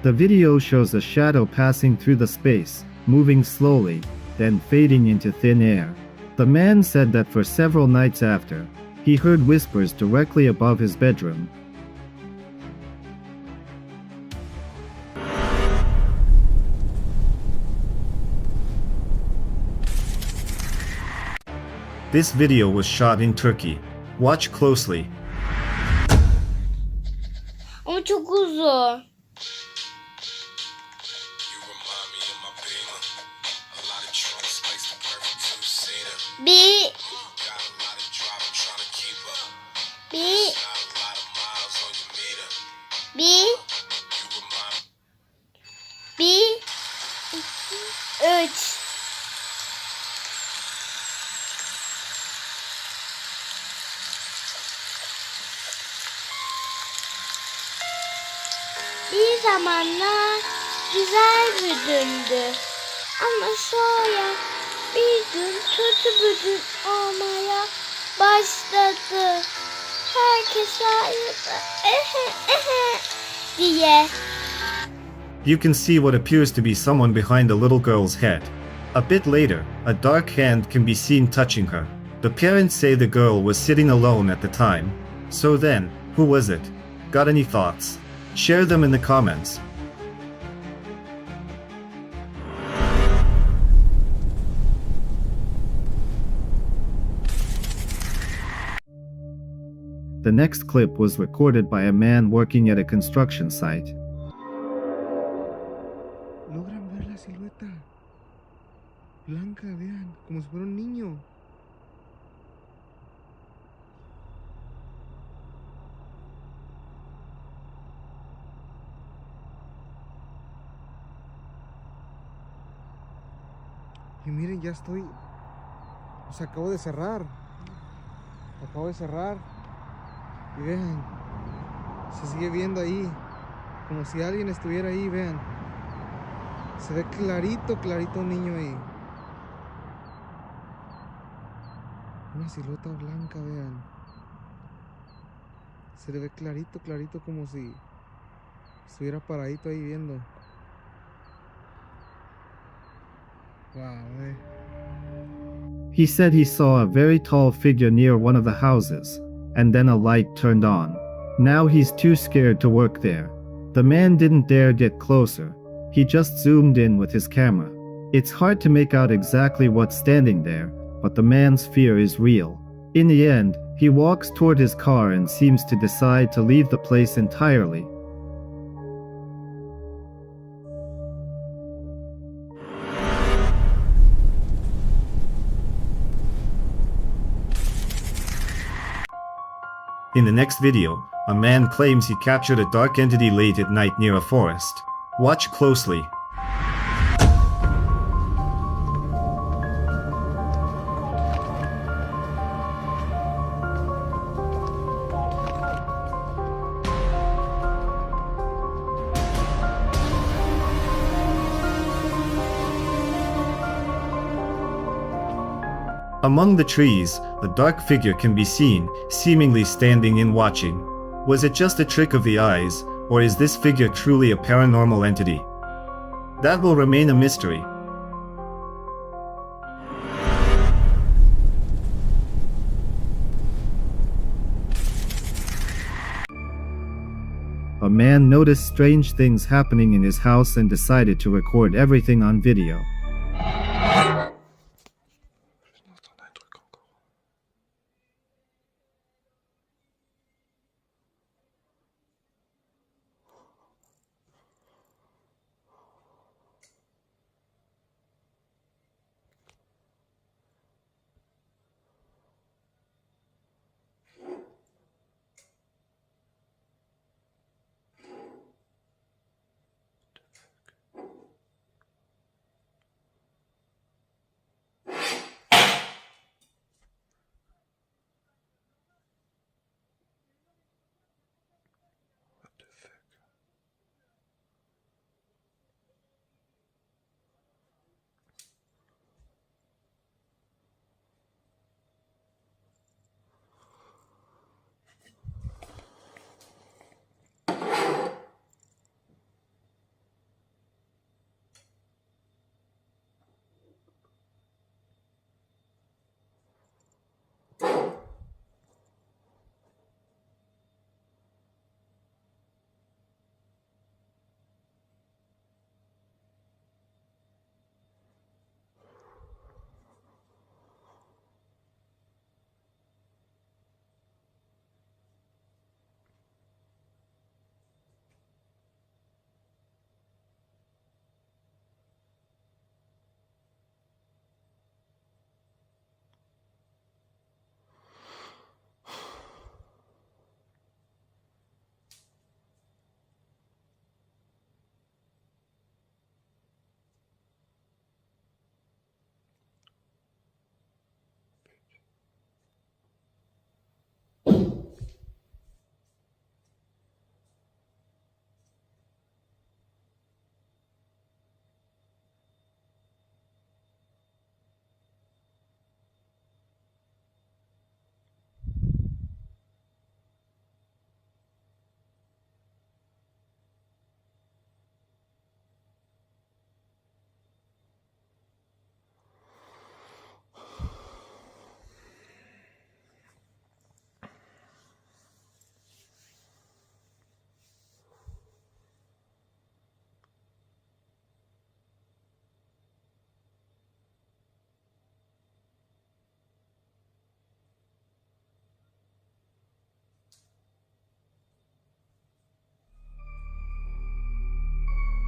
The video shows a shadow passing through the space, moving slowly, then fading into thin air. The man said that for several nights after, he heard whispers directly above his bedroom. This video was shot in Turkey. Watch closely. Ama çok uzun. Bir. Üç. Bir zamanlar güzel bir dündü. Ama sonra bir gün kötü bir gün olmaya başladı. Herkes ayrıldı. Diye. You can see what appears to be someone behind the little girl's head. A bit later, a dark hand can be seen touching her. The parents say the girl was sitting alone at the time. So then, who was it? Got any thoughts? Share them in the comments. The next clip was recorded by a man working at a construction site. como si fuera un niño. Y miren, ya estoy, o sea, acabo de cerrar. Acabo de cerrar. Y vean, se sigue viendo ahí, como si alguien estuviera ahí, vean. Se ve clarito, clarito un niño ahí. Una silueta blanca, vean. Se le ve clarito, clarito, como si estuviera paradito ahí viendo. Wow, He said he saw a very tall figure near one of the houses, and then a light turned on. Now he's too scared to work there. The man didn't dare get closer. He just zoomed in with his camera. It's hard to make out exactly what's standing there, but the man's fear is real. In the end, he walks toward his car and seems to decide to leave the place entirely. In the next video, a man claims he captured a dark entity late at night near a forest. Watch closely. Among the trees, a dark figure can be seen, seemingly standing and watching. Was it just a trick of the eyes, or is this figure truly a paranormal entity? That will remain a mystery. A man noticed strange things happening in his house and decided to record everything on video.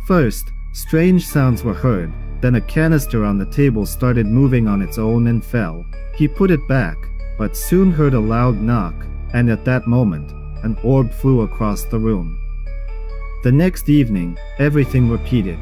First, strange sounds were heard, Then a canister on the table started moving on its own and fell. He put it back, but soon heard a loud knock, and at that moment, an orb flew across the room. The next evening, everything repeated.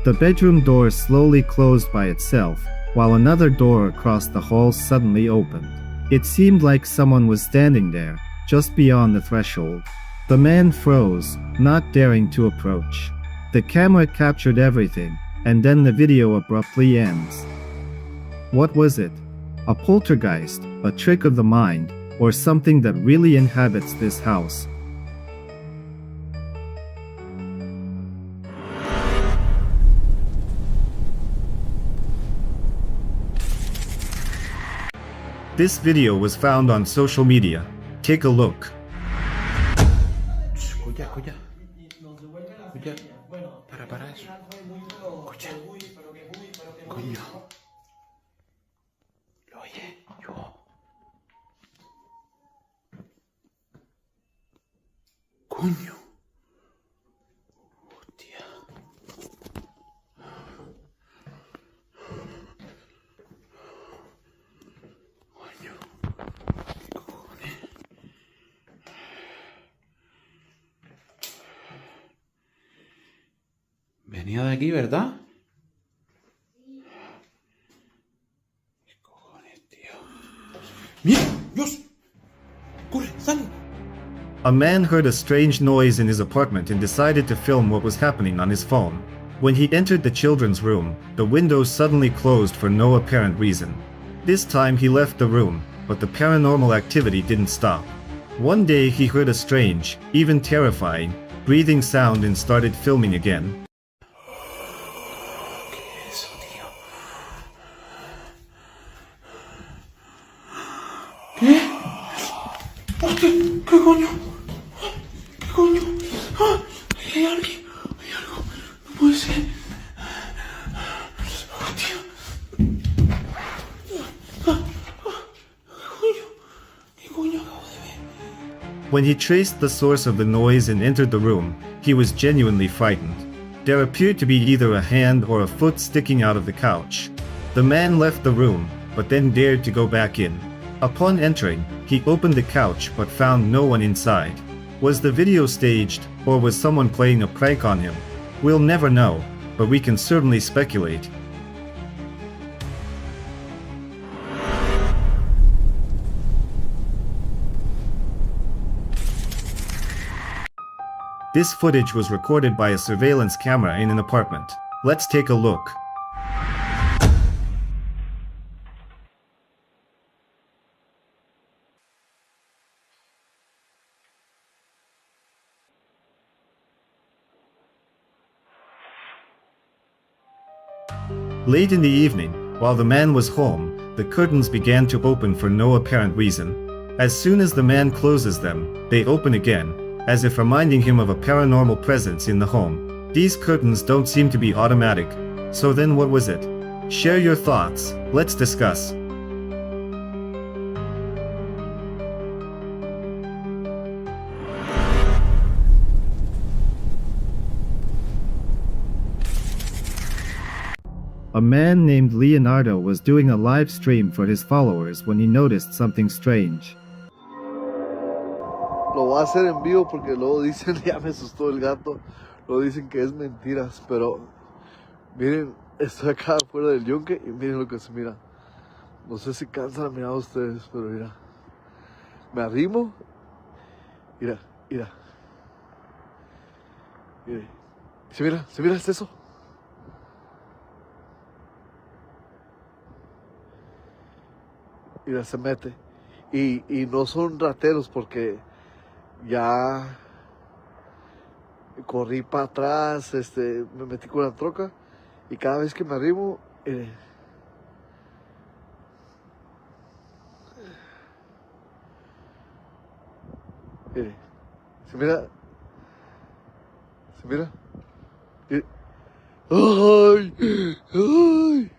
The bedroom door slowly closed by itself, while another door across the hall suddenly opened. It seemed like someone was standing there, just beyond the threshold. The man froze, not daring to approach. The camera captured everything, and then the video abruptly ends. What was it? A poltergeist, a trick of the mind, or something that really inhabits this house? This video was found on social media. Take a look. Escucha, escucha. Escucha. Para eso. Escucha. Coño. Lo oye, yo. Coño. Hostia. Coño. ¿Qué cojones? Venía de aquí, ¿verdad? ¿Qué cojones, tío? ¡Mira! ¡Dios! ¡Corre! ¡Sale! A man heard a strange noise in his apartment and decided to film what was happening on his phone. When he entered the children's room, the windows suddenly closed for no apparent reason. This time he left the room, but the paranormal activity didn't stop. One day he heard a strange, even terrifying, breathing sound and started filming again. ¿Qué es eso, tío? ¿Qué? ¡Hostia! ¿Qué coño? ¿Qué coño? ¡Ah! Hay alguien. Hay algo. No puede ser. ¡Hostia! ¿Qué coño acabo de ver? When he traced the source of the noise and entered the room, he was genuinely frightened. There appeared to be either a hand or a foot sticking out of the couch. The man left the room, but then dared to go back in. Upon entering, he opened the couch but found no one inside. Was the video staged, or was someone playing a prank on him? We'll never know, but we can certainly speculate. This footage was recorded by a surveillance camera in an apartment. Let's take a look. Late in the evening, while the man was home, the curtains began to open for no apparent reason. As soon as the man closes them, they open again, as if reminding him of a paranormal presence in the home. These curtains don't seem to be automatic. So then what was it? Share your thoughts. Let's discuss. A man named Leonardo was doing a live stream for his followers when he noticed something strange. Lo voy a hacer en vivo porque luego dicen, ya me asustó el gato, lo dicen que es mentiras, pero miren, estoy acá afuera del yunque y miren lo que se mira. No sé si cansan a mirar a ustedes, pero mira, me arrimo, mira, mira, mire, se mira, es eso. Mira, se mete. Y no son rateros porque ya corrí para atrás, me metí con la troca y cada vez que me arrimo, se mira, ¡ay! ¡Ay!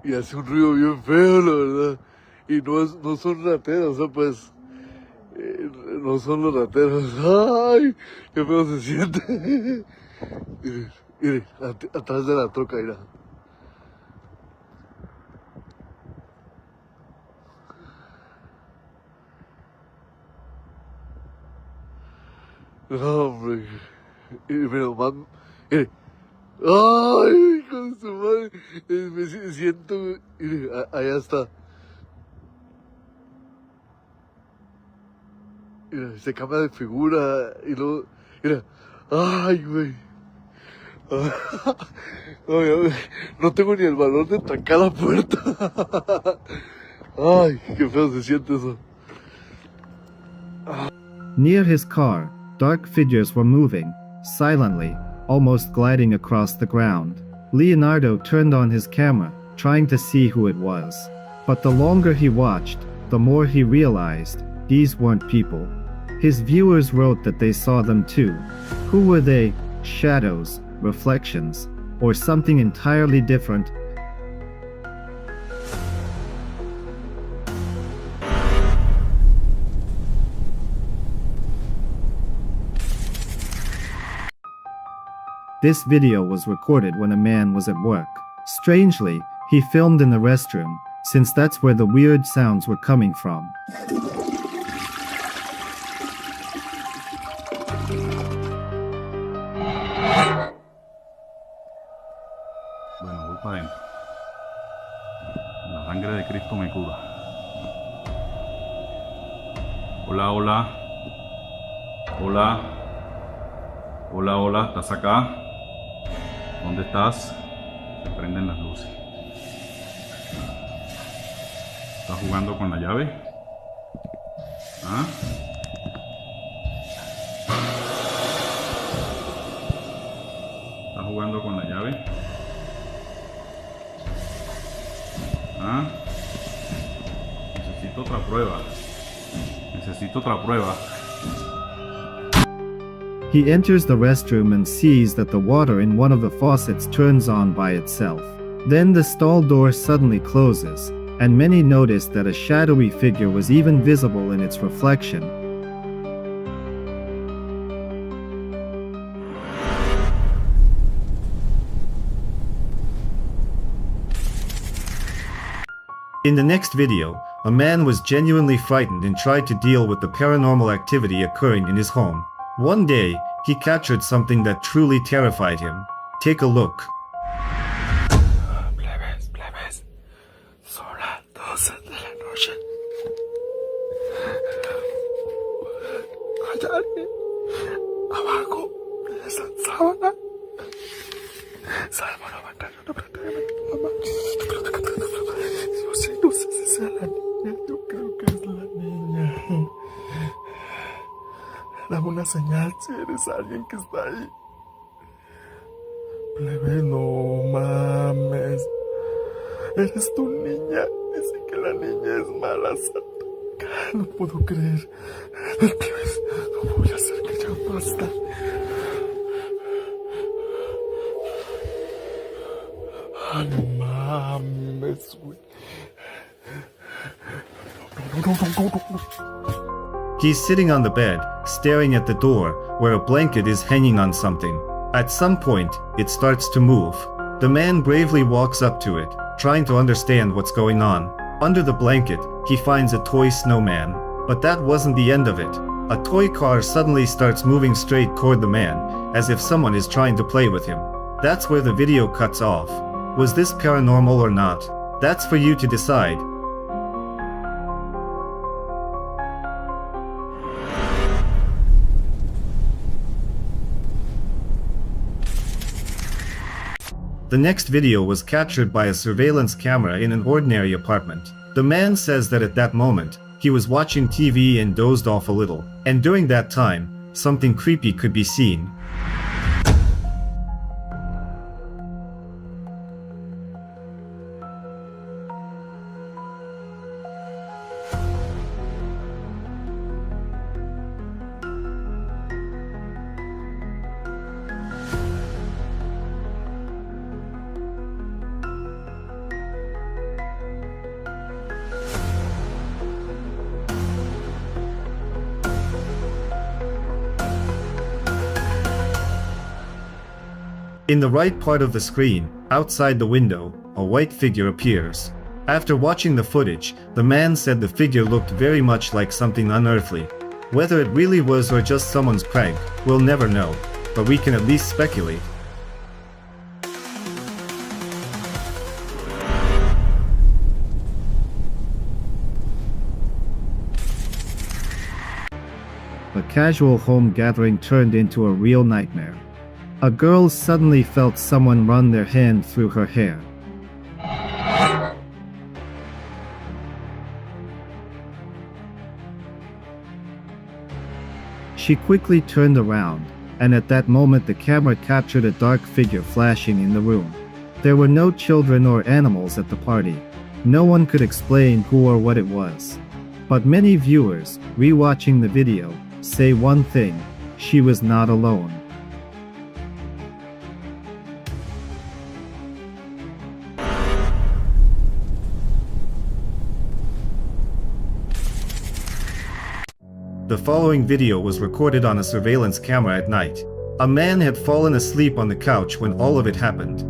Y hace un ruido bien feo, la verdad. Y no son rateros, o sea, pues, no son los rateros. ¡Ay! ¡Qué feo se siente! Mire, atrás de la troca, mira. No, hombre. Mira, nomás, mire. ¡Ay, con su madre! Me siento... Mire, allá está. Mira, se cambia de figura y luego... Mira. ¡Ay, güey! Ay, no tengo ni el valor de trancar la puerta. ¡Ay, qué feo se siente eso! Near his car, dark figures were moving, silently, almost gliding across the ground. Leonardo turned on his camera, trying to see who it was. But the longer he watched, the more he realized these weren't people. His viewers wrote that they saw them too. Who were they? Shadows, reflections, or something entirely different? This video was recorded when a man was at work. Strangely, he filmed in the restroom, since that's where the weird sounds were coming from. Bueno, voy para adentro. La sangre de Cristo me cura. Hola, hola. Hola. Hola, hola, ¿estás acá? ¿Dónde estás? Se prenden las luces. ¿Estás jugando con la llave? ¿Ah? ¿Estás jugando con la llave? ¿Ah? Necesito otra prueba. Necesito otra prueba. He enters the restroom and sees that the water in one of the faucets turns on by itself. Then the stall door suddenly closes, and many noticed that a shadowy figure was even visible in its reflection. In the next video, a man was genuinely frightened and tried to deal with the paranormal activity occurring in his home. One day, he captured something that truly terrified him. Take a look. Plebes, son las 12 de la noche. Hay alguien abajo de esa sábana. Salmo 91, no sé si sea la niña, yo creo que es la niña. Dame una señal si eres alguien que está ahí. Plebe, no mames. Eres tu niña. Dice que la niña es mala, santa. No puedo creer. Plebes, no voy a hacer que ya basta. Ah, no mames, güey. He's sitting on the bed, staring at the door, where a blanket is hanging on something. At some point, it starts to move. The man bravely walks up to it, trying to understand what's going on. Under the blanket, he finds a toy snowman. But that wasn't the end of it. A toy car suddenly starts moving straight toward the man, as if someone is trying to play with him. That's where the video cuts off. Was this paranormal or not? That's for you to decide. The next video was captured by a surveillance camera in an ordinary apartment. The man says that at that moment, he was watching TV and dozed off a little, and during that time, something creepy could be seen. In the right part of the screen, outside the window, a white figure appears. After watching the footage, the man said the figure looked very much like something unearthly. Whether it really was or just someone's prank, we'll never know, but we can at least speculate. A casual home gathering turned into a real nightmare. A girl suddenly felt someone run their hand through her hair. She quickly turned around, and at that moment the camera captured a dark figure flashing in the room. There were no children or animals at the party. No one could explain who or what it was. But many viewers, rewatching the video, say one thing: she was not alone. The following video was recorded on a surveillance camera at night. A man had fallen asleep on the couch when all of it happened.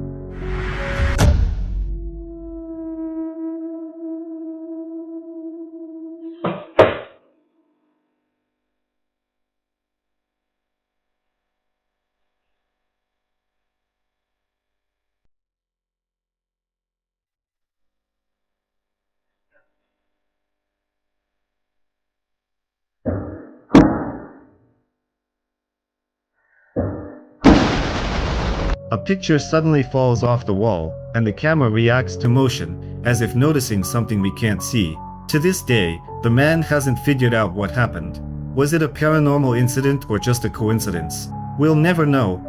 A picture suddenly falls off the wall, and the camera reacts to motion, as if noticing something we can't see. To this day, the man hasn't figured out what happened. Was it a paranormal incident or just a coincidence? We'll never know.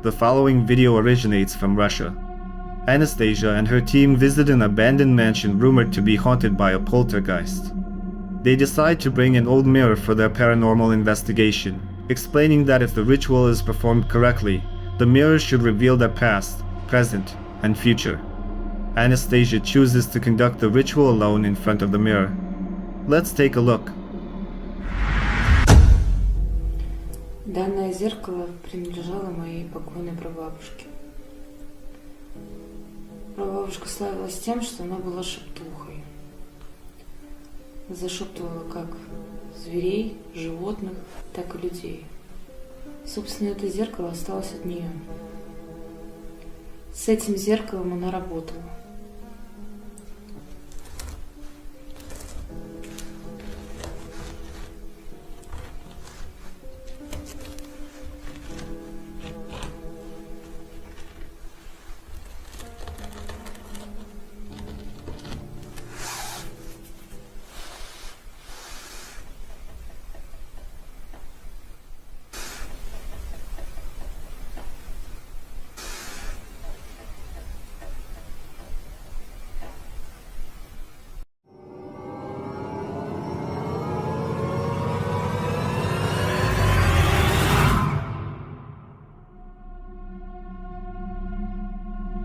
The following video originates from Russia. Anastasia and her team visit an abandoned mansion rumored to be haunted by a poltergeist. They decide to bring an old mirror for their paranormal investigation, explaining that if the ritual is performed correctly, the mirror should reveal their past, present, and future. Anastasia chooses to conduct the ritual alone in front of the mirror. Let's take a look. Данное зеркало принадлежало моей покойной прабабушке. Прабабушка славилась тем, что она была шептухой. Зашептывала как зверей, животных, так и людей. Собственно, это зеркало осталось от нее. С этим зеркалом она работала.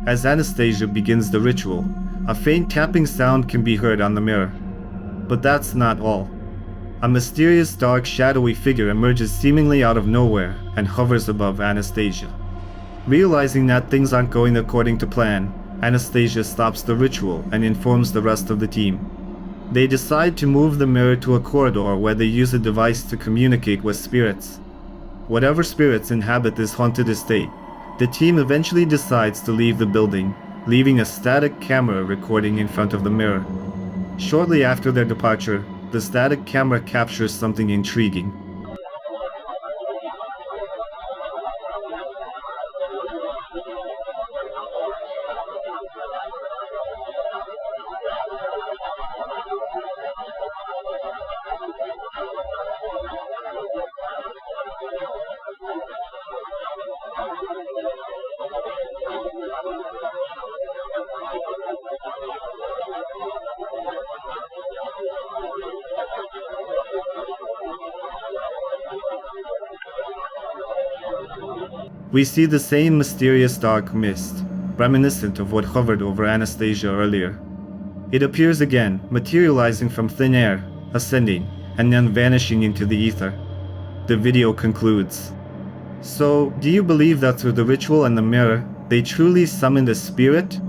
As Anastasia begins the ritual, A faint tapping sound can be heard on the mirror. But that's not all. A mysterious, dark, shadowy figure emerges seemingly out of nowhere and hovers above Anastasia. Realizing that things aren't going according to plan, Anastasia stops the ritual and informs the rest of the team. They decide to move the mirror to a corridor where they use a device to communicate with spirits. Whatever spirits inhabit this haunted estate, the team eventually decides to leave the building, leaving a static camera recording in front of the mirror. Shortly after their departure, the static camera captures something intriguing. We see the same mysterious dark mist, reminiscent of what hovered over Anastasia earlier. It appears again, materializing from thin air, ascending, and then vanishing into the ether. The video concludes. So, do you believe that through the ritual and the mirror, they truly summoned a spirit?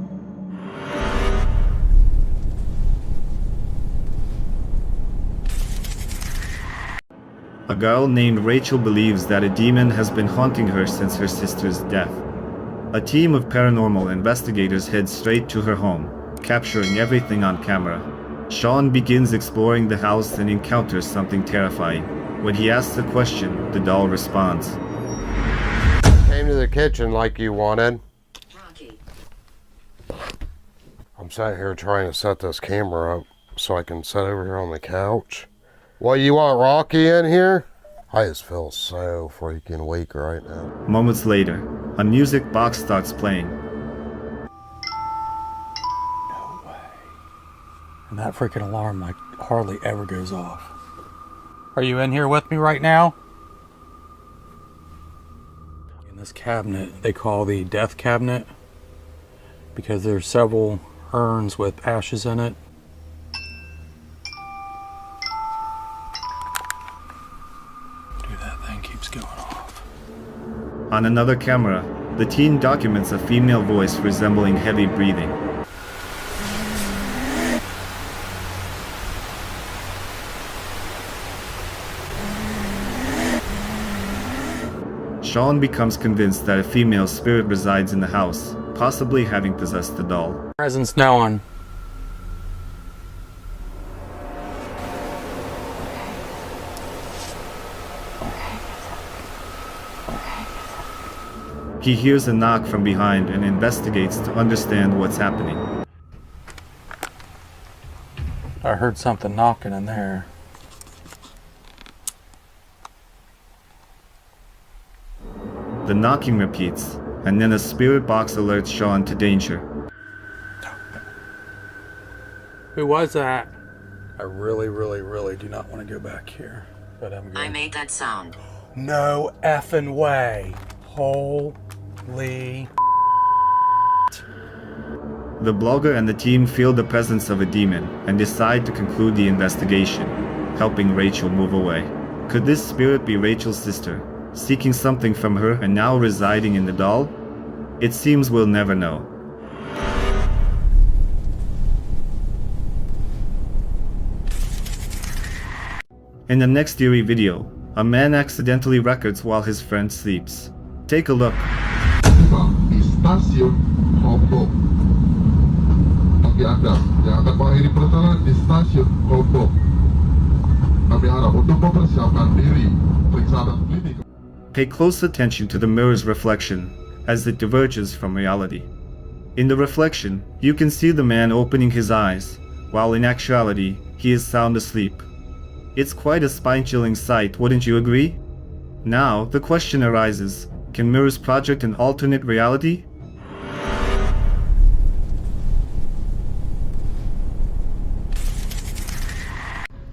A girl named Rachel believes that a demon has been haunting her since her sister's death. A team of paranormal investigators heads straight to her home, capturing everything on camera. Sean begins exploring the house and encounters something terrifying. When he asks a question, the doll responds. Came to the kitchen like you wanted. I'm sat here trying to set this camera up so I can sit over here on the couch. What, you want Rocky in here? I just feel so freaking weak right now. Moments later, a music box starts playing. No way. And that freaking alarm like hardly ever goes off. Are you in here with me right now? In this cabinet, they call the death cabinet because there's several urns with ashes in it. Going off. On another camera, the teen documents a female voice resembling heavy breathing. Sean becomes convinced that a female spirit resides in the house, possibly having possessed the doll. Presence now on. He hears a knock from behind and investigates to understand what's happening. I heard something knocking in there. The knocking repeats, and then a spirit box alerts Sean to danger. Who was that? I really do not want to go back here. But I'm good. I made that sound. No effing way. Holy. The blogger and the team feel the presence of a demon and decide to conclude the investigation, helping Rachel move away. Could this spirit be Rachel's sister, seeking something from her and now residing in the doll? It seems we'll never know. In the next eerie video, a man accidentally records while his friend sleeps. Take a look. Stasiun Kopo. Bagi Anda yang akan mengakhiri perjalanan di stasiun Kopo, kami harap untuk mempersiapkan diri periksa klinik. Pay close attention to the mirror's reflection as it diverges from reality. In the reflection, you can see the man opening his eyes, while in actuality, he is sound asleep. It's quite a spine-chilling sight, wouldn't you agree? Now, the question arises, can mirrors project an alternate reality?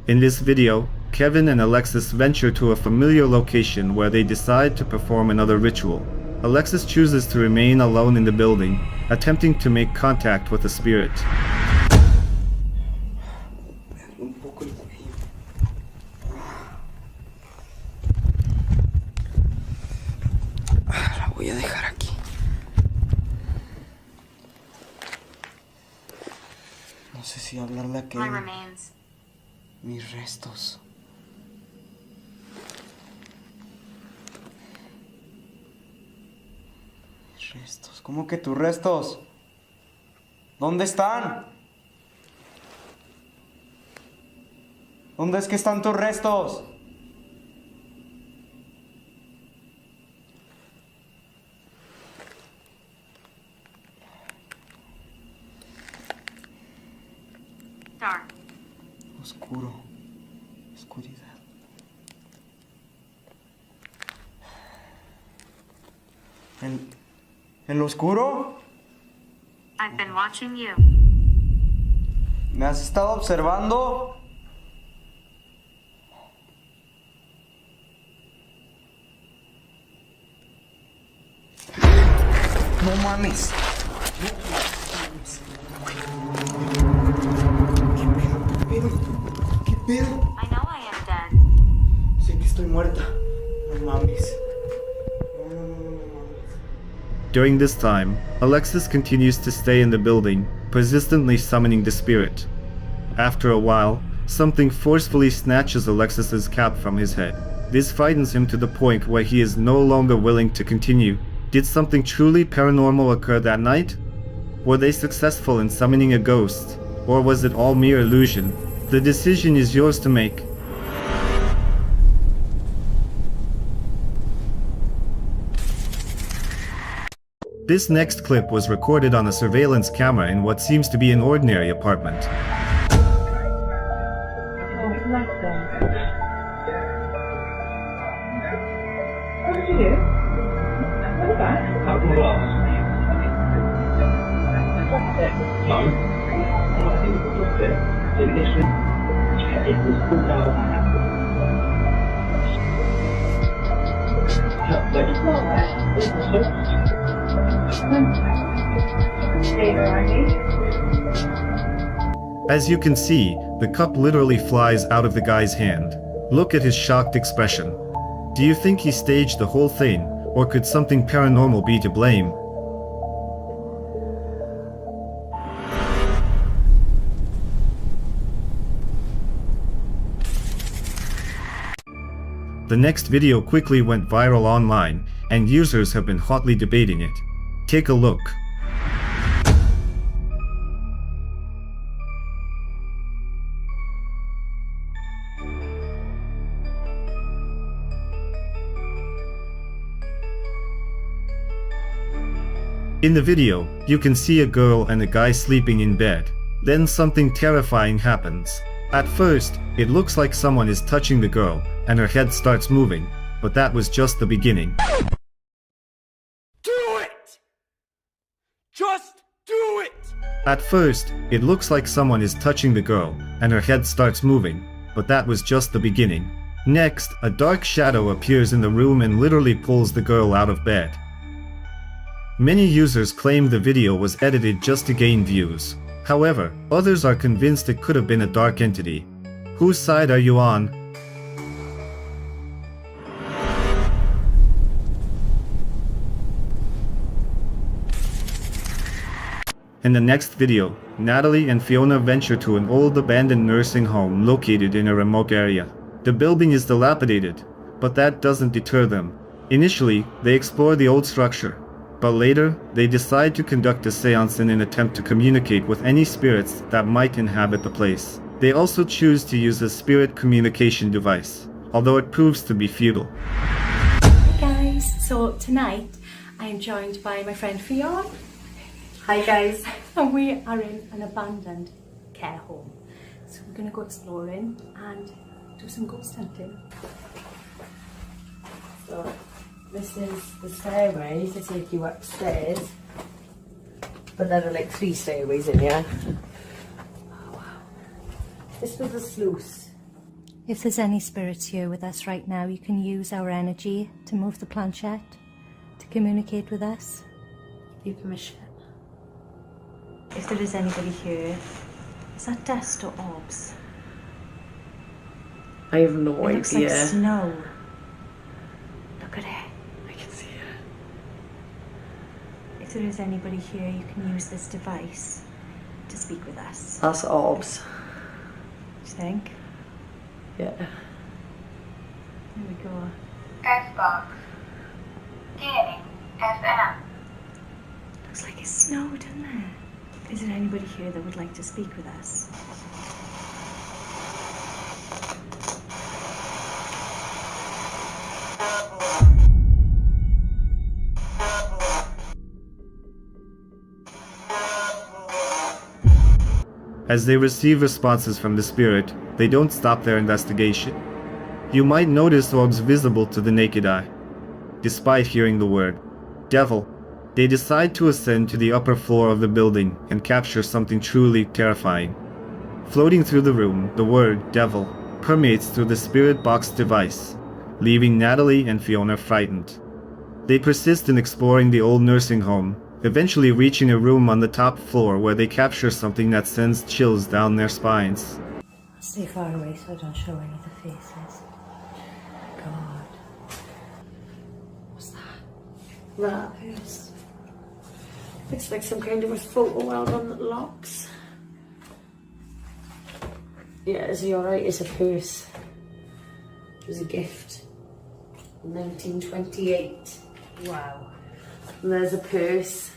In this video, Kevin and Alexis venture to a familiar location where they decide to perform another ritual. Alexis chooses to remain alone in the building, attempting to make contact with the spirit. un poco el cuello. La voy a dejar aquí. No sé si hablarle a aquel. Mis restos. Mis restos. ¿Cómo que tus restos? ¿Dónde están? ¿Dónde es que están tus restos? Dark. Oscuro. Oscuridad. ¿En lo oscuro? I've been watching you. ¿Me has estado observando? No mames. ¿Qué pedo? I know I am dead. Sé que estoy muerta. No mames. During this time, Alexis continues to stay in the building, persistently summoning the spirit. After a while, something forcefully snatches Alexis's cap from his head. This frightens him to the point where he is no longer willing to continue. Did something truly paranormal occur that night? Were they successful in summoning a ghost? Or was it all mere illusion? The decision is yours to make. This next clip was recorded on a surveillance camera in what seems to be an ordinary apartment. As you can see, the cup literally flies out of the guy's hand. Look at his shocked expression. Do you think he staged the whole thing, or could something paranormal be to blame? The next video quickly went viral online, and users have been hotly debating it. Take a look. In the video, you can see a girl and a guy sleeping in bed. Then something terrifying happens. At first, it looks like someone is touching the girl, and her head starts moving, but that was just the beginning. Do it! Just do it! At first, it looks like someone is touching the girl, and her head starts moving, but that was just the beginning. Next, a dark shadow appears in the room and literally pulls the girl out of bed. Many users claim the video was edited just to gain views. However, others are convinced it could have been a dark entity. Whose side are you on? In the next video, Natalie and Fiona venture to an old abandoned nursing home located in a remote area. The building is dilapidated, but that doesn't deter them. Initially, they explore the old structure, but later, they decide to conduct a seance in an attempt to communicate with any spirits that might inhabit the place. They also choose to use a spirit communication device, although it proves to be futile. Hey guys, so tonight I am joined by my friend Fiona. Hi guys. And we are in an abandoned care home. So we're going to go exploring and do some ghost hunting. So this is the stairway to take you upstairs, but there are like 3 stairways in here. Oh wow. This was a sluice. If there's any spirits here with us right now, you can use our energy to move the planchette, to communicate with us. Give you permission. If there is anybody here, is that dust or orbs? I have no It looks idea. like snow. Look at it. I can see it. If there is anybody here, you can use this device to speak with us. That's orbs. Do you think? Yeah. There we go. Xbox. Scanning FM. Looks like it snowed, doesn't it? Is there anybody here that would like to speak with us? As they receive responses from the spirit, they don't stop their investigation. You might notice orbs visible to the naked eye. Despite hearing the word devil, they decide to ascend to the upper floor of the building and capture something truly terrifying. Floating through the room, the word devil permeates through the spirit box device, leaving Natalie and Fiona frightened. They persist in exploring the old nursing home, eventually reaching a room on the top floor where they capture something that sends chills down their spines. Stay far away so I don't show any of the faces. God. What's that? That is. Looks like some kind of a photo album that locks. Yeah, is he alright? It's a purse. It was a gift. 1928. Wow. And there's a purse.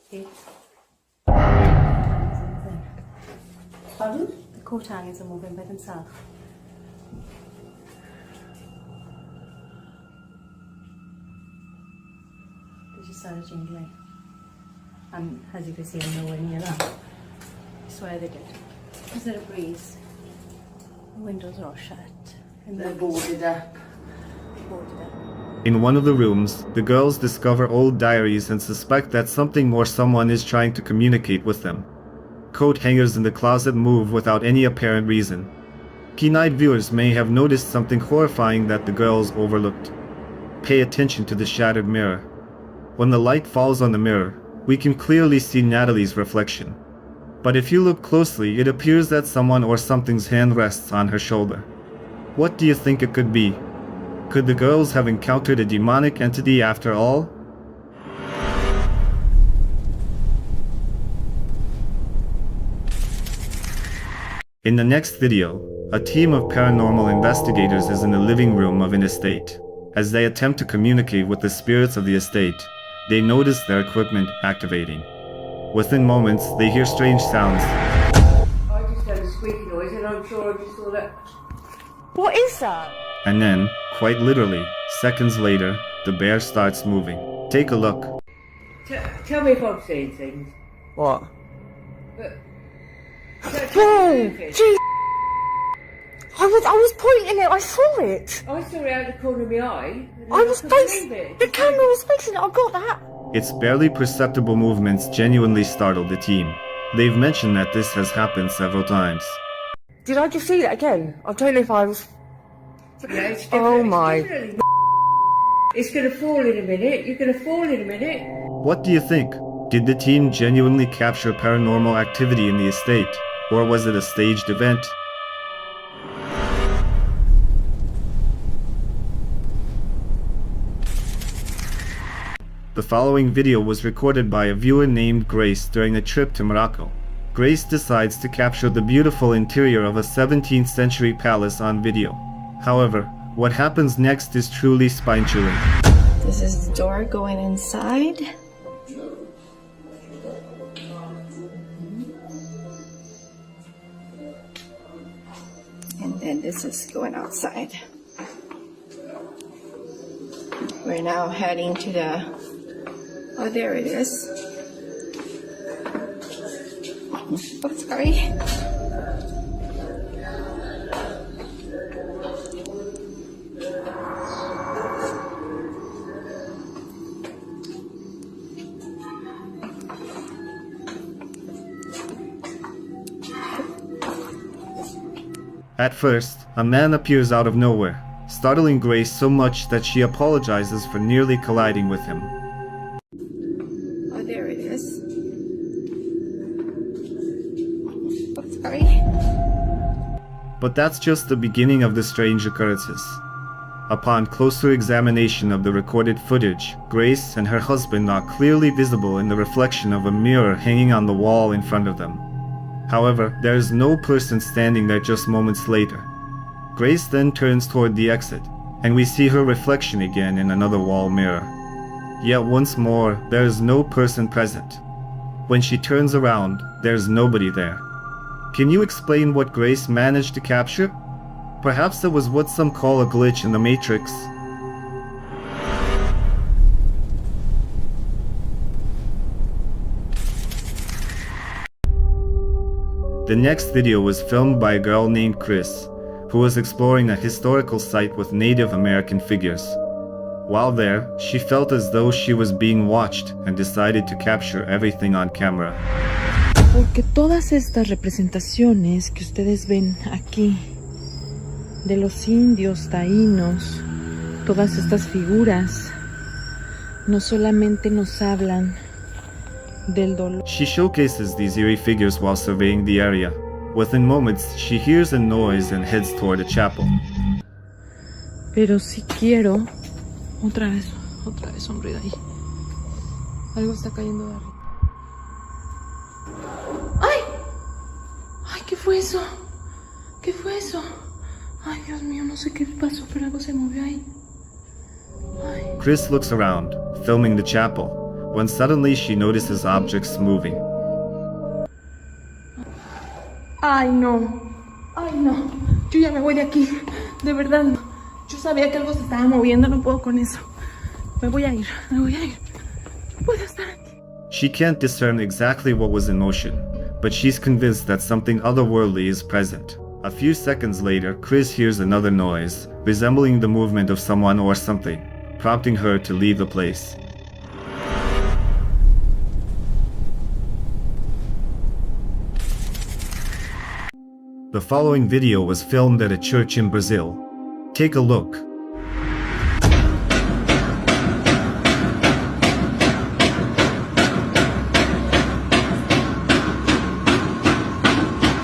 Hey. Pardon? The coat hangers are moving by themselves. They just started jingling. And as you can see, I'm nowhere near that. I swear they did. Is there a breeze? The windows are all shut. And They're boarded up. boarded up. In one of the rooms, the girls discover old diaries and suspect that something or someone is trying to communicate with them. Coat hangers in the closet move without any apparent reason. Keen-eyed viewers may have noticed something horrifying that the girls overlooked. Pay attention to the shattered mirror. When the light falls on the mirror, we can clearly see Natalie's reflection. But if you look closely, it appears that someone or something's hand rests on her shoulder. What do you think it could be? Could the girls have encountered a demonic entity after all? In the next video, a team of paranormal investigators is in the living room of an estate. As they attempt to communicate with the spirits of the estate, they notice their equipment activating. Within moments, they hear strange sounds. I just heard a squeaky noise and I'm sure I just saw that. What is that? And then, quite literally, seconds later, the bear starts moving. Take a look. Tell me if I'm seeing things. What? Whoa! Gee, I was pointing it. I saw it. I saw it out the corner of my eye. I was facing the camera was facing it. I got that. Its barely perceptible movements genuinely startled the team. They've mentioned that this has happened several times. Did I just see that again? I don't know if I was. Yeah, it's Oh my! It's gonna fall in a minute. You're gonna fall in a minute. What do you think? Did the team genuinely capture paranormal activity in the estate, or was it a staged event? The following video was recorded by a viewer named Grace during a trip to Morocco. Grace decides to capture the beautiful interior of a 17th century palace on video. However, what happens next is truly spine-chilling. This is the door going inside. And then this is going outside. We're now heading to the... Oh, there it is. Oh, sorry. At first, a man appears out of nowhere, startling Grace so much that she apologizes for nearly colliding with him. Oh, There it is. Oh, sorry. But that's just the beginning of the strange occurrences. Upon closer examination of the recorded footage, Grace and her husband are clearly visible in the reflection of a mirror hanging on the wall in front of them. However, there is no person standing there just moments later. Grace then turns toward the exit, and we see her reflection again in another wall mirror. Yet once more, there is no person present. When she turns around, there's nobody there. Can you explain what Grace managed to capture? Perhaps it was what some call a glitch in the Matrix. The next video was filmed by a girl named Chris, who was exploring a historical site with Native American figures. While there, she felt as though she was being watched and decided to capture everything on camera. Porque todas estas representaciones que ustedes ven aquí, de los indios, taínos, todas estas figuras, no solamente nos hablan del dolor. She showcases these eerie figures while surveying the area. Within moments, she hears a noise and heads toward a chapel. Pero si quiero, otra vez sonríe ahí. Algo está cayendo de arriba. ¡Ay! ¡Ay! ¿Qué fue eso? ¿Qué fue eso? Ay, Dios mío, no sé qué pasó, pero algo se movió ahí. Ay. Chris looks around, filming the chapel, when suddenly she notices objects moving. Ay, no. Ay, no. Yo ya me voy de aquí. De verdad. Yo sabía que algo se estaba moviendo, no puedo con eso. Me voy a ir. No puedo estar aquí. She can't discern exactly what was in motion, but she's convinced that something otherworldly is present. A few seconds later, Chris hears another noise, resembling the movement of someone or something, prompting her to leave the place. The following video was filmed at a church in Brazil. Take a look.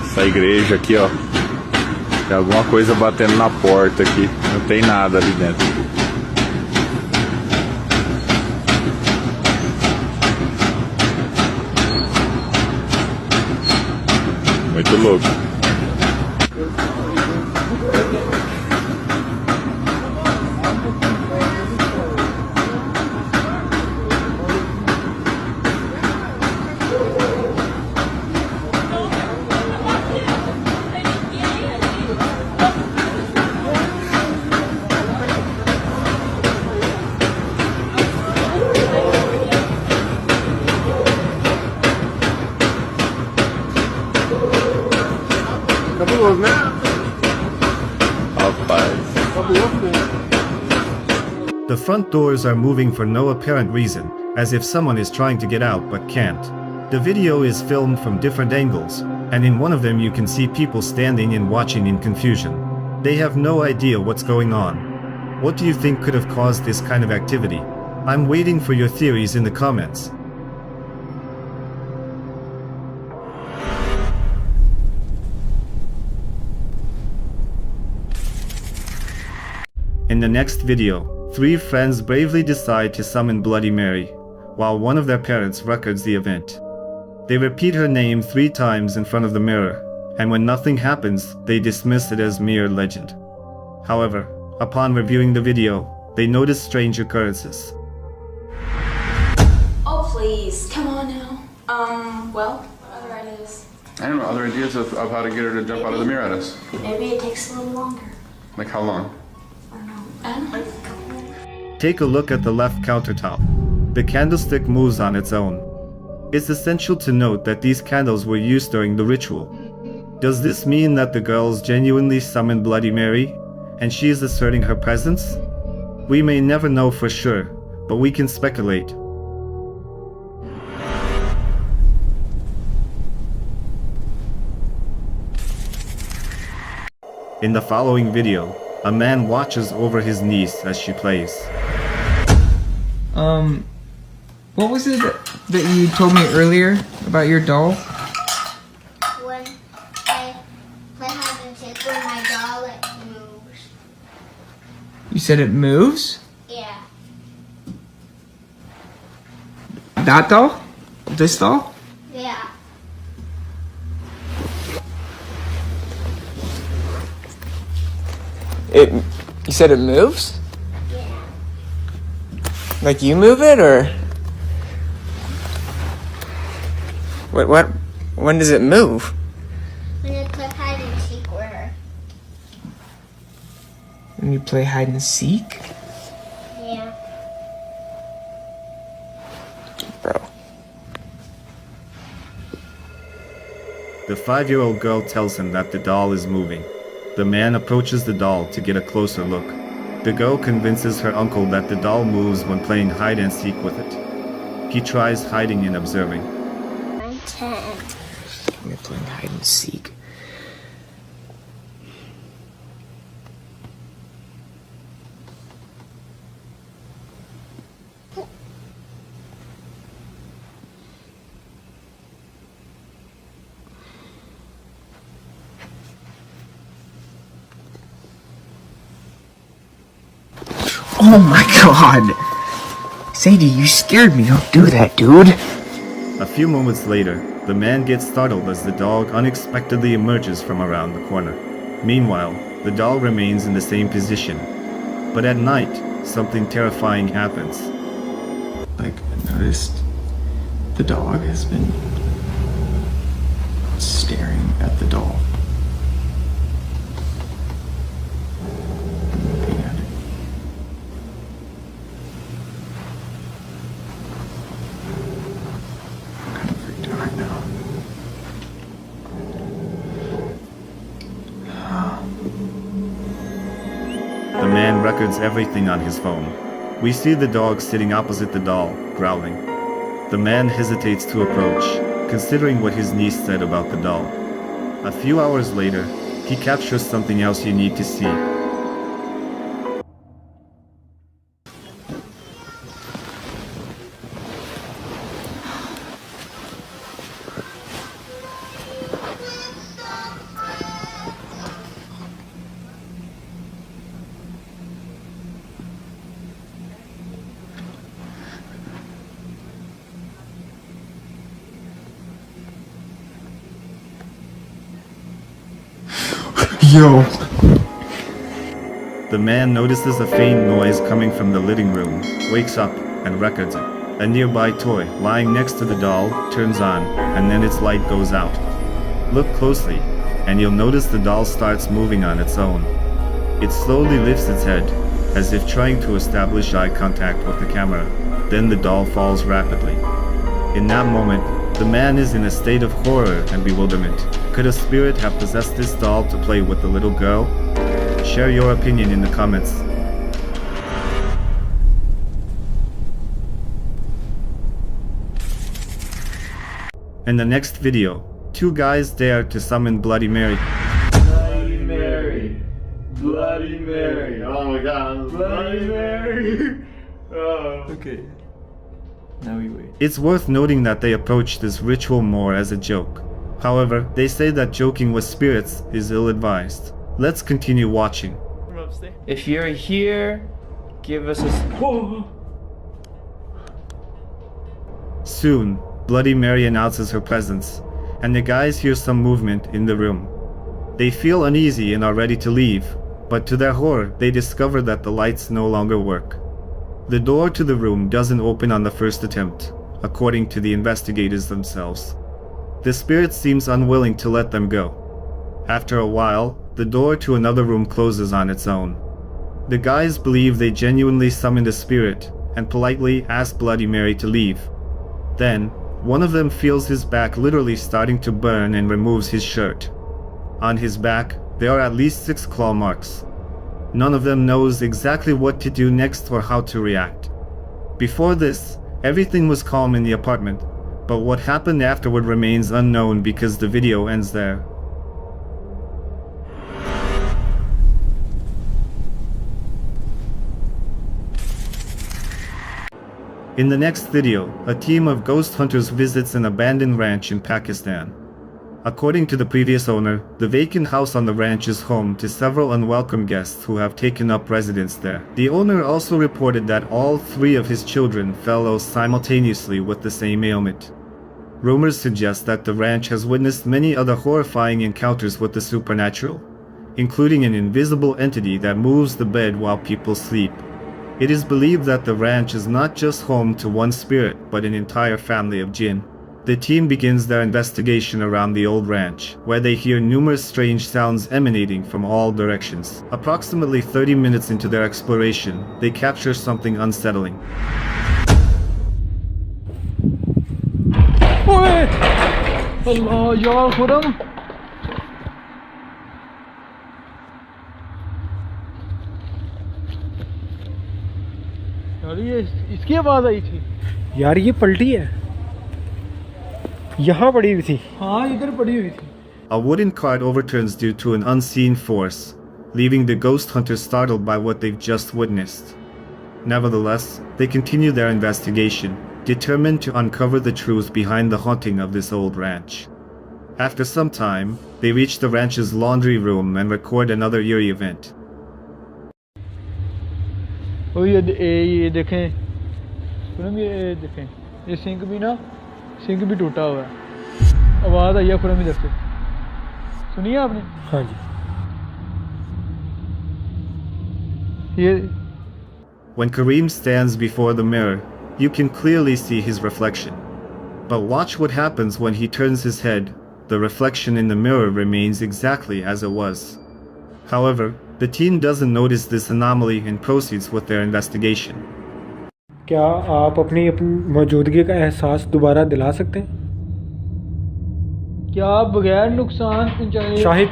Essa igreja aqui, ó. Tem alguma coisa batendo na porta aqui. Não tem nada ali dentro. Muito louco. Cabuloso, né? The front doors are moving for no apparent reason, as if someone is trying to get out but can't. The video is filmed from different angles, and in one of them you can see people standing and watching in confusion. They have no idea what's going on. What do you think could have caused this kind of activity? I'm waiting for your theories in the comments. In the next video, 3 friends bravely decide to summon Bloody Mary, while one of their parents records the event. They repeat her name 3 times in front of the mirror, and when nothing happens, they dismiss it as mere legend. However, upon reviewing the video, they notice strange occurrences. Oh, please, come on now. Well, what other ideas? I don't know, other ideas of how to get her to jump out of the mirror at us. Maybe it takes a little longer. Like how long? I don't know. Take a look at the left countertop. The candlestick moves on its own. It's essential to note that these candles were used during the ritual. Does this mean that the girls genuinely summoned Bloody Mary, and she is asserting her presence? We may never know for sure, but we can speculate. In the following video, a man watches over his niece as she plays. What was it that you told me earlier about your doll? When I play hide and seek with my doll, it moves. You said it moves? Yeah. That doll? This doll? Yeah. You said it moves? Yeah. Like you move it, or? What? When does it move? When you play hide and seek with her. When you play hide and seek? Yeah. Bro. The 5-year-old girl tells him that the doll is moving. The man approaches the doll to get a closer look. The girl convinces her uncle that the doll moves when playing hide and seek with it. He tries hiding and observing. I'm 10. We're playing hide and seek. Oh my god! Sadie, you scared me. Don't do that, dude. A few moments later, the man gets startled as the dog unexpectedly emerges from around the corner. Meanwhile, the doll remains in the same position. But at night, something terrifying happens. Like, I noticed the dog has been staring at the doll. Looking at it. I'm kind of freaked out right now. The man records everything on his phone. We see the dog sitting opposite the doll, growling. The man hesitates to approach, considering what his niece said about the doll. A few hours later, he captures something else you need to see. Yo! The man notices a faint noise coming from the living room, wakes up, and records it. A nearby toy, lying next to the doll, turns on, and then its light goes out. Look closely, and you'll notice the doll starts moving on its own. It slowly lifts its head, as if trying to establish eye contact with the camera. Then the doll falls rapidly. In that moment, the man is in a state of horror and bewilderment. Could a spirit have possessed this doll to play with the little girl? Share your opinion in the comments. In the next video, 2 guys dare to summon Bloody Mary. Bloody Mary. Bloody Mary. Oh my god. Bloody Mary. Oh. Okay. Now we wait. It's worth noting that they approach this ritual more as a joke. However, they say that joking with spirits is ill-advised. Let's continue watching. If you're here, give us a... Soon, Bloody Mary announces her presence, and the guys hear some movement in the room. They feel uneasy and are ready to leave, but to their horror, they discover that the lights no longer work. The door to the room doesn't open on the first attempt, according to the investigators themselves. The spirit seems unwilling to let them go. After a while, the door to another room closes on its own. The guys believe they genuinely summoned a spirit and politely ask Bloody Mary to leave. Then, one of them feels his back literally starting to burn and removes his shirt. On his back, there are at least 6 claw marks. None of them knows exactly what to do next or how to react. Before this, everything was calm in the apartment, but what happened afterward remains unknown because the video ends there. In the next video, a team of ghost hunters visits an abandoned ranch in Pakistan. According to the previous owner, the vacant house on the ranch is home to several unwelcome guests who have taken up residence there. The owner also reported that all 3 of his children fell ill simultaneously with the same ailment. Rumors suggest that the ranch has witnessed many other horrifying encounters with the supernatural, including an invisible entity that moves the bed while people sleep. It is believed that the ranch is not just home to one spirit, but an entire family of jinn. The team begins their investigation around the old ranch, where they hear numerous strange sounds emanating from all directions. Approximately 30 minutes into their exploration, they capture something unsettling. Allah ya Khurram यार ये इसकी आवाज आई थी यार ये पलटी है यहाँ पड़ी हुई थी हाँ इधर पड़ी हुई थी A wooden cart overturns due to an unseen force, leaving the ghost hunters startled by what they've just witnessed. Nevertheless, they continue their investigation, determined to uncover the truth behind the haunting of this old ranch. After some time, they reach the ranch's laundry room and record another eerie event. ओ ये देखें खुरम ये देखें ये sink भी टूटा हुआ है आवाज आई है खुरम इधर से सुनिए आपने हाँ जी ये When Kareem stands before the mirror, you can clearly see his reflection. But watch what happens when he turns his head. The reflection in the mirror remains exactly as it was. However, the team doesn't notice this anomaly and proceeds with their investigation. क्या आप अपनी मौजूदगी का एहसास दोबारा दिला सकते हैं? क्या आप बगैर नुकसान पहुंचाए शाहिद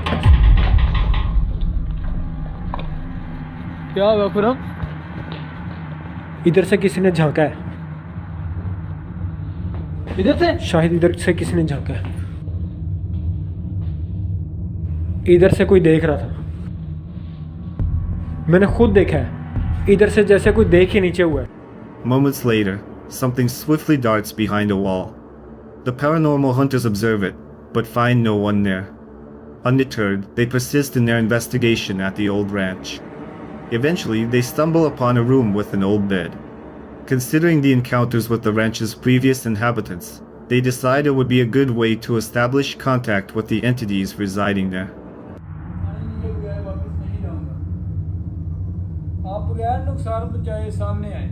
क्या हुआ खुरम इधर से किसी ने झांका है इधर से शाहिद इधर से किसी ने झांका है इधर से कोई देख रहा था मैंने खुद देखा है इधर से जैसे कोई देख ही नीचे हुआ है Moments later, something swiftly darts behind a wall. The paranormal hunters observe it, but find no one there. Undeterred, they persist in their investigation at the old ranch. Eventually, they stumble upon a room with an old bed. Considering the encounters with the ranch's previous inhabitants, they decide it would be a good way to establish contact with the entities residing there. आप बगैर नुकसान पहुंचाए सामने आए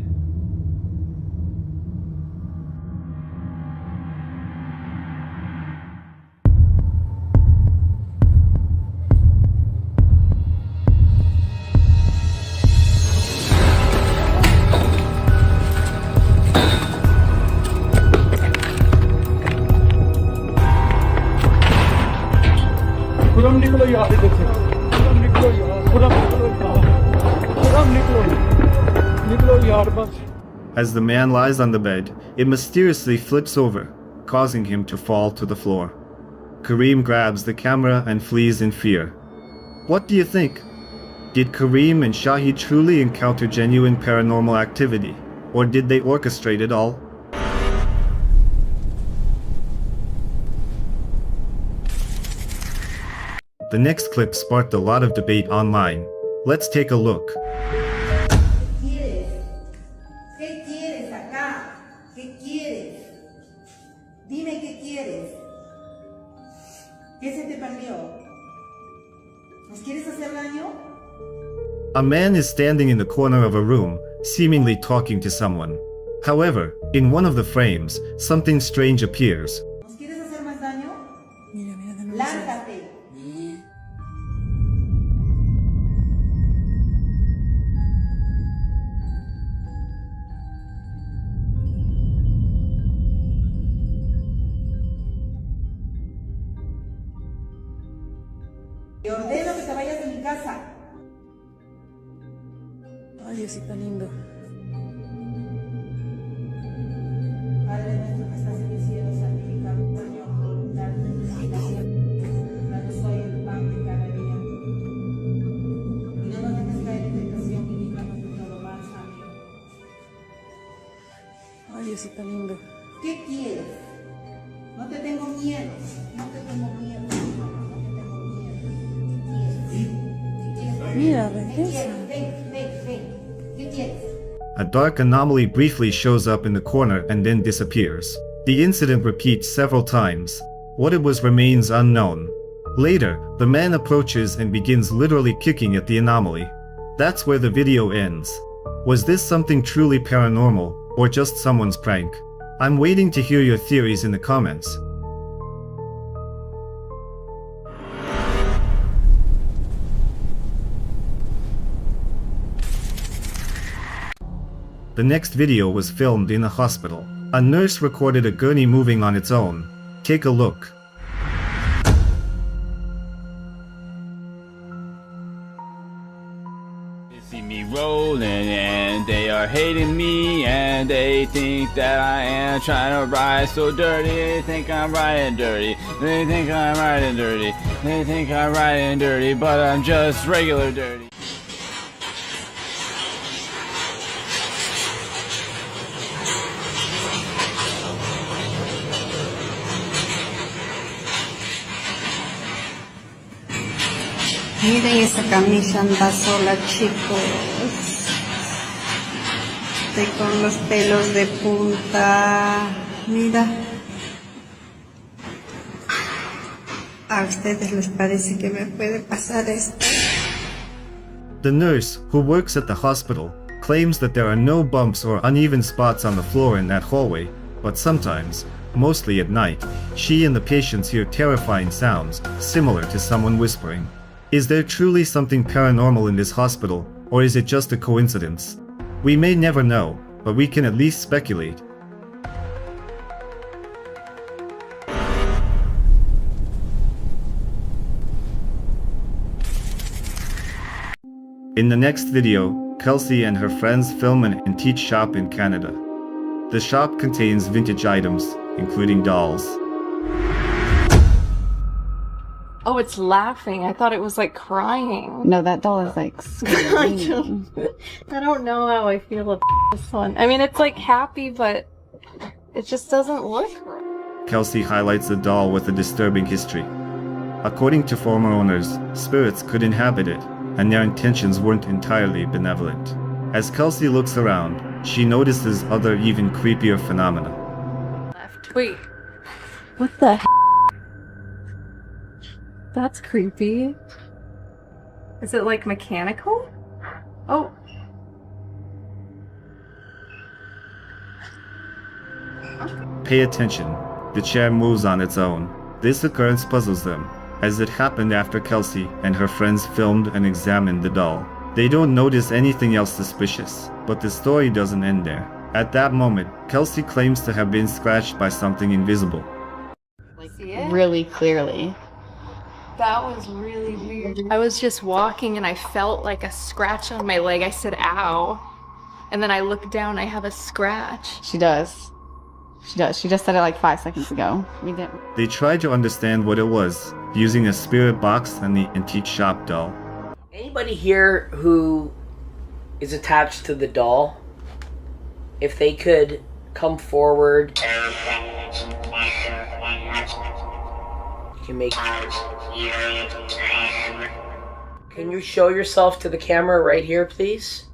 खुरम निकलो यार इधर से खुरम निकलो यार खुरम निकलो यार खुरम निकलो यार बस As the man lies on the bed, it mysteriously flips over, causing him to fall to the floor. Kareem grabs the camera and flees in fear. What do you think? Did Kareem and Shahid truly encounter genuine paranormal activity, or did they orchestrate it all? The next clip sparked a lot of debate online. Let's take a look. ¿Qué quieres acá? ¿Qué quieres? Dime qué quieres. ¿Qué se te perdió? ¿Nos quieres hacer daño? A man is standing in the corner of a room, seemingly talking to someone. However, in one of the frames, something strange appears. ¿Nos quieres hacer más daño? Lánzate. Te ordeno que te vayas de mi casa. Ay, Diosito lindo. Padre nuestro que estás en el cielo, santificado Señor, tu voluntad, en la tierra. Danos hoy el pan de cada día. Y no nos dejes caer en tentación y líbranos de todo mal. Amén. quieres? No te tengo miedo. No te tengo miedo. Mira, regresa. Ven. ¿Qué quieres? A dark anomaly briefly shows up in the corner and then disappears. The incident repeats several times. What it was remains unknown. Later, the man approaches and begins literally kicking at the anomaly. That's where the video ends. Was this something truly paranormal, or just someone's prank? I'm waiting to hear your theories in the comments. The next video was filmed in a hospital. A nurse recorded a gurney moving on its own. Take a look. They see me rolling and they are hating me and they think that I am trying to ride so dirty. They think I'm riding dirty. They think I'm riding dirty. They think I'm riding dirty, but I'm just regular dirty. Miren, esa camisa anda sola, chicos. Estoy con los pelos de punta. Mira. ¿A ustedes les parece que me puede pasar esto? The nurse, who works at the hospital, claims that there are no bumps or uneven spots on the floor in that hallway, but sometimes, mostly at night, she and the patients hear terrifying sounds, similar to someone whispering. Is there truly something paranormal in this hospital, or is it just a coincidence? We may never know, but we can at least speculate. In the next video, Kelsey and her friends film an antique shop in Canada. The shop contains vintage items, including dolls. Oh, it's laughing. I thought it was like crying. No, that doll is like screaming. I don't know how I feel about this one. I mean, it's like happy, but it just doesn't look right. Kelsey highlights the doll with a disturbing history. According to former owners, spirits could inhabit it, and their intentions weren't entirely benevolent. As Kelsey looks around, she notices other even creepier phenomena. Wait, what the heck? That's creepy. Is it like mechanical? Oh. Pay attention. The chair moves on its own. This occurrence puzzles them, as it happened after Kelsey and her friends filmed and examined the doll. They don't notice anything else suspicious, but the story doesn't end there. At that moment, Kelsey claims to have been scratched by something invisible. See it? Really clearly. That was really weird. I was just walking and I felt like a scratch on my leg. I said, ow. And then I looked down, I have a scratch. She does. She does. She just said it like 5 seconds ago. We didn't. They tried to understand what it was, using a spirit box and the antique shop doll. Anybody here who is attached to the doll, if they could come forward, you can make. Can you show yourself to the camera right here, please?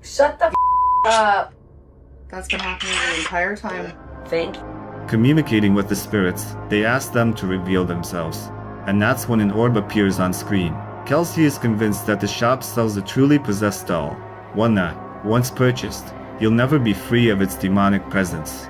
Shut the up. That's been happening the entire time. Thank you. Communicating with the spirits, they ask them to reveal themselves. And that's when an orb appears on screen. Kelsey is convinced that the shop sells a truly possessed doll, one that, once purchased, you'll never be free of its demonic presence.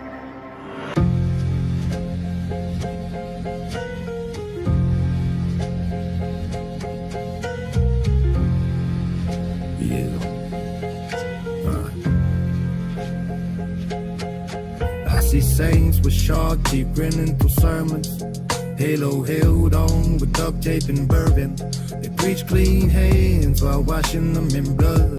I see saints with shark teeth grinning through sermons. Halo held on with duct tape and bourbon. They preach clean hands while washing them in blood.